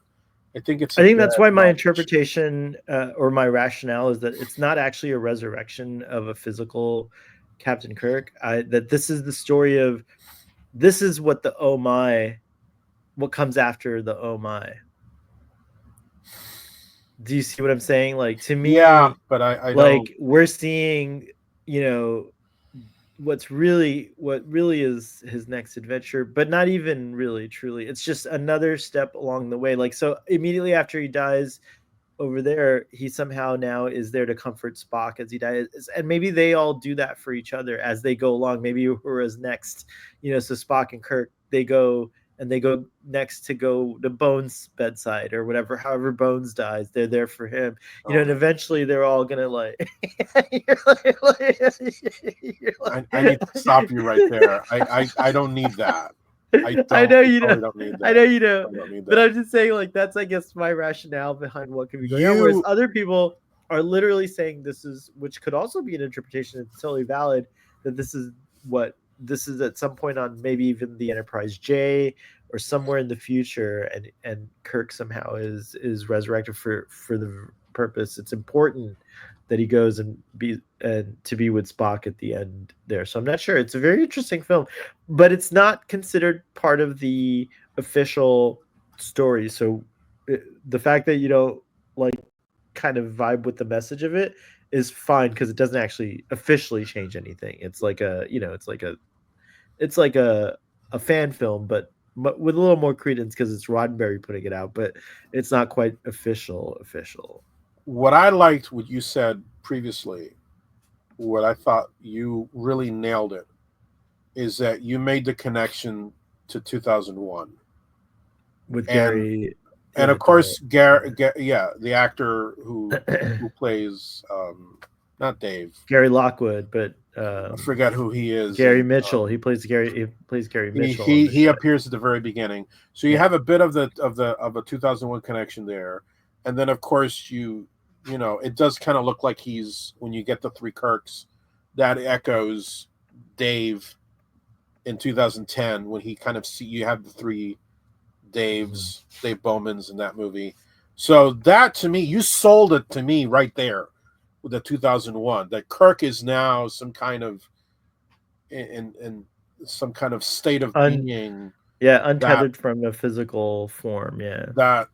I think it's I a think bit that's why my much. interpretation or my rationale is that it's not actually a resurrection of a physical Captain Kirk. That this is the story of this is what the oh my, what comes after the oh my. Do you see what I'm saying? Like to Yeah, me, but I don't. like we're seeing, you know, what really is his next adventure, but not even really truly. It's just another step along the way. Like so immediately after he dies, over there, he somehow now is there to comfort Spock as he dies, and maybe they all do that for each other as they go along. Maybe Uhura's next, so Spock and Kirk they go next to go to Bones' bedside or whatever. However, Bones dies, they're there for him, Oh, and eventually they're all gonna like. you're I need to stop you right there. I don't need that. I know I you know. totally don't need I know that. you know. I don't need But that. I'm just saying, like, that's I guess my rationale behind what could be going on. Whereas You other people are literally saying this is, which could also be an interpretation. It's totally valid that this is at some point on maybe even the Enterprise J or somewhere in the future, and Kirk somehow is resurrected for the purpose. It's important that he goes and to be with Spock at the end there. So I'm not sure. It's a very interesting film, but it's not considered part of the official story. So the fact that you don't like kind of vibe with the message of it is fine because it doesn't actually officially change anything. It's like a fan film, but with a little more credence because it's Roddenberry putting it out, but it's not quite official. what I liked what you said previously, what I thought you really nailed it, is that you made the connection to 2001. With And Gary, of with course yeah, the actor who plays not Dave. Gary Lockwood, but I forget who he is, Gary and Mitchell. He plays Gary Mitchell on the he show. appears at the very beginning. So you Yeah. have a bit of a 2001 connection there, and then of course it does kind of look like he's, when you get the three Kirks, that echoes Dave in 2010 when he kind of you have the three Daves, Dave Bowman's in that movie. So that, to me, you sold it to me right there with the 2001, that Kirk is now some kind of in some kind of state of being that Untethered from a physical form. Yeah. that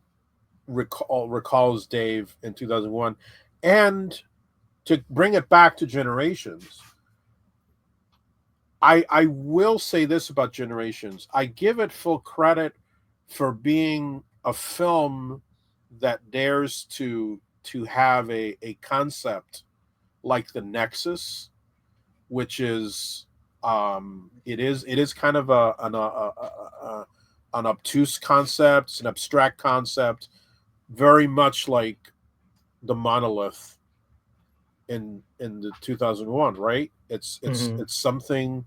recalls Dave in 2001. And to bring it back to Generations, I will say this about Generations. I give it full credit for being a film that dares to have a concept like the Nexus, which is it is kind of an obtuse concept. It's an abstract concept, very much like the monolith in the 2001, right? It's something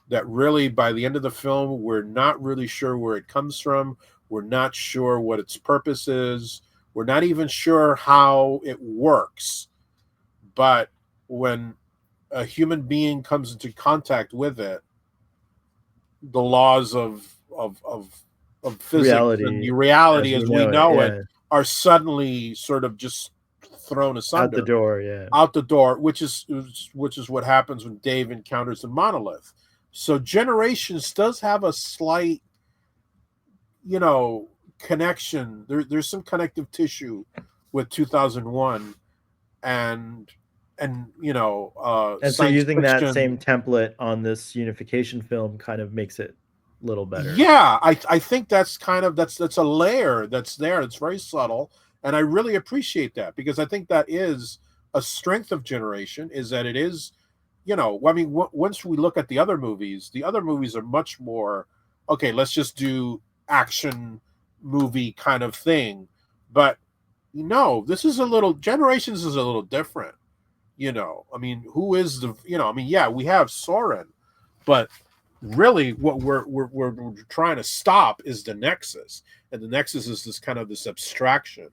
that really, by the end of the film, we're not really sure where it comes from. We're not sure what its purpose is. We're not even sure how it works. But when a human being comes into contact with it, the laws of physics and Reality the reality as we as we know it. know it Yeah. are suddenly sort of just thrown Out the asunder, door. Yeah. out the door, which is what happens when Dave encounters the monolith. So Generations does have a slight, connection. There's some connective tissue with 2001 and And so science using that fiction. same template on this unification film kind of makes it a little better. Yeah, I think that's kind of that's a layer that's there. It's very subtle, And I really appreciate that, because I think that is a strength of Generation, is that it is, I mean, once we look at the other movies are much more, okay, let's just do action movie kind of thing. But no, this is a little, Generations is a little different. I mean, who is the, I mean, yeah, we have Soren, but really what we're trying to stop is the Nexus. And the Nexus is this kind of this abstraction.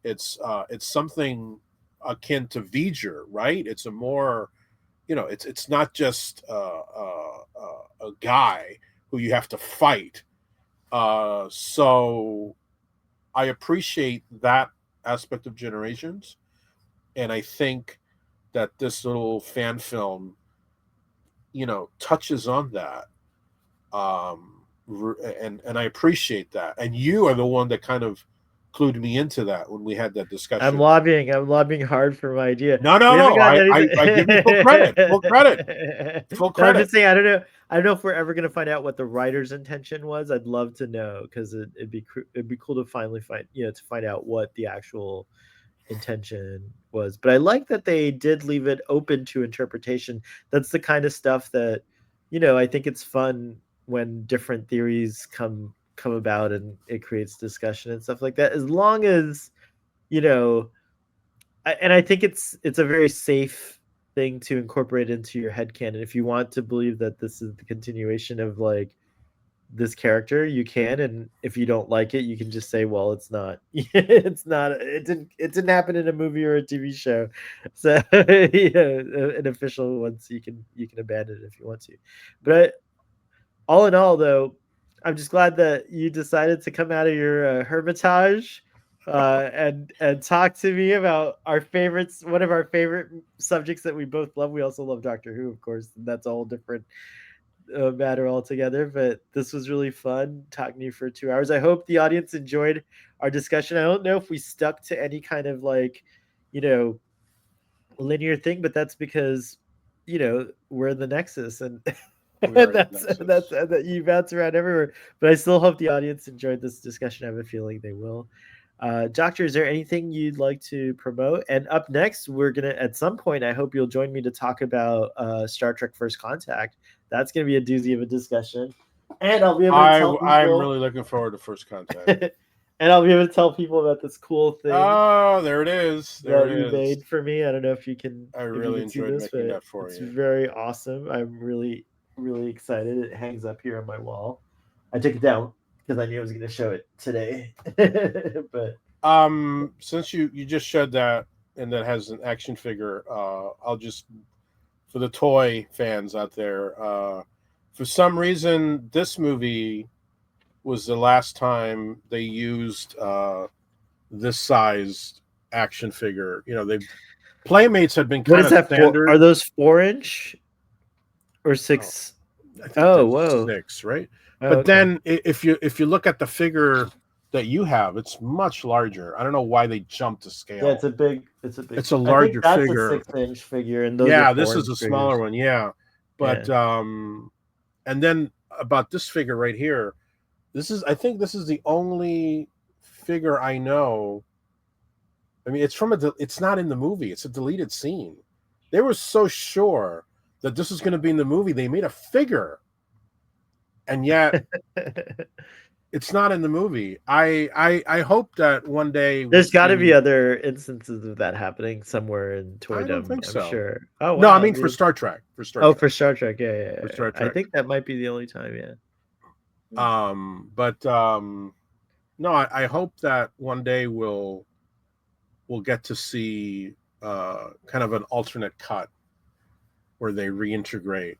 It's something akin to V'ger, right? It's a more, it's not just a guy who you have to fight. So I appreciate that aspect of Generations, and I think that this little fan film, touches on that. And I appreciate that. And you are the one that kind of clued me into that when we had that I'm discussion. lobbying. I'm lobbying hard for my idea. No, no, We haven't no. gotten I give you full credit. Full credit. anything. Full No, I'm credit. just saying. I don't know if we're ever gonna find out what the writer's intention was. I'd love to know because it'd be cool to finally find out what the actual intention was. But I like that they did leave it open to interpretation. That's the kind of stuff that, I think it's fun when different theories come about and it creates discussion and stuff like that. As long as, you know, and I think it's a very safe thing to incorporate into your headcanon. If you want to believe that this is the continuation of like this character, you can, and if you don't like it, you can just say, well, it's not. It's not. It didn't happen in a movie or a TV show. So an official once you can abandon it if you want to. But all in all, though, I'm just glad that you decided to come out of your hermitage and talk to me about our favorites. One of our favorite subjects that we both love. We also love Doctor Who, of course. And that's a whole different matter altogether. But this was really fun talking to you for 2 hours. I hope the audience enjoyed our discussion. I don't know if we stuck to any kind of like, you know, linear thing, but that's because we're in the Nexus and We and are the that's Nexus. that you bounce around everywhere. But I still hope the audience enjoyed this discussion. I have a feeling they will. Doctor, is there anything you'd like to promote? And up next, we're gonna at some point. I hope you'll join me to talk about Star Trek: First Contact. That's gonna be a doozy of a discussion, and I'll be able to tell I'm people, really looking forward to First Contact. and I'll be able to tell people about this cool thing Oh, there it is. There that it you is. made for me. I don't know if you can I if you really can see enjoyed this, making but that for it's you. very awesome. I'm really excited. It hangs up here on my wall. I took it down because I knew I was going to show it today. But Since you just showed that, and that has an action figure, I'll just, for the toy fans out there, for some reason this movie was the last time they used this sized action figure. They Playmates had been what kind is of that for? Are standard. those 4 inch or Oh, 6? I think Oh, they're whoa. 6, right? Oh, But okay. then if you look at the figure that you have, it's much larger. I don't know why they jumped to Yeah, scale. it's a big. It's a I think larger that's a figure. 6 inch figure, and those are Yeah, this 4 is inch a smaller figures. one. Yeah, Yeah. but and then about this figure right here, I think this is the only figure I know. I mean, it's not in the movie. It's a deleted scene. They were so sure that this was going to be in the movie, they made a figure, and yet it's not in the movie. I hope that one day we'll There's got to be see. other instances of that happening somewhere in I don't toydom, think I'm so. sure. Oh No, I wow, mean for really? Star Trek. For Star Oh, Trek. for Star Trek, yeah, yeah, For yeah. Star I Trek. think that might be the only time, yeah. But no, I hope that one day we'll get to see kind of an alternate cut where they reintegrate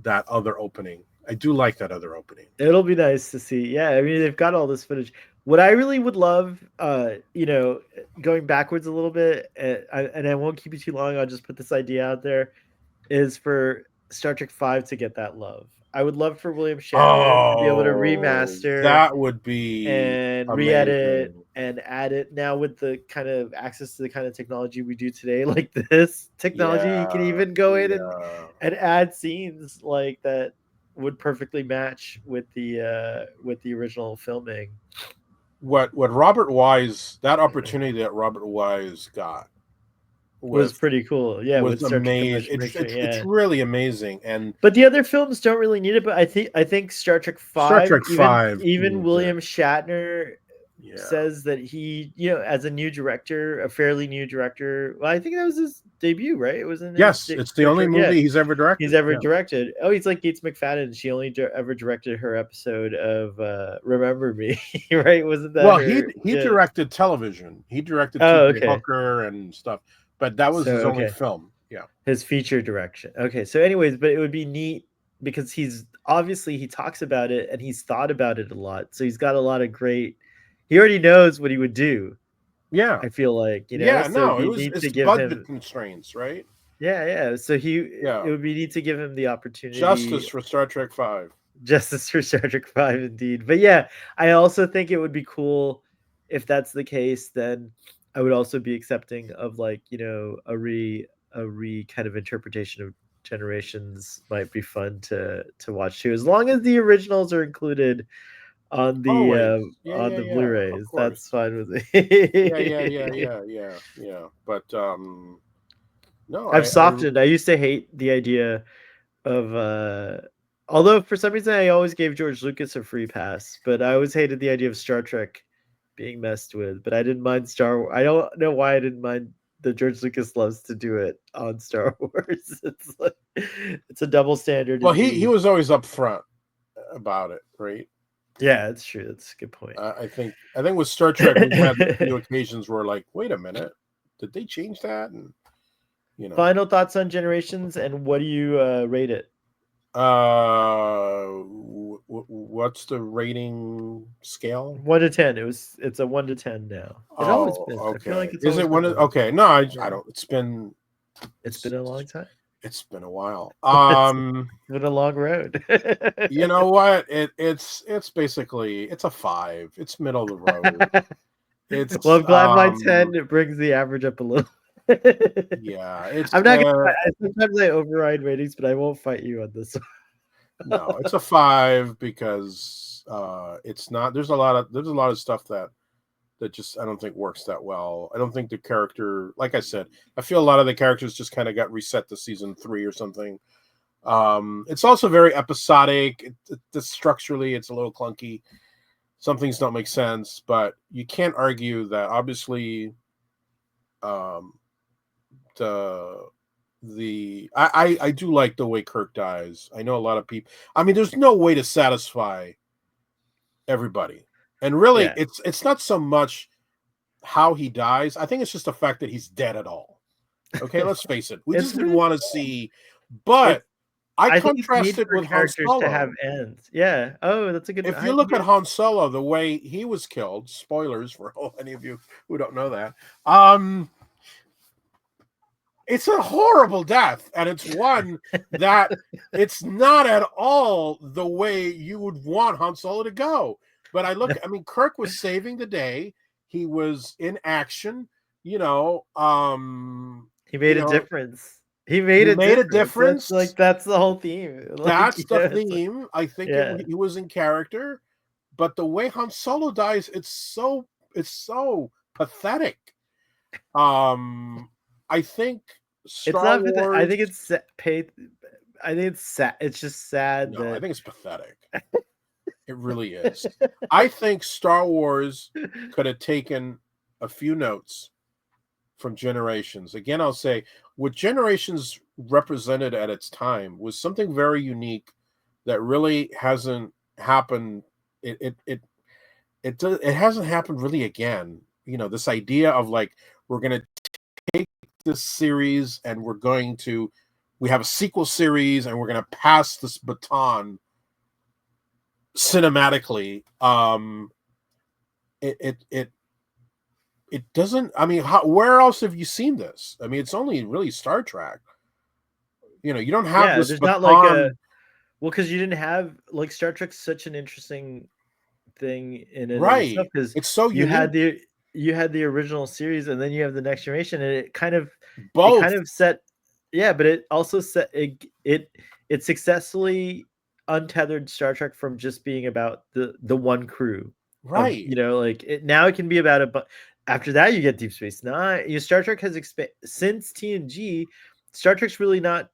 that other opening. I do like that other opening. It'll be nice to see. Yeah, I mean they've got all this footage. What I really would love, going backwards a little bit, and I won't keep you too long. I'll just put this idea out there: is for Star Trek Five to get that love. I would love for William Shatner to be able to Oh, remaster that would be and re-edit amazing. and add it now with the kind of access to the kind of technology we do today, like this technology. You can Yeah, even go in yeah. and add scenes like that would perfectly match with the original filming. what Robert Wise, that opportunity that Robert Wise got Was with pretty cool. Yeah, with was Star Trek: The amazing. Motion Picture. It's Yeah, really amazing. And but the other films don't really need it. But I think Star Trek Star Five, Trek Five even needs it. William Shatner Yeah. says that he, as a new director, a fairly new director. Well, I think that was his debut, right? It was in his Yes, it's the Star only Trek. Yeah, movie he's ever he's directed. ever Yeah. directed. Oh, he's like Gates McFadden. She only ever directed her episode of Remember Me, right? Wasn't that Well, her? he Yeah. directed television. He directed Oh, T.J. okay. Hooker and stuff, but that was So his only okay. film. Yeah. His feature direction. Okay, so anyways, but it would be neat because he's obviously he talks about it and he's thought about it a lot. So he's got a lot of great. He already knows what he would do. Yeah. I feel like Yeah. so it'd No, be neat to it's give budget him. constraints, right? Yeah, yeah. So Yeah. it would be neat to give him the Justice opportunity. for Star Trek Five. Justice for Star Trek Five, indeed. But yeah, I also think it would be cool if that's the case. Then I would also be accepting of like a re kind of interpretation of Generations might be fun to watch too, as long as the originals are included Always. Yeah, on yeah, the yeah. Of Blu-rays. course. That's fine with Yeah, yeah, me. yeah, yeah, yeah, yeah. But no, I've I softened. I used to hate the idea of although for some reason I always gave George Lucas a free pass, but I always hated the idea of Star Trek being messed with. But I didn't mind Star Wars. I don't know why I didn't mind that George Lucas loves to do it on Star Wars. It's like it's a double standard well, he indeed. was always upfront about it, right? Yeah, that's true. That's a good point. I think with Star Trek we've had a few occasions where like, wait a minute, did they change that? And you know, Final thoughts on Generations, and what do you rate it? what's the rating scale? 1 to 10. It's a 1 to 10 now. It always Oh, been. I feel okay. like it's Is always it been one? one. Okay, no, Yeah. I don't. It's been a long time. It's been a while. It's been a long road. You know what? It's basically it's a 5. It's middle of the road. Well, It's I'm glad my 10 it brings the average up a little. yeah. It's I'm not gonna sometimes I override ratings, but I won't fight you on this one. no. It's a 5 because it's not. There's a lot of stuff that just I don't think works that well. I don't think the character, like I said, I feel a lot of the characters just kind of got reset to season 3 or something. It's also very episodic. Structurally, it's a little clunky. Some things don't make sense, but you can't argue that obviously um, I do like the way Kirk dies. I know a lot of people. I mean, there's no way to satisfy everybody, and really, Yeah. it's not so much how he dies. I think it's just the fact that he's dead at all. Okay, let's face it. We It's just didn't really want to see, but it's I I think it's contrast made it for with Han characters to have Solo. ends. Yeah. Oh, that's a good If you look at Han Solo, the way he was killed, spoilers for any of you who don't know that, it's a horrible death, and it's one that it's not at all the way you would want Han Solo to go. But I mean, Kirk was saving the day. He was in action, you know, He made you a know, difference. He made he a made a difference. That's difference. like that's the whole theme. Like, That's the it's like, theme. I think yeah. he was in character, but the way Han Solo dies, it's so pathetic. I think It's Star not that I Wars. think it's paid. I think it's sad. It's just sad No, I that think it's pathetic. It really is. I think Star Wars could have taken a few notes from Generations. Again, I'll say what Generations represented at its time was something very unique that really hasn't happened. It hasn't happened really again. You know, this idea of like we're going to take this series and we have a sequel series and we're going to pass this baton cinematically. It it it it doesn't. I mean, where else have you seen this? I mean, it's only really Star Trek. You know, you don't have yeah. this There's not like a baton. well because you didn't have like Star Trek's such an interesting thing in and of itself Right. because It's so you had unique. the you had the original series and then you have the next generation and it kind Both. of set yeah but it also set it successfully untethered Star Trek from just being about the one crew Right. like now it can be about it, but after that you get Deep Space Nine. Star Trek has expanded since TNG. Star Trek's really not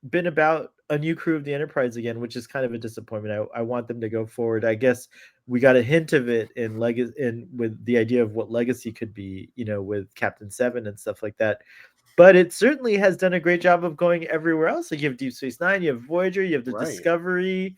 been about a new crew of the Enterprise again, which is kind of a disappointment. I want them to go forward. I guess we got a hint of it in Legacy, in with the idea of what Legacy could be, with Captain Seven and stuff like that. But it certainly has done a great job of going everywhere else. Like you have Deep Space Nine, you have Voyager, you have the Right. Discovery.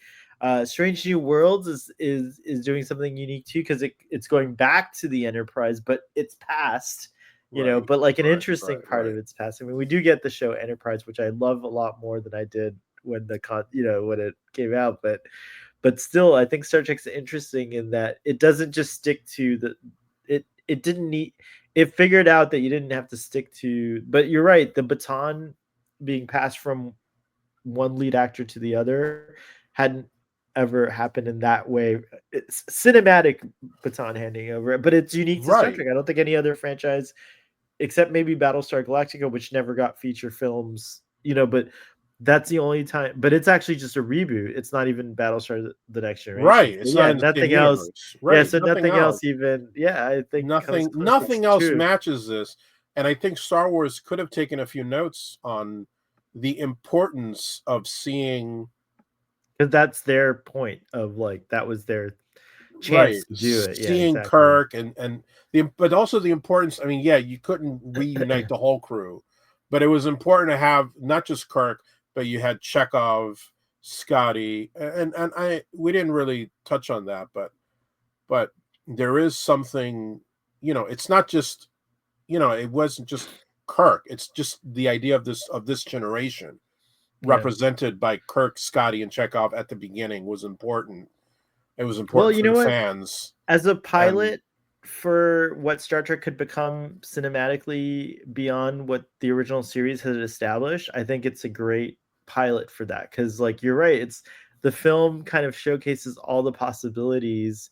Strange New Worlds is doing something unique too because it's going back to the Enterprise, but it's past. Right. But like an Right. interesting Right. part of Right. its past. I mean, we do get the show Enterprise, which I love a lot more than I did when when it came out. But still, I think Star Trek's interesting in that it doesn't just stick to it didn't need it figured out that you didn't have to stick to, but you're right, the baton being passed from one lead actor to the other hadn't ever happened in that way. It's cinematic baton handing over, but it's unique to Star Right. Trek. I don't think any other franchise, except maybe Battlestar Galactica, which never got feature films, but that's the only time. But it's actually just a reboot. It's not even Battlestar the Next Generation. Right. So It's not yeah, in the same nothing else. universe. Yeah, Right. so Nothing nothing else else. even. Yeah, I think comes Nothing else true. matches this. And I think Star Wars could have taken a few notes on the importance of seeing Because that's their point of like that was their right, chance to do it. Yeah, seeing exactly. Kirk and the but also the importance. I mean, yeah, you couldn't reunite the whole crew, but it was important to have not just Kirk, but you had Chekhov, Scotty, and I we didn't really touch on that, but there is something, it's not just, it wasn't just Kirk. It's just the idea of this generation Yeah. represented by Kirk, Scotty, and Chekhov at the beginning was important. It was Well, important you for know the what? fans. As a And pilot for what Star Trek could become cinematically beyond what the original series had established, I think it's a great pilot for that. Because, like, you're right, it's the film kind of showcases all the possibilities,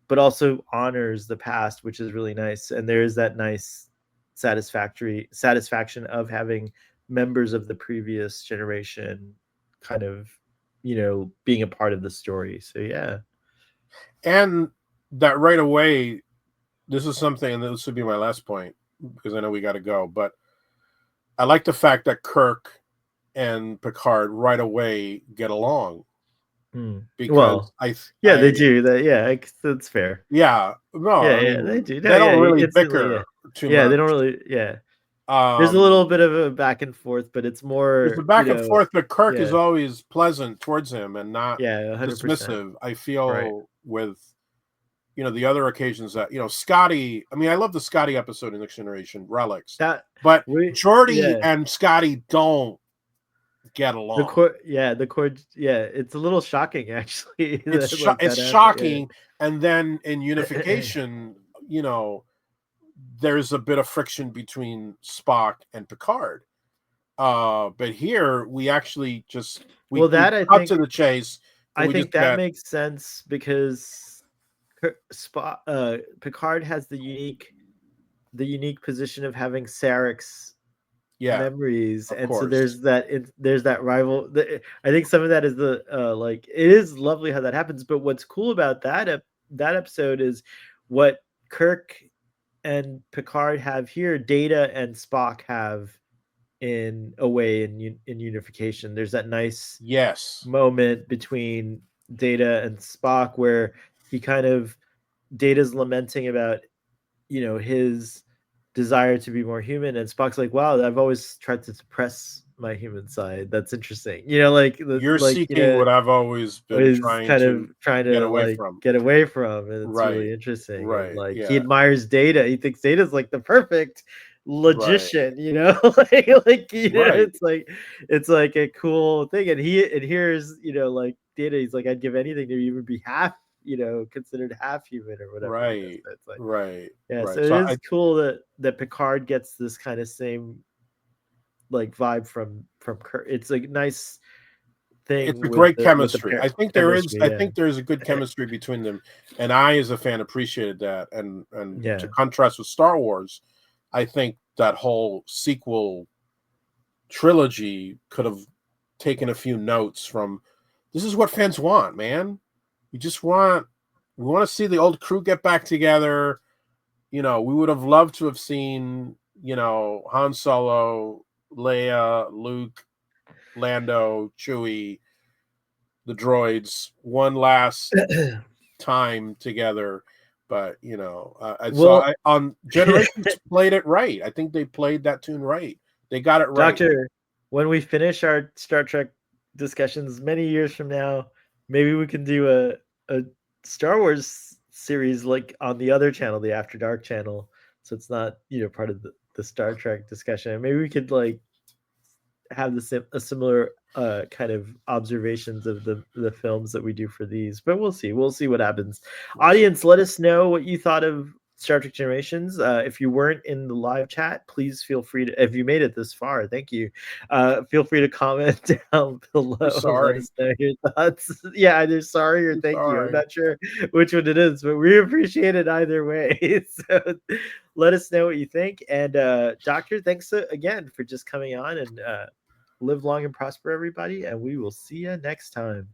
but also honors the past, which is really nice. And there is that nice satisfaction of having members of the previous generation kind of, being a part of the story. So yeah. and that right away, this is something, and this would be my last point because I know we got to go. But I like the fact that Kirk and Picard right away get along because Well, yeah, they I do. That's fair. yeah, no, Yeah, I yeah, they mean do. No, they yeah, don't really instantly, yeah. bicker too Yeah, much. they don't really, yeah. There's a Um, little bit of a back and forth, but it's there's a more, back and forth, but Kirk is yeah, always pleasant towards him and not yeah, 100%. dismissive. I Right. feel with the other occasions that Scotty. I mean, I love the Scotty episode in Next Generation Relics, That but we, Geordi yeah, and Scotty don't get the along. core, yeah, the core, yeah. It's a little shocking actually that like It's that happened. shocking, and then in Unification, there's a bit of friction between Spock and Picard. But here we actually just Well, we that cut to the chase, and I we just think that get makes sense because Picard has the unique position of having Sarek's yeah, memories, of and so course, there's that rival. I think some of that is the like it is lovely how that happens. But what's cool about that episode is what Kirk and Picard have here, Data and Spock have in a way in Unification. There's that nice yes, moment between Data and Spock where he kind of Data's lamenting about his desire to be more human, and Spock's like, wow, I've always tried to suppress my human side. That's interesting. Like the you're like seeking what I've always been is trying kind of to trying get to away like from. get away from, and it's Right, really interesting. And right, like he yeah, admires Data. He thinks Data's like the perfect right, logician, like right, it's like a cool thing. And he adheres, like Data, he's like, I'd give anything to even be half, considered half human or whatever it is. right, So it's like, right, yeah, so right. it So is cool that Picard gets this kind of same like vibe from Kirk. It's a nice it's thing a great with the chemistry. chemistry. I Yeah, think there's a good chemistry between them, and I, as a fan, appreciated that. And to yeah. contrast with Star Wars, I think that whole sequel trilogy could have taken a few notes from. This is what fans want, man. You just want We want to see the old crew get back together. We would have loved to have seen, Han Solo, Leia, Luke, Lando, Chewie, the droids one last time together. But I saw Well, on Generations played it right. I think they played that tune right. They got it right. Doctor, when we finish our Star Trek discussions many years from now, maybe we can do a Star Wars series like on the other channel, the After Dark channel. So it's not, part of the Star Trek discussion. Maybe we could like have a similar kind of observations of the films that we do for these, but we'll see what happens. Audience, let us know what you thought of Star Trek Generations. If you weren't in the live chat, please feel free to, if you made it this far, thank you, feel free to comment down below We're and let sorry. us know your thoughts. Yeah, either sorry or We're thank you. I'm sorry. not sure which one it is, but we appreciate it either way. So let us know what you think. And Doctor, thanks again for just coming on, and live long and prosper, everybody, and we will see you next time.